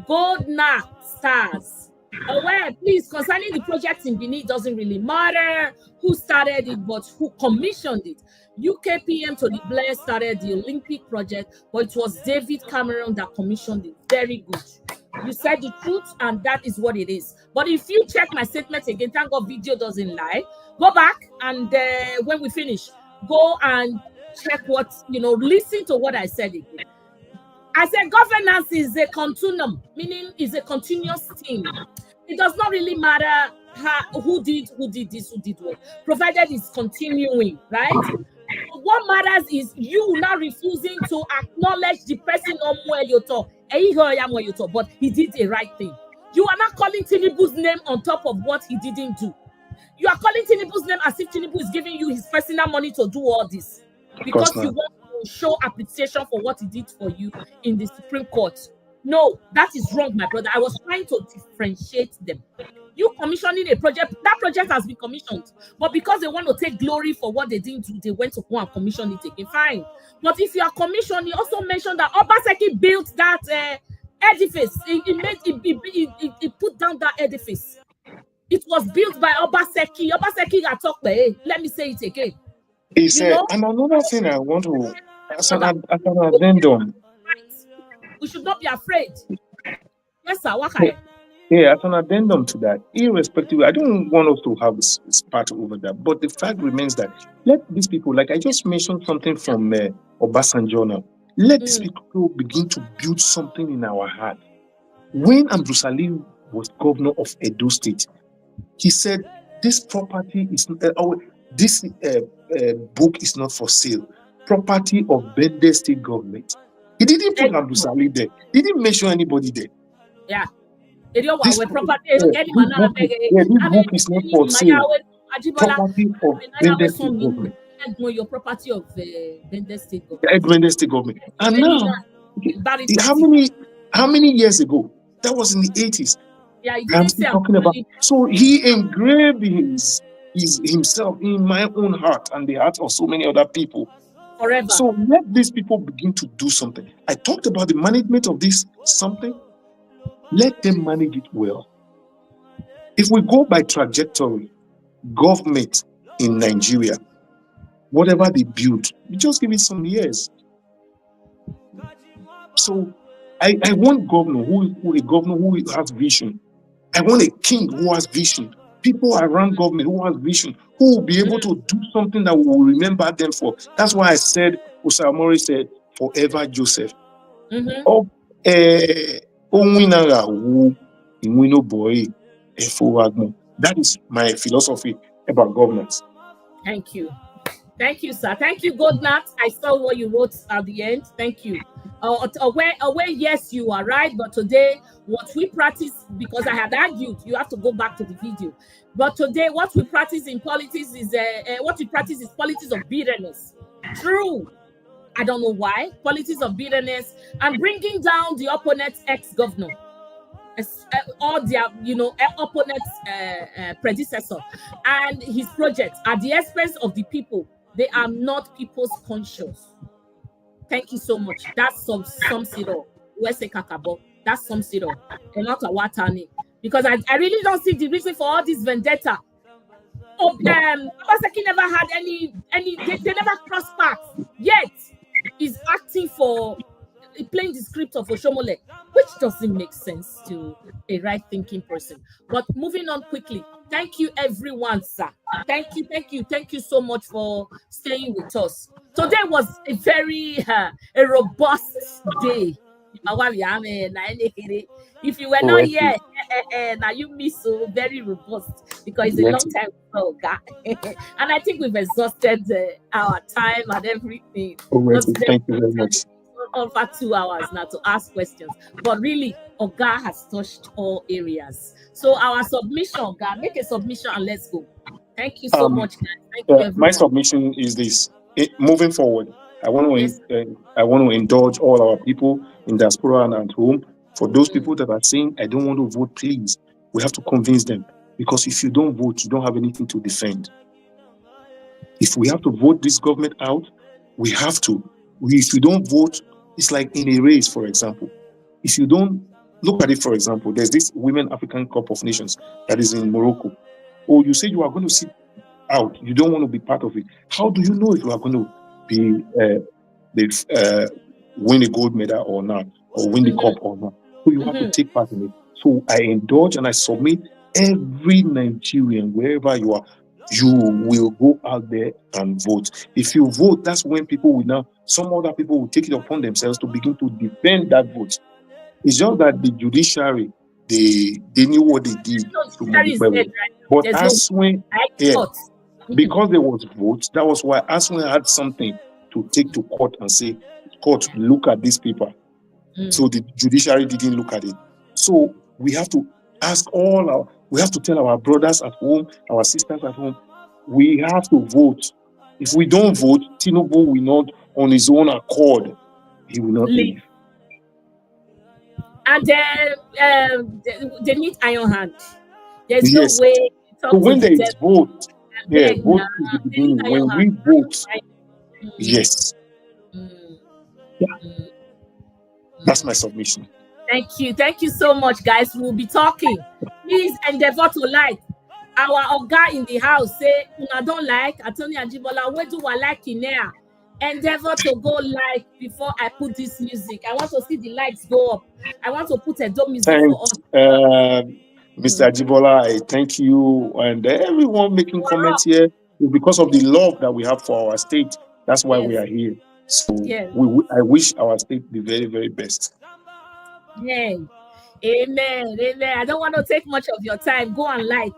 Gold Knack Stars. Aware, please, concerning the project in Benin, it doesn't really matter who started it, but who commissioned it. UKPM Tony Blair started the Olympic project, but it was David Cameron that commissioned it. Very good. You said the truth, and that is what it is. But if you check my statement again, thank God video doesn't lie. Go back and when we finish, go and check what, listen to what I said again. I said governance is a continuum, meaning is a continuous thing. It does not really matter who did this, who did what, provided it's continuing, right? What matters is you now refusing to acknowledge the person on where you talk. But he did the right thing. You are not calling Tinubu's name on top of what he didn't do. You are calling Tinubu's name as if Tinubu is giving you his personal money to do all this because you want to show appreciation for what he did for you in the Supreme Court. No, that is wrong, my brother. I was trying to differentiate them. You commissioning a project, that project has been commissioned, but because they want to take glory for what they didn't do, they went to go and commission it again. Fine. But if you are commissioned, you also mentioned that Obaseki built that edifice. He put down that edifice. It was built by Obaseki. Obaseki got talked by. Let me say it again. He said, and another thing I want to, as an addendum. We should not be afraid. Yes, sir. Yeah, as an addendum to that, irrespective, I don't want us to have a spat over that, but the fact remains that let these people, like I just mentioned something from Obasanjo now, let these people begin to build something in our heart. When Abdul Salim was governor of Edo State, he said, this property is, this book is not for sale, property of Benin State government. He didn't put Abdul Salim there. He didn't mention anybody there. Yeah. This book is not for sale. Property of Benin State government. Your property of Benin State government. Benin State government. And now, how many years ago? That was in the 80s. Yeah, I'm still talking about. So he engraved himself in my own heart and the heart of so many other people. Forever. So let these people begin to do something. I talked about the management of this something. Let them manage it well. If we go by trajectory, government in Nigeria, whatever they build, we just give it some years. So I want a governor who has vision. I want a king who has vision. People around government who has vision, who will be able to do something that we will remember them for. That's why I said, Osamori said, forever Joseph. That is my philosophy about governance. Thank you. Thank you, sir. Thank you, Godnat. I saw what you wrote at the end. Thank you. Aware, yes, you are right. But today, what we practice, because I had argued, you have to go back to the video. But today, what we practice in politics is politics of bitterness. True. I don't know why. Politics of bitterness and bringing down the opponent's ex-governor. Or their, opponent's predecessor and his projects at the expense of the people. They are not people's conscience. Thank you so much. That sums it up. That sums it up. And not a watani. Because I really don't see the reason for all this vendetta. Obaseki never had any they never crossed paths. Yet he's acting for playing the script of Oshomole, which doesn't make sense to a right-thinking person. But moving on quickly, thank you everyone, sir. Thank you so much for staying with us. Today was a very a robust day. If you were not here, now you miss so very robust because it's a long time ago, and I think we've exhausted our time and everything. Thank you very much. Over 2 hours now to ask questions, but really, Oga has touched all areas. So our submission, Oga, make a submission and let's go. Thank you so much, guys. Thank you, everyone. My submission is this: moving forward, I want to indulge all our people in diaspora and at home. For those people that are saying, I don't want to vote, please, we have to convince them, because if you don't vote, you don't have anything to defend. If we have to vote this government out, we have to. If you don't vote, it's like in a race, for example. If you don't look at it, for example, there's this Women African Cup of Nations that is in Morocco. Oh, you say you are going to sit out. You don't want to be part of it. How do you know if you are going to be win a gold medal or not, or win the cup or not? So you have to take part in it. So I indulge and I submit every Nigerian, wherever you are, you will go out there and vote. If you vote, that's when people will now, some other people will take it upon themselves to begin to defend that vote. It's just that the judiciary, they knew what they did. But Aswin, because there was votes, that was why Aswin had something to take to court and say, court, look at this paper. So the judiciary didn't look at it. So we have to ask we have to tell our brothers at home, our sisters at home, we have to vote. If we don't vote, Tinubu will not, on his own accord, he will not leave. And they need iron hand. There's no way. So when there is vote, vote is the beginning. When we vote, yes. That's my submission. Thank you so much, guys. We'll be talking. Please endeavor to like. Our Oga in the house say, "Una don't like Attorney Ajibola. Where do I like in there?" Endeavor to go like before I put this music. I want to see the likes go up. I want to put a dome music for us. Mr. Ajibola, I thank you and everyone making comments here. Because of the love that we have for our state, that's why we are here. So I wish our state the very, very best. Yeah. Amen. I don't want to take much of your time. Go and like.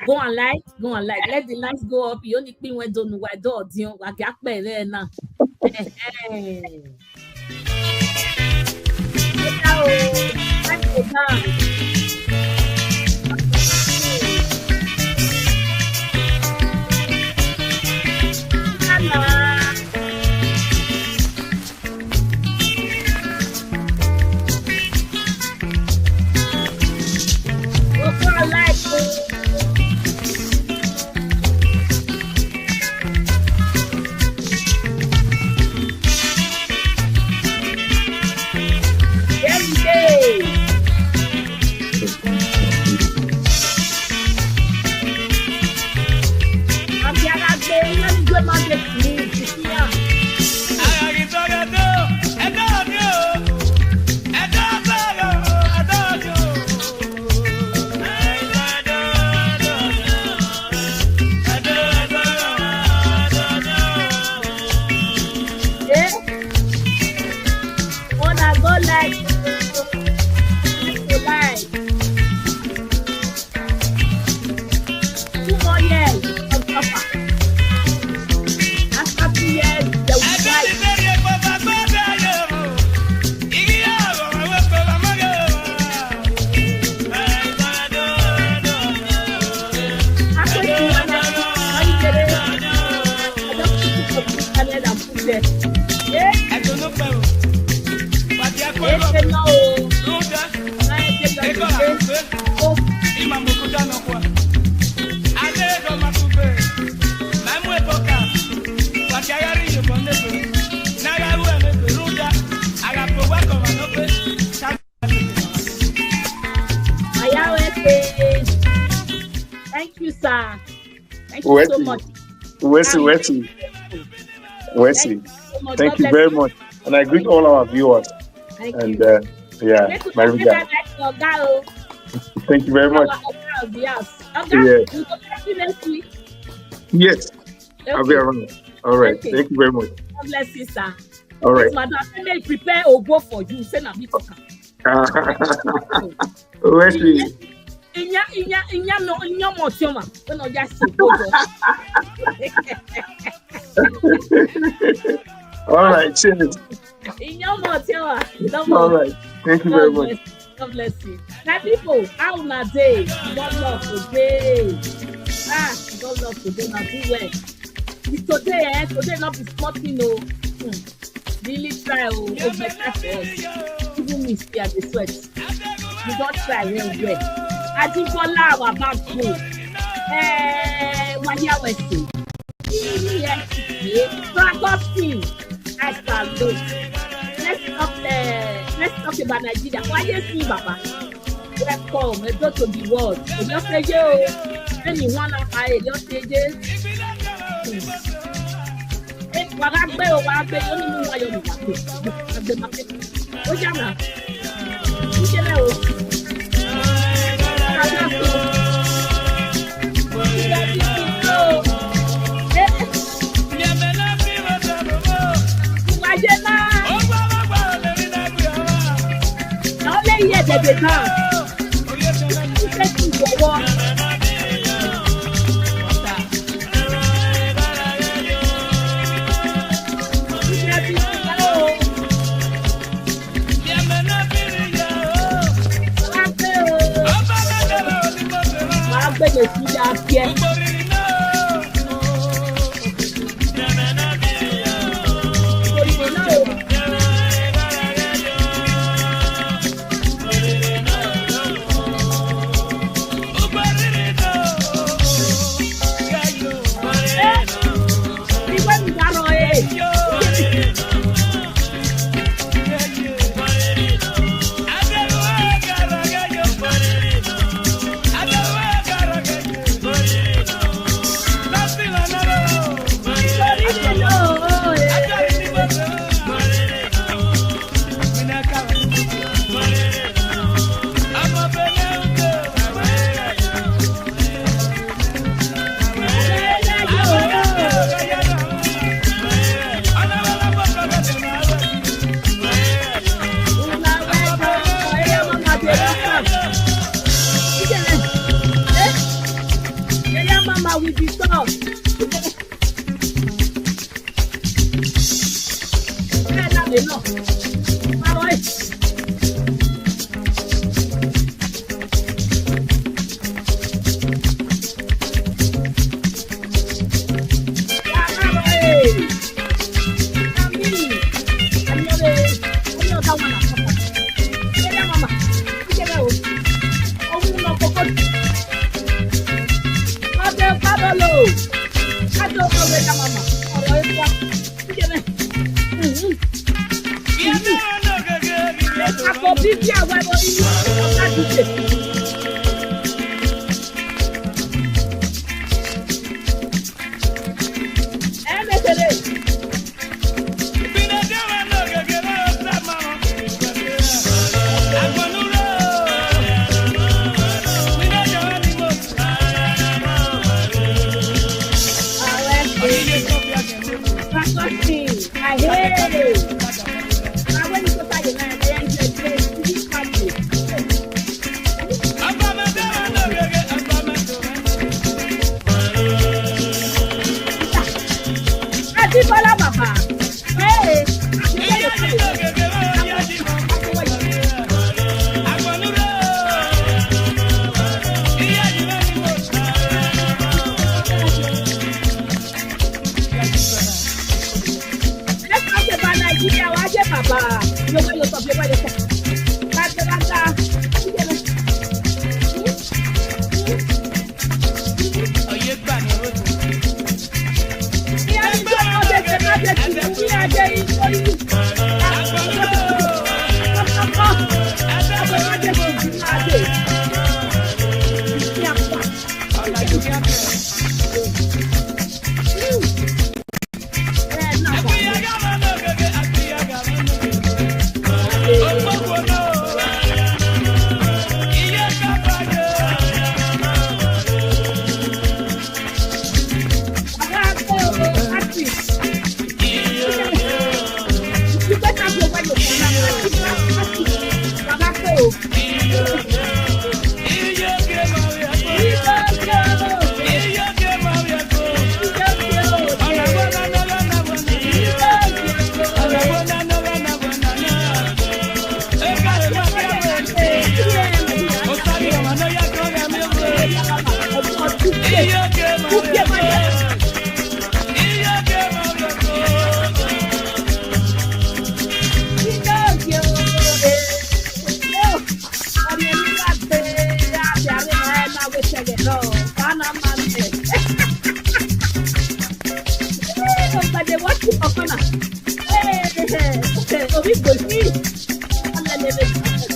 Let the lights go up. You only pin when don't know why do now. Thank you, sir. Thank you so much. Thank you very much. And I greet all our viewers. Thank And you. yeah, Make my una say regard. bye to Oga o. Thank you very much. Our Oga of the house. Oga, Yeah. we go back to next week. Yes, I'll be Okay. around. All right. Okay. Thank you very much. God bless you, sir. All right. This madam say make prepare Ogbo for you. Say na me talk am. Where's the? Inya mo tioma. When I just say go. All right. Cheers. Inya mo tioma. All right. Thank you very much. God bless you. My people, how na day? God love today. God love today. Now do well. Today not be sporting no. Really try oh better for us. Even me stay at the sweat. We don't try well. I think for now our back go. Wanya West. Yes, Francophone. I shall go. Let's talk about Nigeria. Why you see, Baba? Welcome, let's go to the world. You say yo, anyone of I just say this. Wagagbe, you only know why you're not. Oh, Jana. You get out. Here they dance. You take to your walk.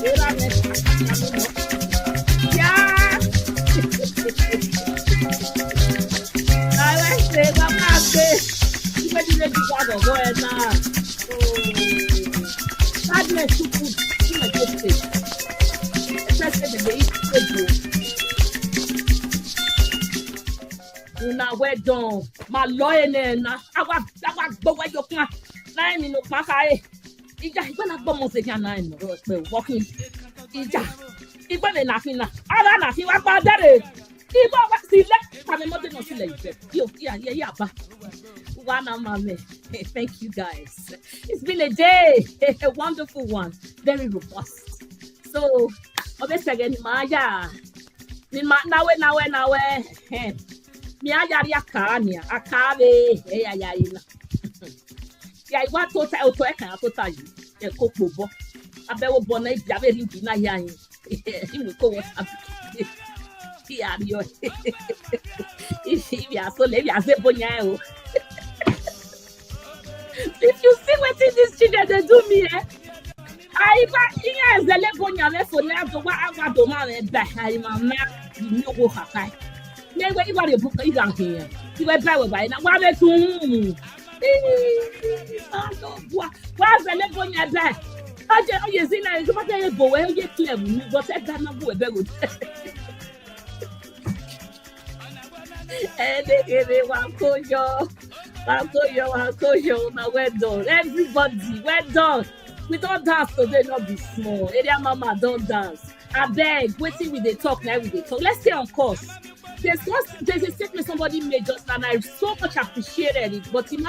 Yeah. I like say, Mama say, you better let you go ahead now. Sadness to put in my face. Especially the East. Una well done. My lawyer na. Awa go where you can. Nine minutes makae. Ija igba gbo mo se kan nine no pe working. Ija igba le na fin na. Ara na fin wa pa dare. Igba wa sile. Pa me mo de no sile ife. Yo ya ba. Wana mame. Thank you guys. It's been a day. A wonderful one. Very robust. So, obesege ni maya. Ni ma nawe. Mi aya ri akania. Akave. Ya ina. Ya igwa tota auto e kan tota yi. E ko pobo. Abewo bo na ibia be ringi na ya yin. Imu ko WhatsApp. Ya ri yo. If ya so le ya se bonya o. If you see what these children they do me, I even the level you for now to what I do man back. I am no go high. Never you want to book it down here. You were by now. What are you? What's the level you back? I tell you, see now, you must go where you clear. You got a gun of wood. And they want to go. Now we're done. Everybody, we're done. We don't dance today, not be small. Area mama don't dance. I beg, waiting with the talk, now with the talk. Let's stay on course. There's a statement somebody made just now, and I so much appreciated it. But when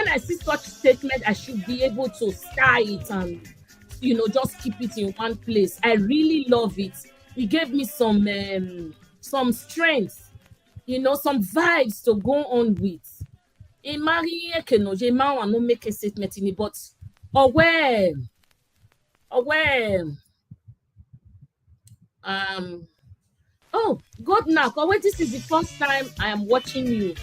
I see such statement, I should be able to style it and just keep it in one place. I really love it. It gave me some strength. Some vibes to go on with. In Marie Kenoje, man will not make a statement in it, but aware. Oh, God now, this is the first time I am watching you.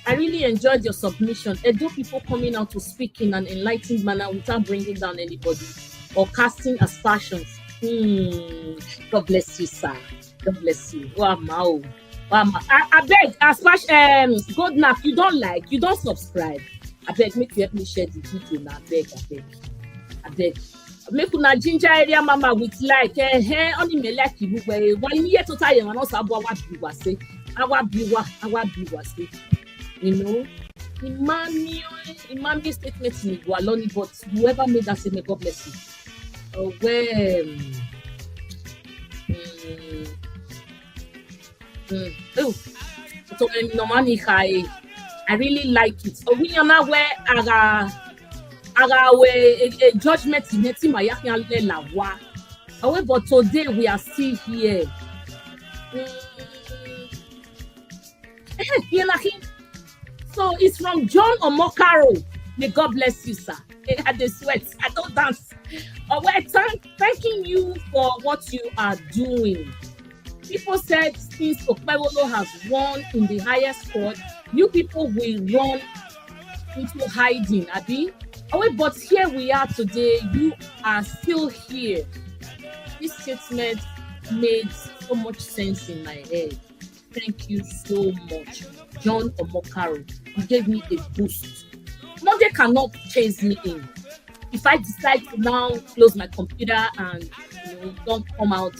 I really enjoyed your submission. Edo people coming out to speak in an enlightened manner without bringing down anybody or casting aspersions. God bless you, sir. God bless you. Wow. I beg, God now, you don't subscribe. I beg, make you help me share the video now. I beg. Make una ginger area mama with like, only me like you, where 1 year to tie and also about what you were saying. Our viewer say. Imani statement in Gualoni, but whoever made that statement, God bless you. Oh, well. So I really like it. So we are now where a judgment in it. However, today we are still here. So it's from John Omokaro. May God bless you, sir. I had the sweat. I don't dance. We're thanking you for what you are doing. People said since Okpewolo has won in the highest court, you people will run into hiding, Abi. But here we are today. You are still here. This statement made so much sense in my head. Thank you so much, John Omokaro. You gave me a boost. Monday cannot chase me in. If I decide to now close my computer and don't come out,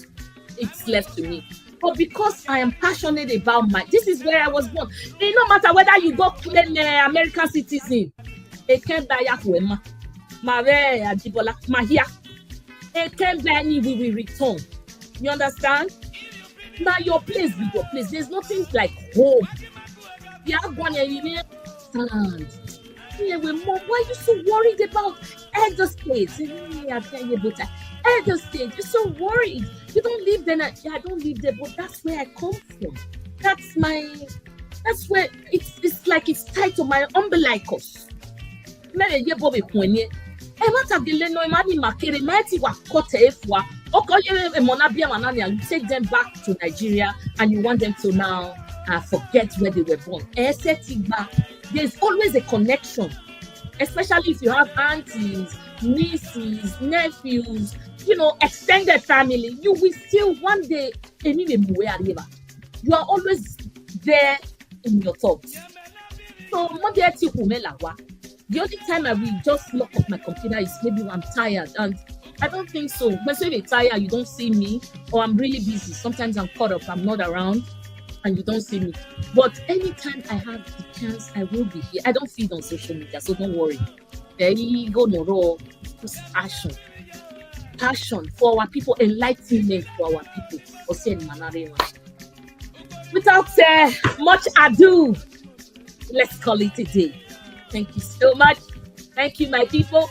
it's left to me. But because I am passionate about this is where I was born. It no matter whether you go claim American citizen, it can't buy Yakwema, Mare Adibola, Mahia. It can't buy any. We will return. You understand? Now your place be your place. There's nothing like home. You have one stand. Yeah, Mom, why are you so worried about elder states? Elder states, you're so worried. You don't live there. Yeah, I don't live there, but that's where I come from. That's where it's like it's tied to my umbilicus. You take them back to Nigeria and you want them to now forget where they were born. There's always a connection, especially if you have aunties, nieces, nephews, extended family, you will still one day, you are always there in your thoughts. So, the only time I will just lock up my computer is maybe when I'm tired, and I don't think so. When you're tired, you don't see me, or I'm really busy. Sometimes I'm caught up, I'm not around, and you don't see me. But anytime I have the chance, I will be here. I don't feed on social media, so don't worry. There you go, no, just passion for our people, enlightenment for our people. Without much ado, let's call it a day. Thank you so much. Thank you, my people.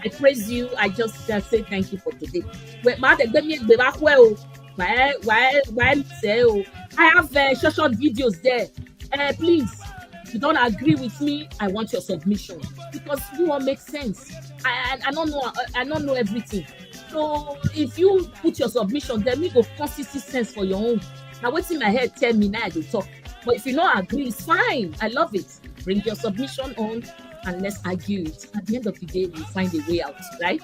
I praise you. I just say thank you for today. I have short videos there. Please, if you don't agree with me, I want your submission, because you all make sense. I don't know everything. So if you put your submission, then me go consistency sense for your own. Now what's in my head tell me now I do talk. But if you don't agree, it's fine. I love it. Bring your submission on and let's argue it. At the end of the day, we'll find a way out, right?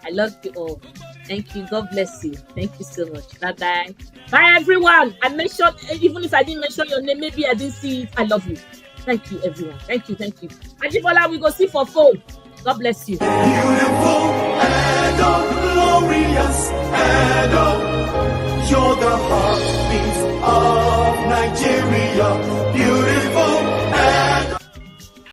I love you all. Thank you. God bless you. Thank you so much. Bye-bye. Bye, everyone. I mentioned, even if I didn't mention your name, maybe I didn't see it. I love you. Thank you, everyone. Thank you. Ajibola, we go see for phone. God bless you. Beautiful and glorious and you're the heart